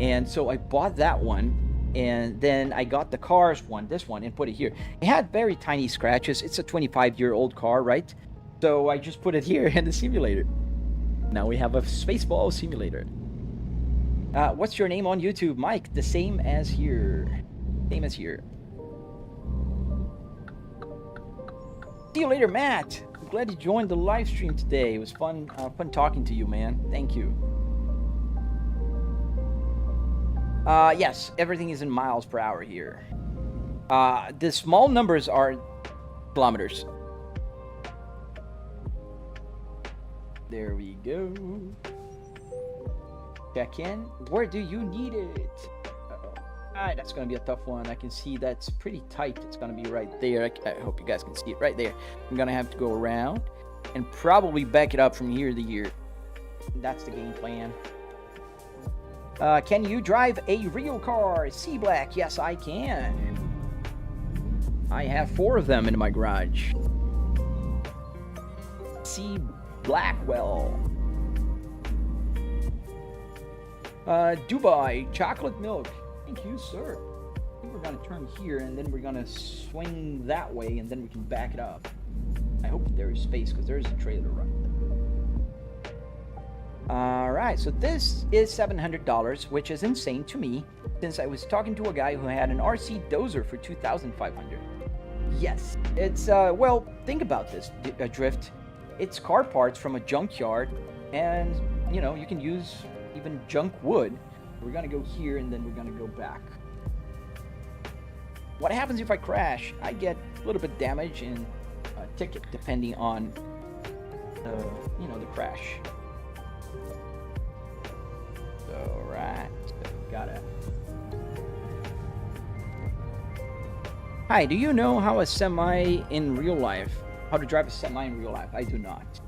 A: And so I bought that one, and then I got the cars one, this one, and put it here. It had very tiny scratches. It's a 25-year-old car, right? So I just put it here in the simulator. Now we have a Spaceball simulator. What's your name on YouTube? Mike, the same as here. Same as here. See you later, Matt. I'm glad you joined the live stream today. It was fun talking to you, man. Thank you. Yes, everything is in miles per hour here. The small numbers are kilometers. There we go. Check in. Where do you need it? Alright, that's going to be a tough one. I can see that's pretty tight. It's going to be right there. I hope you guys can see it right there. I'm going to have to go around and probably back it up from here to here. That's the game plan. Can you drive a real car? C Black, yes I can. I have 4 of them in my garage. C Blackwell. Dubai, chocolate milk. Thank you, sir. I think we're gonna turn here and then we're gonna swing that way and then we can back it up. I hope there is space because there's a trailer right there. Alright, so this is $700, which is insane to me since I was talking to a guy who had an RC Dozer for $2,500. Yes, it's, well, think about this, Drift. It's car parts from a junkyard and, you know, you can use even junk wood. We're gonna go here and then we're gonna go back. What happens if I crash? I get a little bit damage and a ticket depending on you know, the crash. Alright, so gotta. Hi, do you know how a semi in real life? How to drive a semi in real life? I do not.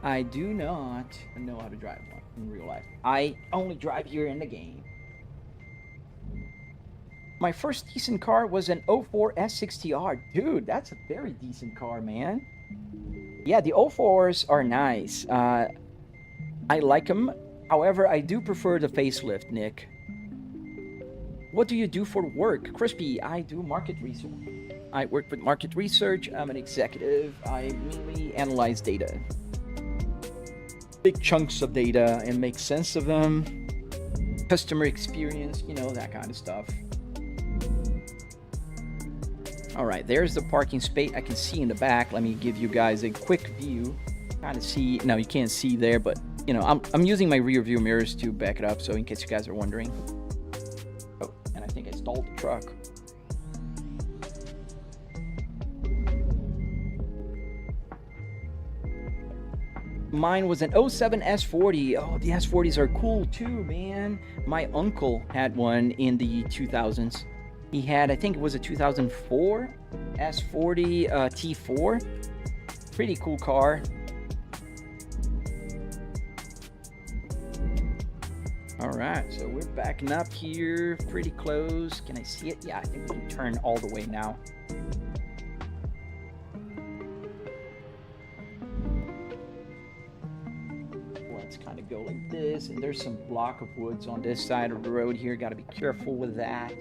A: I do not know how to drive one in real life. I only drive here in the game. My first decent car was an 04 S60R. Dude, that's a very decent car, man. Yeah, the 04s are nice. I like them. However, I do prefer the facelift, Nick. What do you do for work? Crispy, I do market research. I work with market research. I'm an executive. I mainly analyze data. Big chunks of data and make sense of them. Customer experience, you know, that kind of stuff. All right, there's the parking space I can see in the back. Let me give you guys a quick view. Kind of see, no, you can't see there, but you know, I'm using my rear view mirrors to back it up, so in case you guys are wondering. Oh, and I think I stalled the truck. Mine was an 07 S40. Oh, the S40s are cool too, man. My uncle had one in the 2000s. He had, I think it was a 2004 S40 T4. Pretty cool car. All right, so we're backing up here, pretty close. Can I see it? Yeah, I think we can turn all the way now. Let's kind of go like this, and there's some block of woods on this side of the road here. Got to be careful with that.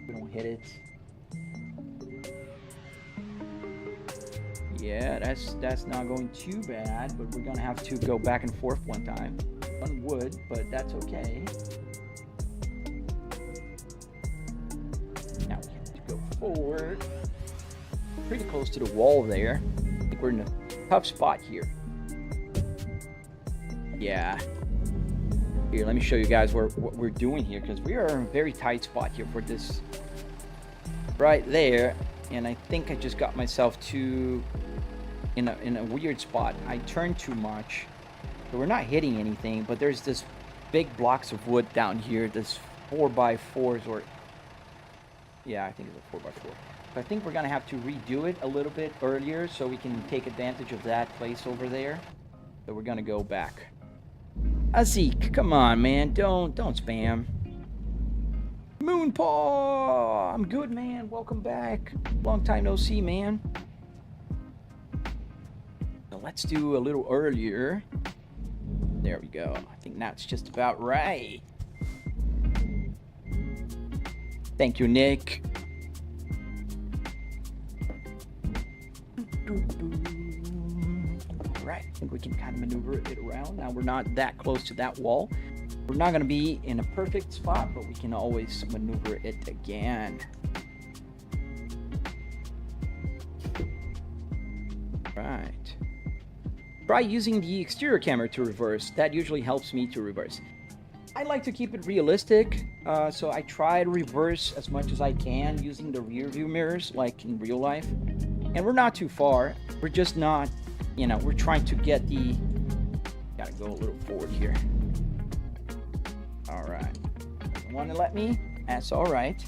A: We don't hit it. Yeah, that's not going too bad, but we're gonna have to go back and forth one time. On wood, but that's okay. Now we have to go forward. Pretty close to the wall there. I think we're in a tough spot here. Yeah. Here, let me show you guys what we're doing here, because we are in a very tight spot here for this. Right there, and I think I just got myself too in a weird spot. I turned too much. So we're not hitting anything, but there's this big blocks of wood down here, this 4x4s, or yeah, I think it's a 4x4. But I think we're gonna have to redo it a little bit earlier so we can take advantage of that place over there. So we're gonna go back. Azik, come on, man, don't spam. Moonpaw, I'm good, man. Welcome back. Long time no see, man. So let's do a little earlier. There we go. I think that's just about right. Thank you, Nick. Right, I think we can kind of maneuver it around. Now we're not that close to that wall. We're not going to be in a perfect spot, but we can always maneuver it again. Right. Try using the exterior camera to reverse. That usually helps me to reverse. I like to keep it realistic, so I try to reverse as much as I can using the rear view mirrors like in real life. And we're not too far. We're just not, you know, we're trying to get the... Gotta go a little forward here. All right. Doesn't want to let me? That's all right.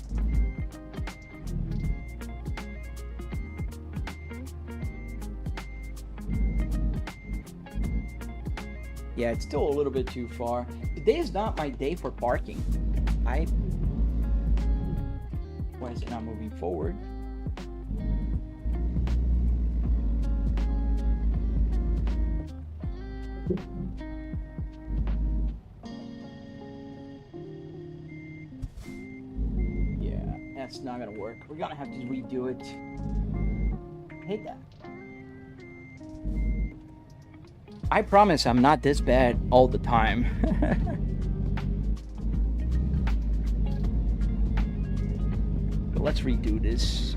A: Yeah, it's still a little bit too far. Today is not my day for parking. Why is it not moving forward? Yeah, that's not gonna work. We're gonna have to redo it. I hate that. I promise I'm not this bad all the time. But let's redo this.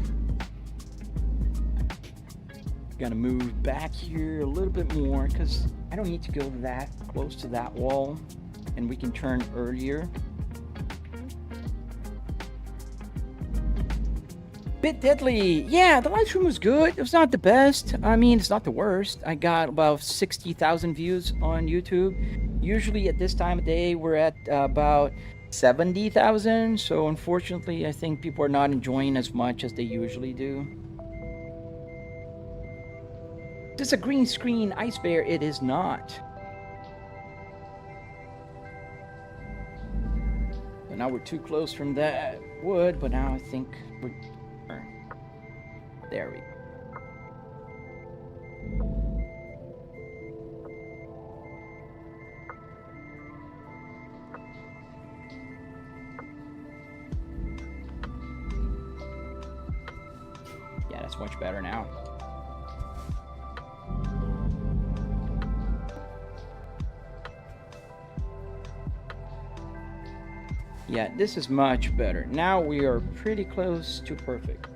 A: Gotta move back here a little bit more because I don't need to go that close to that wall, and we can turn earlier. Bit deadly. Yeah, the live stream was good. It was not the best. I mean, it's not the worst. I got about 60,000 views on YouTube. Usually at this time of day, we're at about 70,000. So unfortunately, I think people are not enjoying as much as they usually do. Is this a green screen ice bear? It is not. So now we're too close from that wood, but now I think we're... There we go. Yeah, that's much better now. Yeah, this is much better. Now we are pretty close to perfect.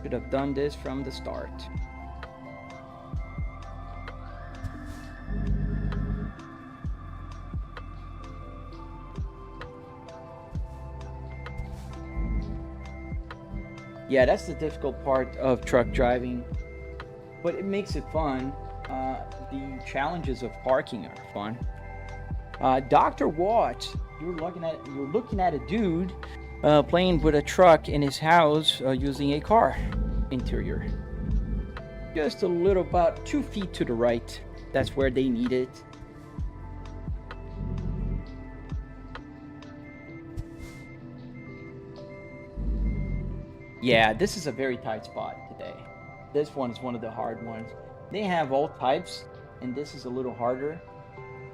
A: Should have done this from the start. Yeah, that's the difficult part of truck driving, but it makes it fun. The challenges of parking are fun. Dr. Watt, you're looking at a dude playing with a truck in his house using a car interior. Just a little, about 2 feet to the right. That's where they need it. Yeah, this is a very tight spot today. This one is one of the hard ones. They have all types, and this is a little harder.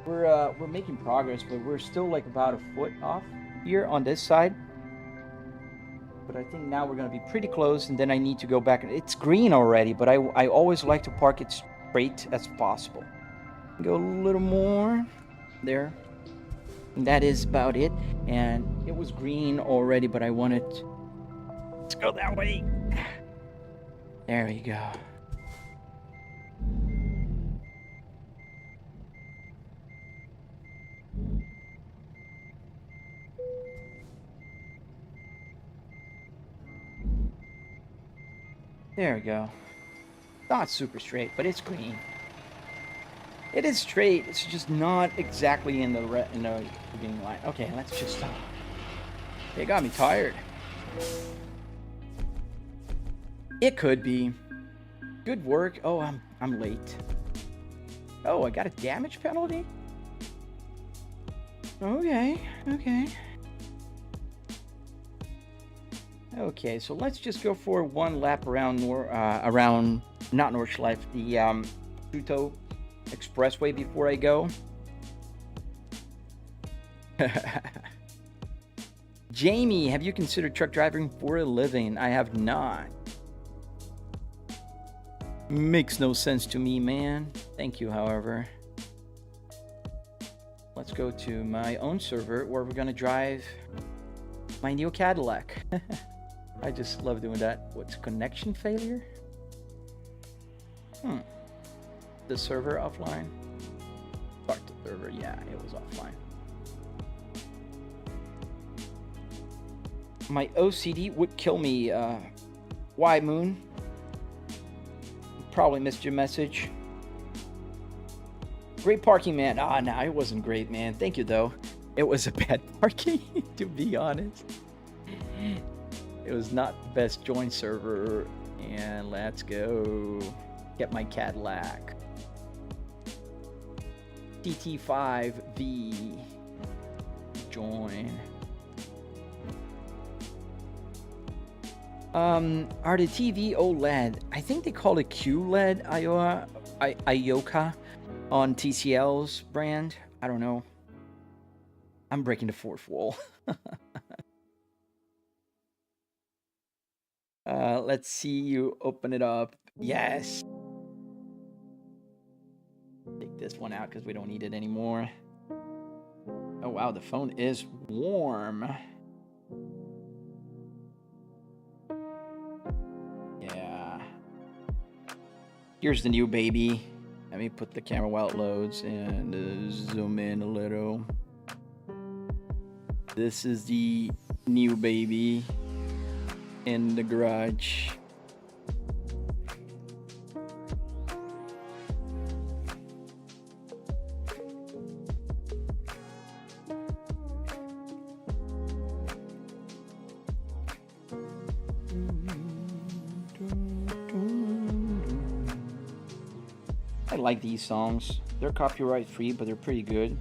A: We're making progress, but we're still like about a foot off here on this side. But I think now we're going to be pretty close, and then I need to go back. It's green already, but I always like to park it straight as possible. Go a little more there. And that is about it. And it was green already, but I wanted... Let's go that way. There we go. There we go. Not super straight, but it's green. It is straight. It's just not exactly in the beginning line. Okay, let's just stop. They got me tired. It could be. Good work. Oh, I'm late. Oh, I got a damage penalty? Okay. Okay, so let's just go for one lap around not Nordschleife, the Schuto Expressway before I go. Jamie, have you considered truck driving for a living? I have not. Makes no sense to me, man. Thank you, however. Let's go to my own server where we're gonna drive my new Cadillac. I just love doing that. What's connection failure? The server offline? Start the server, yeah, it was offline. My OCD would kill me. Why, Moon? Probably missed your message. Great parking, man. No, it wasn't great, man. Thank you, though. It was a bad parking, to be honest. It was not the best join server. And let's go get my Cadillac. TT5V. Join. Are the TV OLED? I think they call it QLED IOCA on TCL's brand. I don't know. I'm breaking the fourth wall. Let's see you open it up. Yes. Take this one out because we don't need it anymore. Oh wow, the phone is warm. Yeah. Here's the new baby. Let me put the camera while it loads and zoom in a little. This is the new baby in the garage. I like these songs. They're copyright free, but they're pretty good.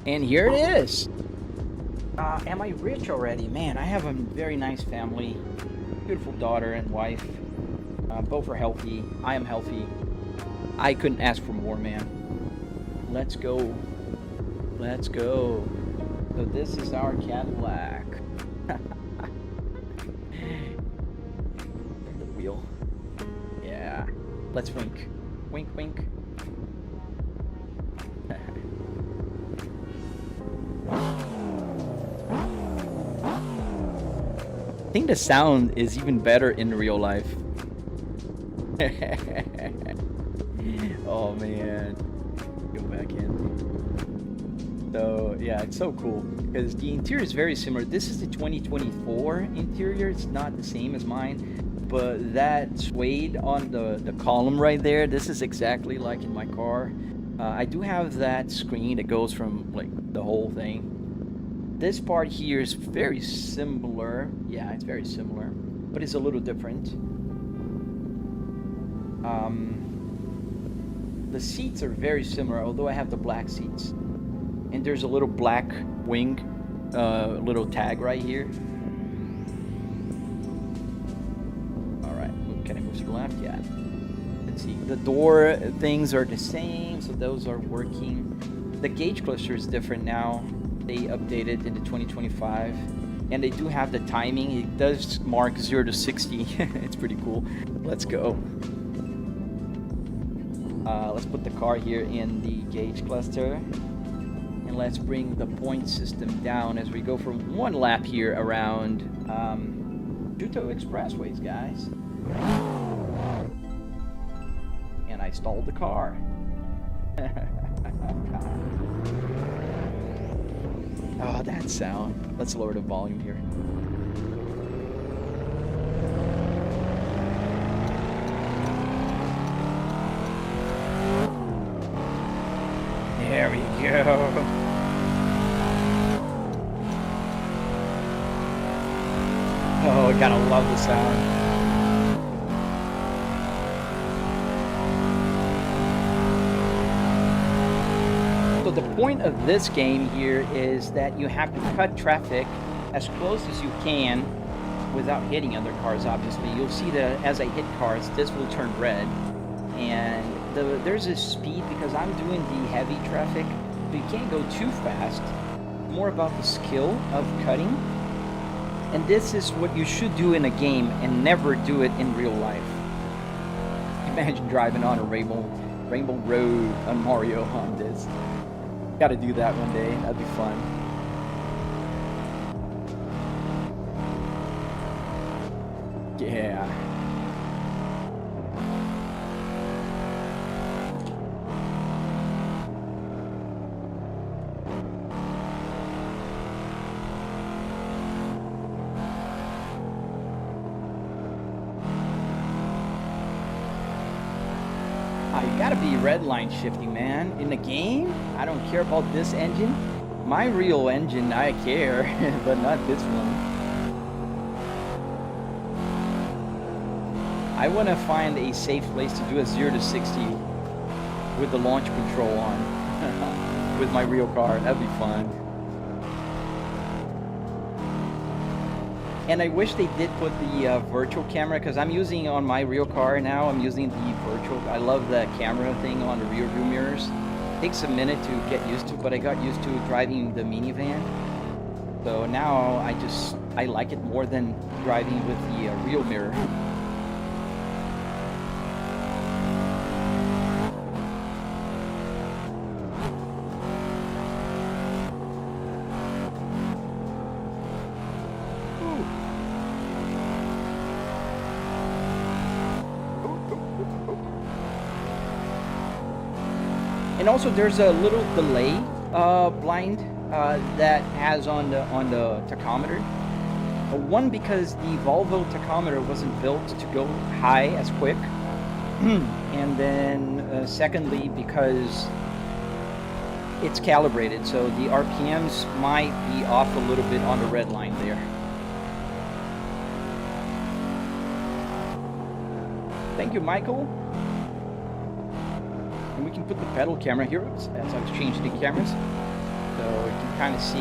A: And here it is. Am I rich already? Man, I have a very nice family. Beautiful daughter and wife. Both are healthy. I am healthy. I couldn't ask for more, man. Let's go. Let's go. So this is our Cadillac. The wheel. Yeah. Let's wink. Wink, wink. I think the sound is even better in real life. Oh man, go back in. So yeah, it's so cool because the interior is very similar. This is the 2024 interior. It's not the same as mine, but that suede on the column right there, this is exactly like in my car. I do have that screen that goes from like the whole thing. This part here is very similar. Yeah, it's very similar, but it's a little different. The seats are very similar, although I have the black seats. And there's a little black wing, little tag right here. All right, can I move to the left? Yeah. Let's see. The door things are the same, so those are working. The gauge cluster is different now. They updated into 2025, and they do have the timing. It does mark 0 to 60. It's pretty cool. Let's go. Let's put the car here in the gauge cluster, and let's bring the point system down as we go for one lap here around Juto Expressways, guys. And I stalled the car. Oh, that sound. Let's lower the volume here. There we go. Oh, gotta love the sound. the point of this game here is that you have to cut traffic as close as you can without hitting other cars, obviously. You'll see that as I hit cars, this will turn red. And there's a speed because I'm doing the heavy traffic, so you can't go too fast. More about the skill of cutting. And this is what you should do in a game and never do it in real life. Imagine driving on a Rainbow Road on Mario on this. Gotta do that one day, that'd be fun. Yeah. You gotta be redline shifting, man. In the game, I don't care about this engine. My real engine, I care, but not this one. I want to find a safe place to do a 0 to 60 with the launch control on with my real car. That'd be fun. And I wish they did put the virtual camera, because I'm using on my real car now, I'm using the virtual. I love the camera thing on the rear view mirrors. It takes a minute to get used to, but I got used to driving the minivan. So now I like it more than driving with the rear mirror. And also there's a little delay blind that has on the tachometer. One, because the Volvo tachometer wasn't built to go high as quick. And then secondly, because it's calibrated, so the RPMs might be off a little bit on the red line there. Thank you, Michael. And we can put the pedal camera here as I was changing the cameras, so you can kind of see.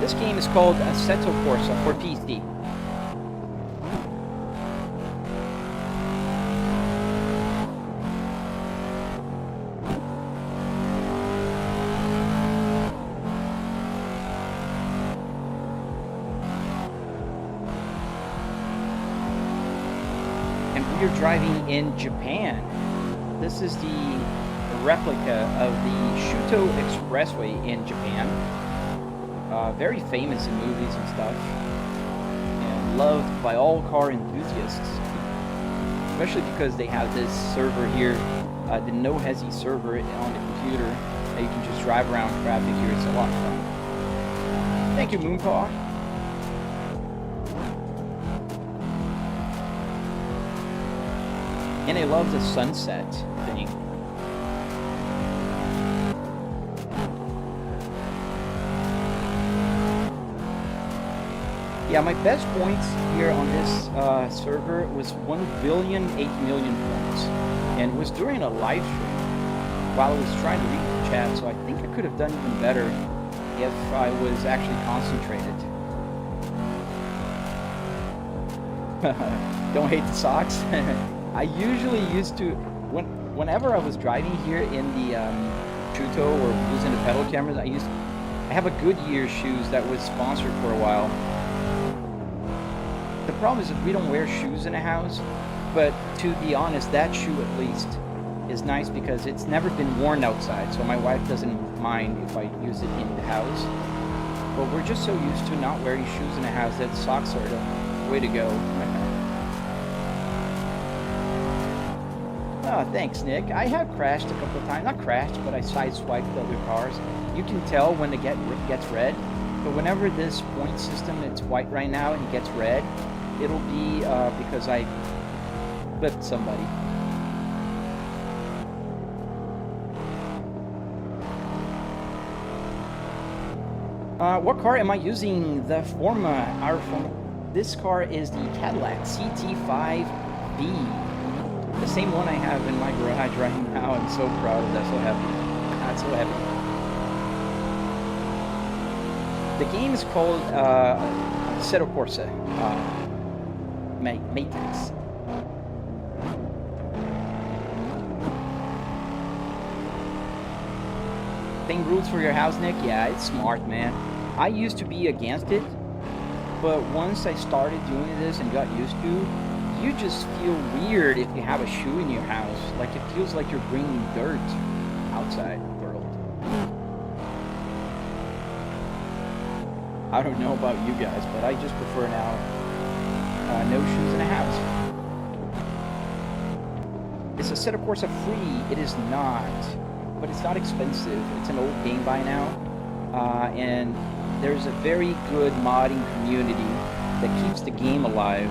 A: This game is called Assetto Corsa for PC. You're driving in Japan. This is the replica of the Shuto Expressway in Japan. Very famous in movies and stuff, and loved by all car enthusiasts, especially because they have this server here, the No Hesi server on the computer, that you can just drive around traffic here. It's a lot of fun. Thank you, Moonpaw. And I love the sunset thing. Yeah, my best points here on this server was 1,008,000,000 points. And it was during a live stream while I was trying to read the chat, so I think I could have done even better if I was actually concentrated. Don't hate the socks. I usually used to, whenever I was driving here in the Shuto or using the pedal cameras, I have a Goodyear shoes that was sponsored for a while. The problem is that we don't wear shoes in the house, but to be honest, that shoe at least is nice because it's never been worn outside, so my wife doesn't mind if I use it in the house. But we're just so used to not wearing shoes in the house that socks are the way to go. Oh, thanks, Nick. I have crashed a couple of times. Not crashed, but I sideswiped other cars. You can tell when it gets red. But whenever this point system, it's white right now, and it gets red, it'll be because I flipped somebody. What car am I using? The Forma, our Forma. This car is the Cadillac CT5B. The same one I have in my garage right now. I'm so proud of that, so happy. I'm so happy. The game is called Assetto Corsa. Matrix. Same rules for your house, Nick? Yeah, it's smart, man. I used to be against it, but once I started doing this and got used to, you just feel weird if you have a shoe in your house. Like, it feels like you're bringing dirt outside the world. I don't know about you guys, but I just prefer now no shoes in a house. Is Assetto Corsa free? It is not, but it's not expensive. It's an old game by now, and there's a very good modding community that keeps the game alive.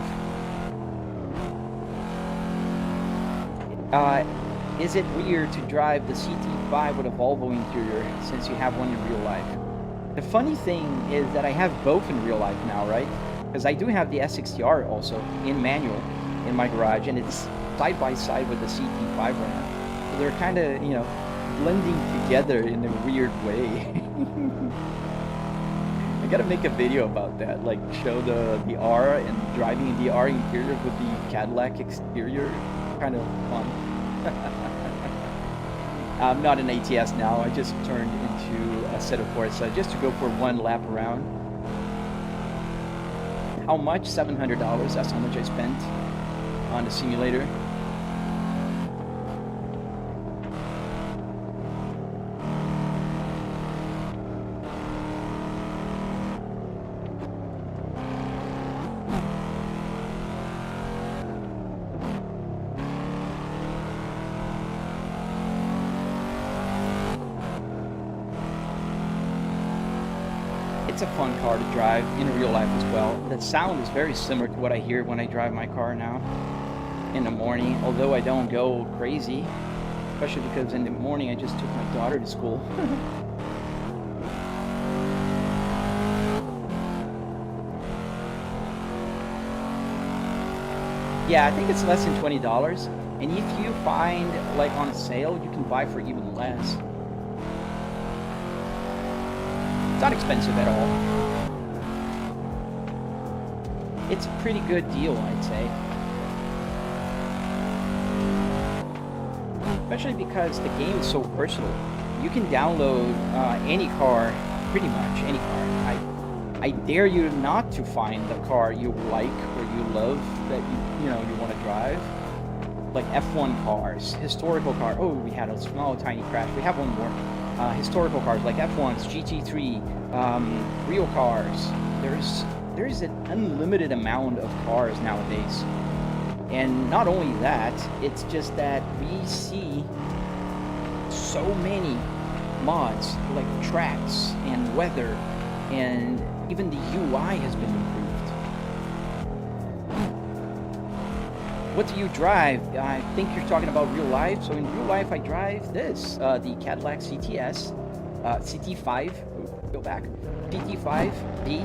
A: Is it weird to drive the CT5 with a Volvo interior since you have one in real life? The funny thing is that I have both in real life now, right? Because I do have the S60R also in manual in my garage, and it's side by side with the CT5 RAM. So they're kind of, you know, blending together in a weird way. I gotta make a video about that, like show the R and driving in the R interior with the Cadillac exterior. Kind of fun. I'm not an ATS now. I just turned into Assetto Corsa just to go for one lap around. How much? $700. That's how much I spent on the simulator. It's a fun car to drive in real life as well. The sound is very similar to what I hear when I drive my car now in the morning, although I don't go crazy, especially because in the morning I just took my daughter to school. Yeah, I think it's less than $20, and if you find like on sale, you can buy for even less. It's not expensive at all. It's a pretty good deal, I'd say. Especially because the game is so versatile. You can download any car, pretty much any car. I dare you not to find the car you like or you love that you want to drive. Like F1 cars, historical cars. Oh, we had a small tiny crash. We have one more. Historical cars like F1s, GT3, real cars. There's an unlimited amount of cars nowadays. And not only that, it's just that we see so many mods like tracks and weather, and even the UI has been improved. What do you drive? I think you're talking about real life. So in real life, I drive this, the Cadillac CTS, CT5, go back, CT5B,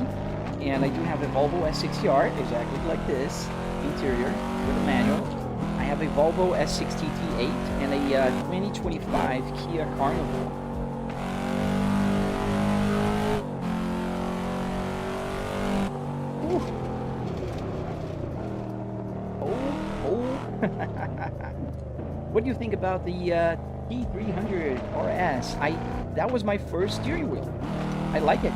A: and I do have a Volvo S60R, exactly like this, interior, with a manual. I have a Volvo S60T8 and a 2025 Kia Carnival. What do you think about the T300 RS? That was my first steering wheel. I like it.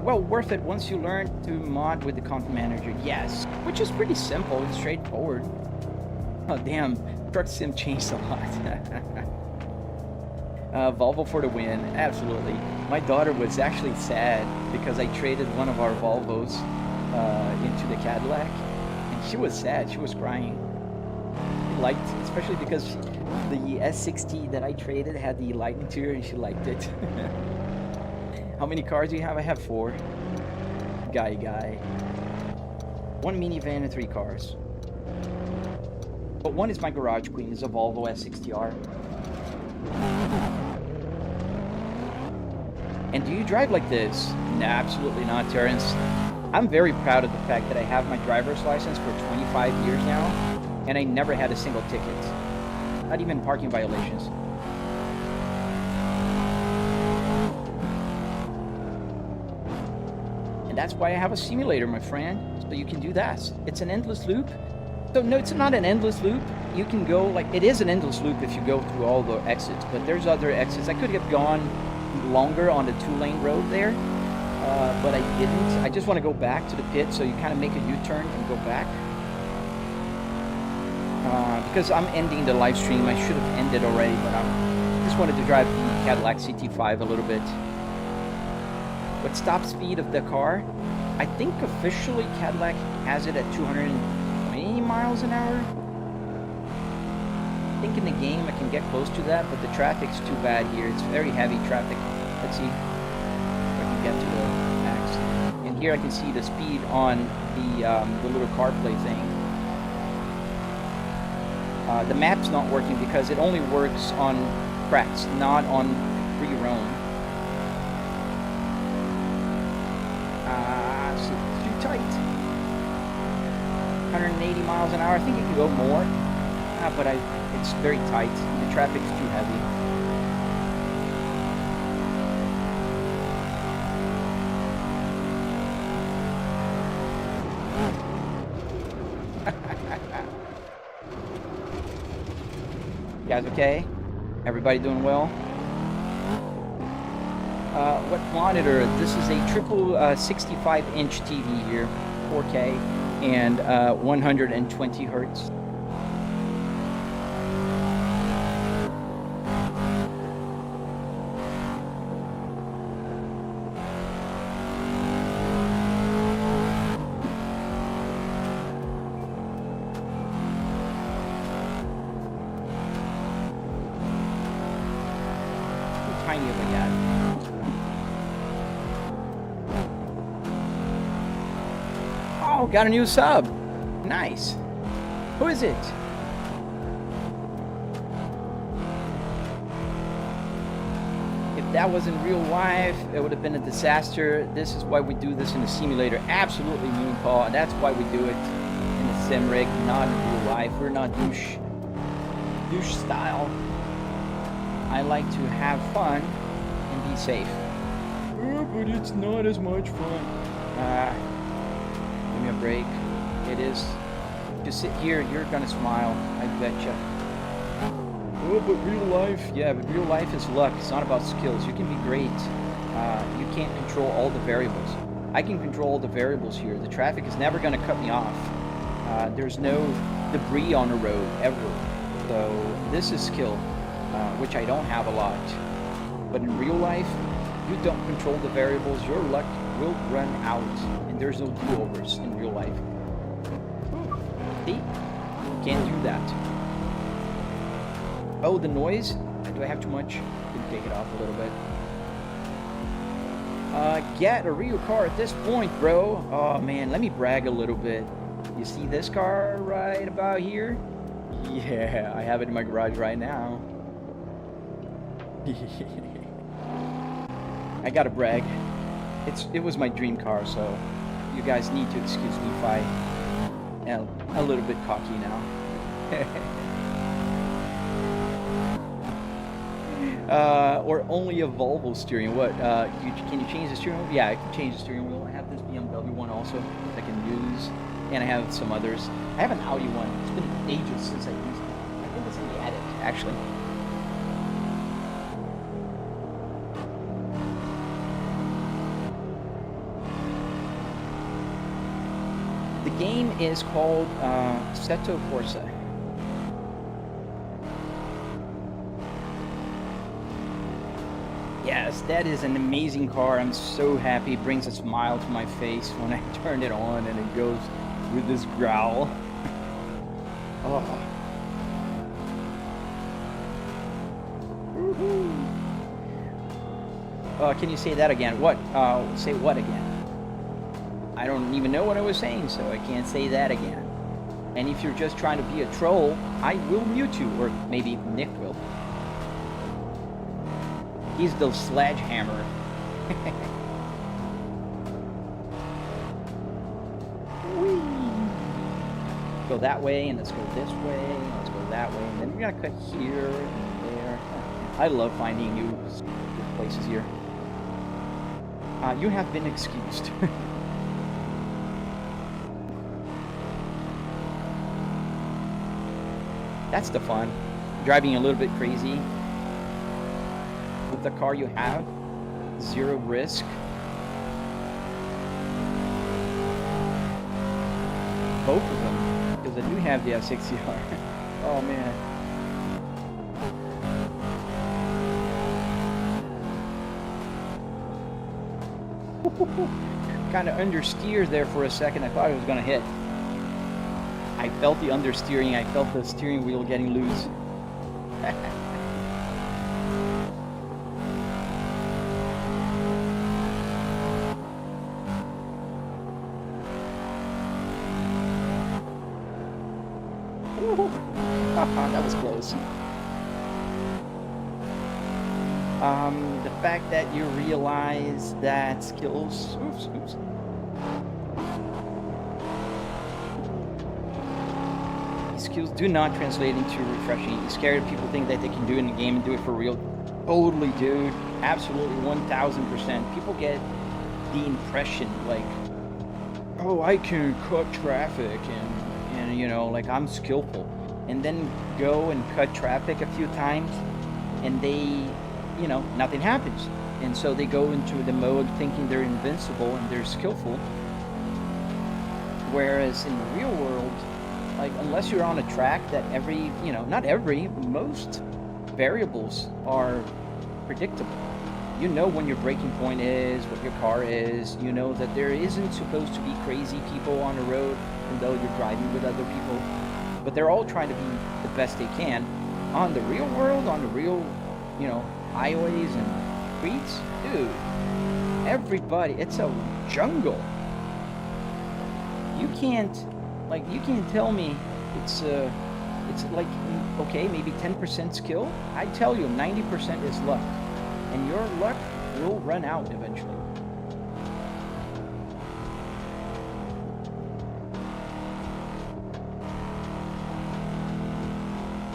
A: Well, worth it once you learn to mod with the Content Manager. Yes, which is pretty simple and straightforward. Oh damn, Truck Sim changed a lot. Volvo for the win, absolutely. My daughter was actually sad because I traded one of our Volvos into the Cadillac. She was sad. She was crying. She liked, especially because the S60 that I traded had the light interior, and she liked it. How many cars do you have? I have 4. Guy. 1 minivan and 3 cars. But one is my garage queen. It's a Volvo S60R. And do you drive like this? No, absolutely not, Terrence. I'm very proud of the fact that I have my driver's license for 25 years now, and I never had a single ticket. Not even parking violations. And that's why I have a simulator, my friend, so you can do that. It's an endless loop. So no, it's not an endless loop. You can go, like, it is an endless loop if you go through all the exits, but there's other exits. I could have gone longer on the 2-lane road there, but I didn't. I just want to go back to the pit, so you kind of make a U-turn and go back. Because I'm ending the live stream. I should have ended already, but I just wanted to drive the Cadillac CT5 a little bit. What stop speed of the car? I think officially Cadillac has it at 220 miles an hour. I think in the game I can get close to that, but the traffic's too bad here. It's very heavy traffic. Let's see if I can get to the max. And here I can see the speed on the little CarPlay thing. The map's not working because it only works on cracks, not on free roam. So it's too tight. 180 miles an hour. I think it could go more, but it's very tight. The traffic's too heavy. You guys okay? Everybody doing well? What monitor? This is a triple 65-inch TV here, 4K, and 120 hertz. Tiny of a guy. Oh, got a new sub. Nice. Who is it? If that wasn't real life, it would have been a disaster. This is why we do this in the simulator. Absolutely, Moon Paw. And that's why we do it in the sim rig, not in real life. We're not douche style. I like to have fun and be safe. Oh, but it's not as much fun. Give me a break. It is. Just sit here, you're gonna smile. I betcha. Oh, but real life. Yeah, but real life is luck. It's not about skills. You can be great. You can't control all the variables. I can control all the variables here. The traffic is never gonna cut me off. There's no debris on the road, ever. So this is skill. Which I don't have a lot. But in real life, you don't control the variables, your luck will run out, and there's no do-overs in real life. See? Can't do that. Oh, the noise? Do I have too much? Can take it off a little bit. Get a real car at this point, bro. Oh man, let me brag a little bit. You see this car right about here? Yeah, I have it in my garage right now. I gotta brag. It was my dream car, so you guys need to excuse me if I am a little bit cocky now. Or only a Volvo steering. What? Can you change the steering wheel? Yeah, I can change the steering wheel. I have this BMW one also that I can use, and I have some others. I have an Audi one. It's been ages since I used it. I think it's in the attic, actually. The game is called Assetto Corsa. Yes, that is an amazing car. I'm so happy. It brings a smile to my face when I turn it on and it goes with this growl. Oh. Woohoo. Can you say that again? What? Say what again? I don't even know what I was saying, so I can't say that again. And if you're just trying to be a troll, I will mute you, or maybe Nick will. He's the sledgehammer. Whee! Go that way, and let's go this way, and let's go that way, and then we're gonna cut here and there. I love finding new good places here. You have been excused. That's the fun. Driving a little bit crazy with the car you have. Zero risk. Both of them, because I do have the S60R. Oh man. Kind of understeered there for a second. I thought I was going to hit. I felt the understeering. I felt the steering wheel getting loose. That was close. The fact that you realize that skills... Oops. Skills do not translate into refreshing. It's scary people think that they can do it in the game and do it for real. Totally, dude. Absolutely, 1000%. People get the impression like, oh, I can cut traffic and you know, like I'm skillful. And then go and cut traffic a few times and they, you know, nothing happens. And so they go into the mode thinking they're invincible and they're skillful. Whereas in the real world, like, unless you're on a track that every, you know, not every, most variables are predictable. You know when your braking point is, what your car is. You know that there isn't supposed to be crazy people on the road, even though you're driving with other people. But they're all trying to be the best they can. On the real world, on the real, you know, highways and streets, dude, everybody, it's a jungle. You can't tell me it's like, okay, maybe 10% skill. I tell you 90% is luck, and your luck will run out eventually.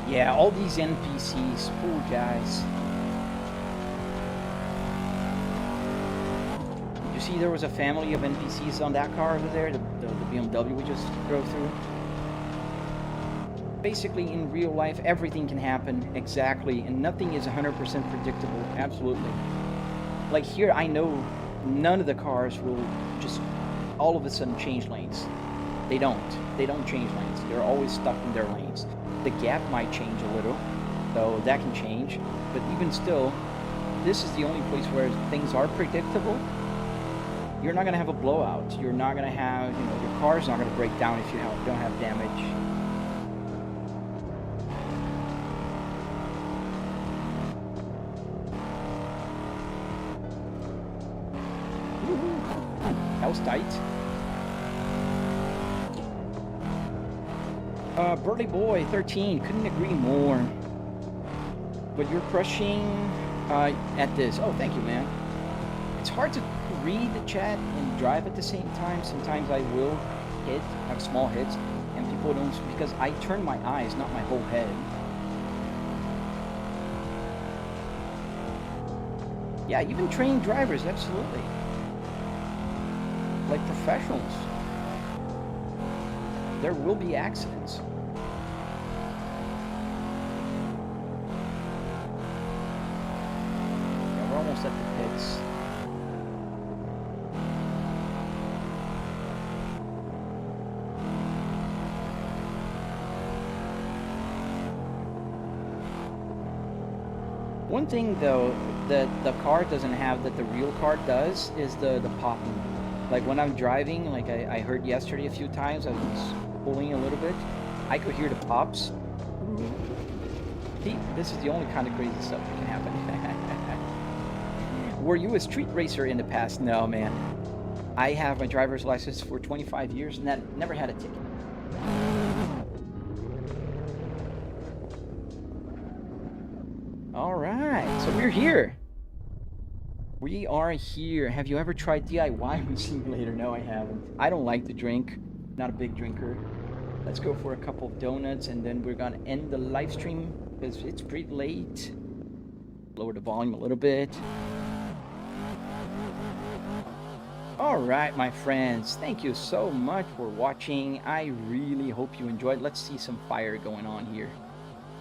A: Yeah, all these NPCs, poor guys. You see there was a family of NPCs on that car over there, the BeamNG we just drove through. Basically, in real life, everything can happen exactly, and nothing is 100% predictable, absolutely. Like here, I know none of the cars will just all of a sudden change lanes. They don't change lanes. They're always stuck in their lanes. The gap might change a little, so that can change, but even still, this is the only place where things are predictable. You're not going to have a blowout. You're not going to have, you know, your car's not going to break down if you don't have damage. That was tight. Burly Boy 13, couldn't agree more. But you're crushing at this. Oh, thank you, man. It's hard to read the chat and drive at the same time. Sometimes I will have small hits, and people don't, because I turn my eyes, not my whole head. Yeah, even trained drivers, absolutely. Like professionals. There will be accidents. Yeah, we're almost at the pits. One thing though that the car doesn't have that the real car does is the popping. Like when I'm driving, like I heard yesterday a few times, I was pulling a little bit, I could hear the pops. See, this is the only kind of crazy stuff that can happen. Were you a street racer in the past? No, man. I have my driver's license for 25 years and that never had a ticket. All right, so we're here. We are here. Have you ever tried DIY simulator? No, I haven't. I don't like to drink. Not a big drinker. Let's go for a couple of donuts and then we're gonna end the live stream because it's pretty late. Lower the volume a little bit. All right, my friends. Thank you so much for watching. I really hope you enjoyed. Let's see some fire going on here.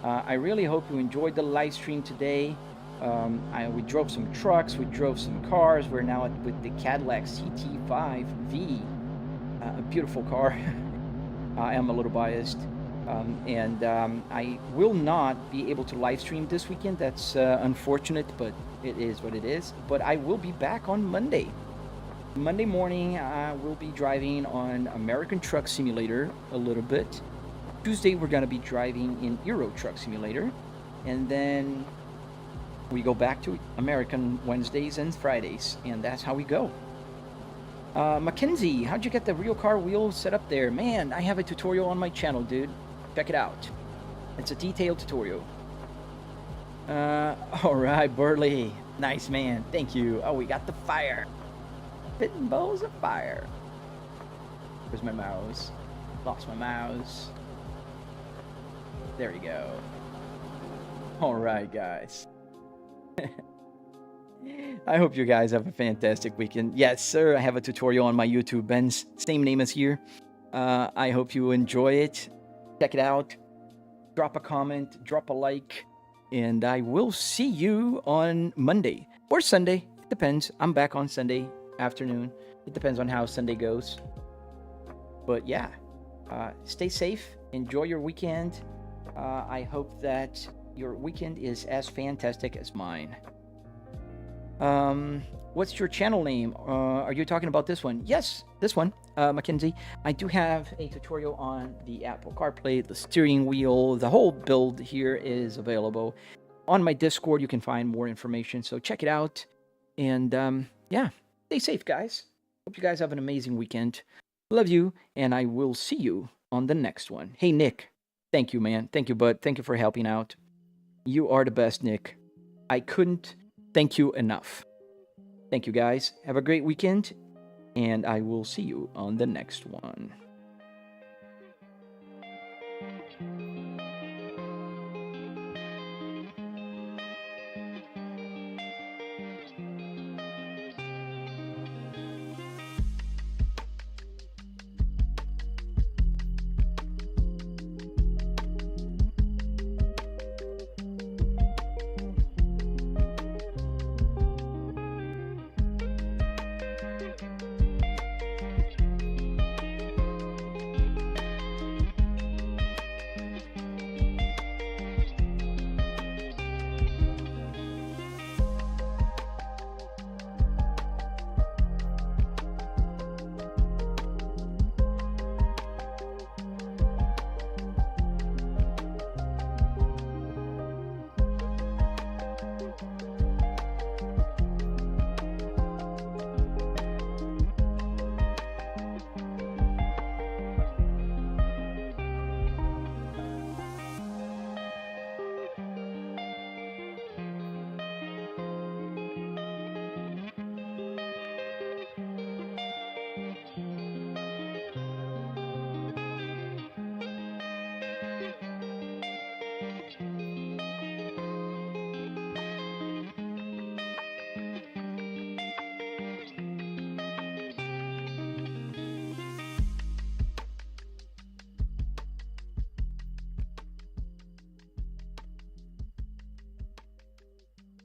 A: I really hope you enjoyed the live stream today. We drove some trucks, we drove some cars. We're now with the Cadillac CT5V, a beautiful car. I am a little biased, I will not be able to live stream this weekend. That's unfortunate, but it is what it is. But I will be back on Monday. Monday morning, we'll be driving on American Truck Simulator a little bit. Tuesday, we're going to be driving in Euro Truck Simulator, and then we go back to American Wednesdays and Fridays, and that's how we go. Mackenzie, how'd you get the real car wheel set up there? Man, I have a tutorial on my channel, dude. Check it out. It's a detailed tutorial. All right, Burley. Nice, man. Thank you. Oh, we got the fire. Spitting balls of fire. Where's my mouse? Lost my mouse. There we go. All right, guys. I hope you guys have a fantastic weekend. Yes, sir. I have a tutorial on my YouTube, Ben's same name as here. I hope you enjoy it. Check it out. Drop a comment, drop a like, and I will see you on Monday or Sunday. It depends. I'm back on Sunday afternoon. It depends on how Sunday goes. But yeah, stay safe. Enjoy your weekend. I hope that your weekend is as fantastic as mine. What's your channel name? Are you talking about this one? Yes, this one, Mackenzie. I do have a tutorial on the Apple CarPlay, the steering wheel, the whole build here is available. On my Discord, you can find more information, so check it out. And yeah, stay safe, guys. Hope you guys have an amazing weekend. Love you, and I will see you on the next one. Hey, Nick. Thank you, man. Thank you, bud. Thank you for helping out. You are the best, Nick. I couldn't thank you enough. Thank you, guys. Have a great weekend, and I will see you on the next one.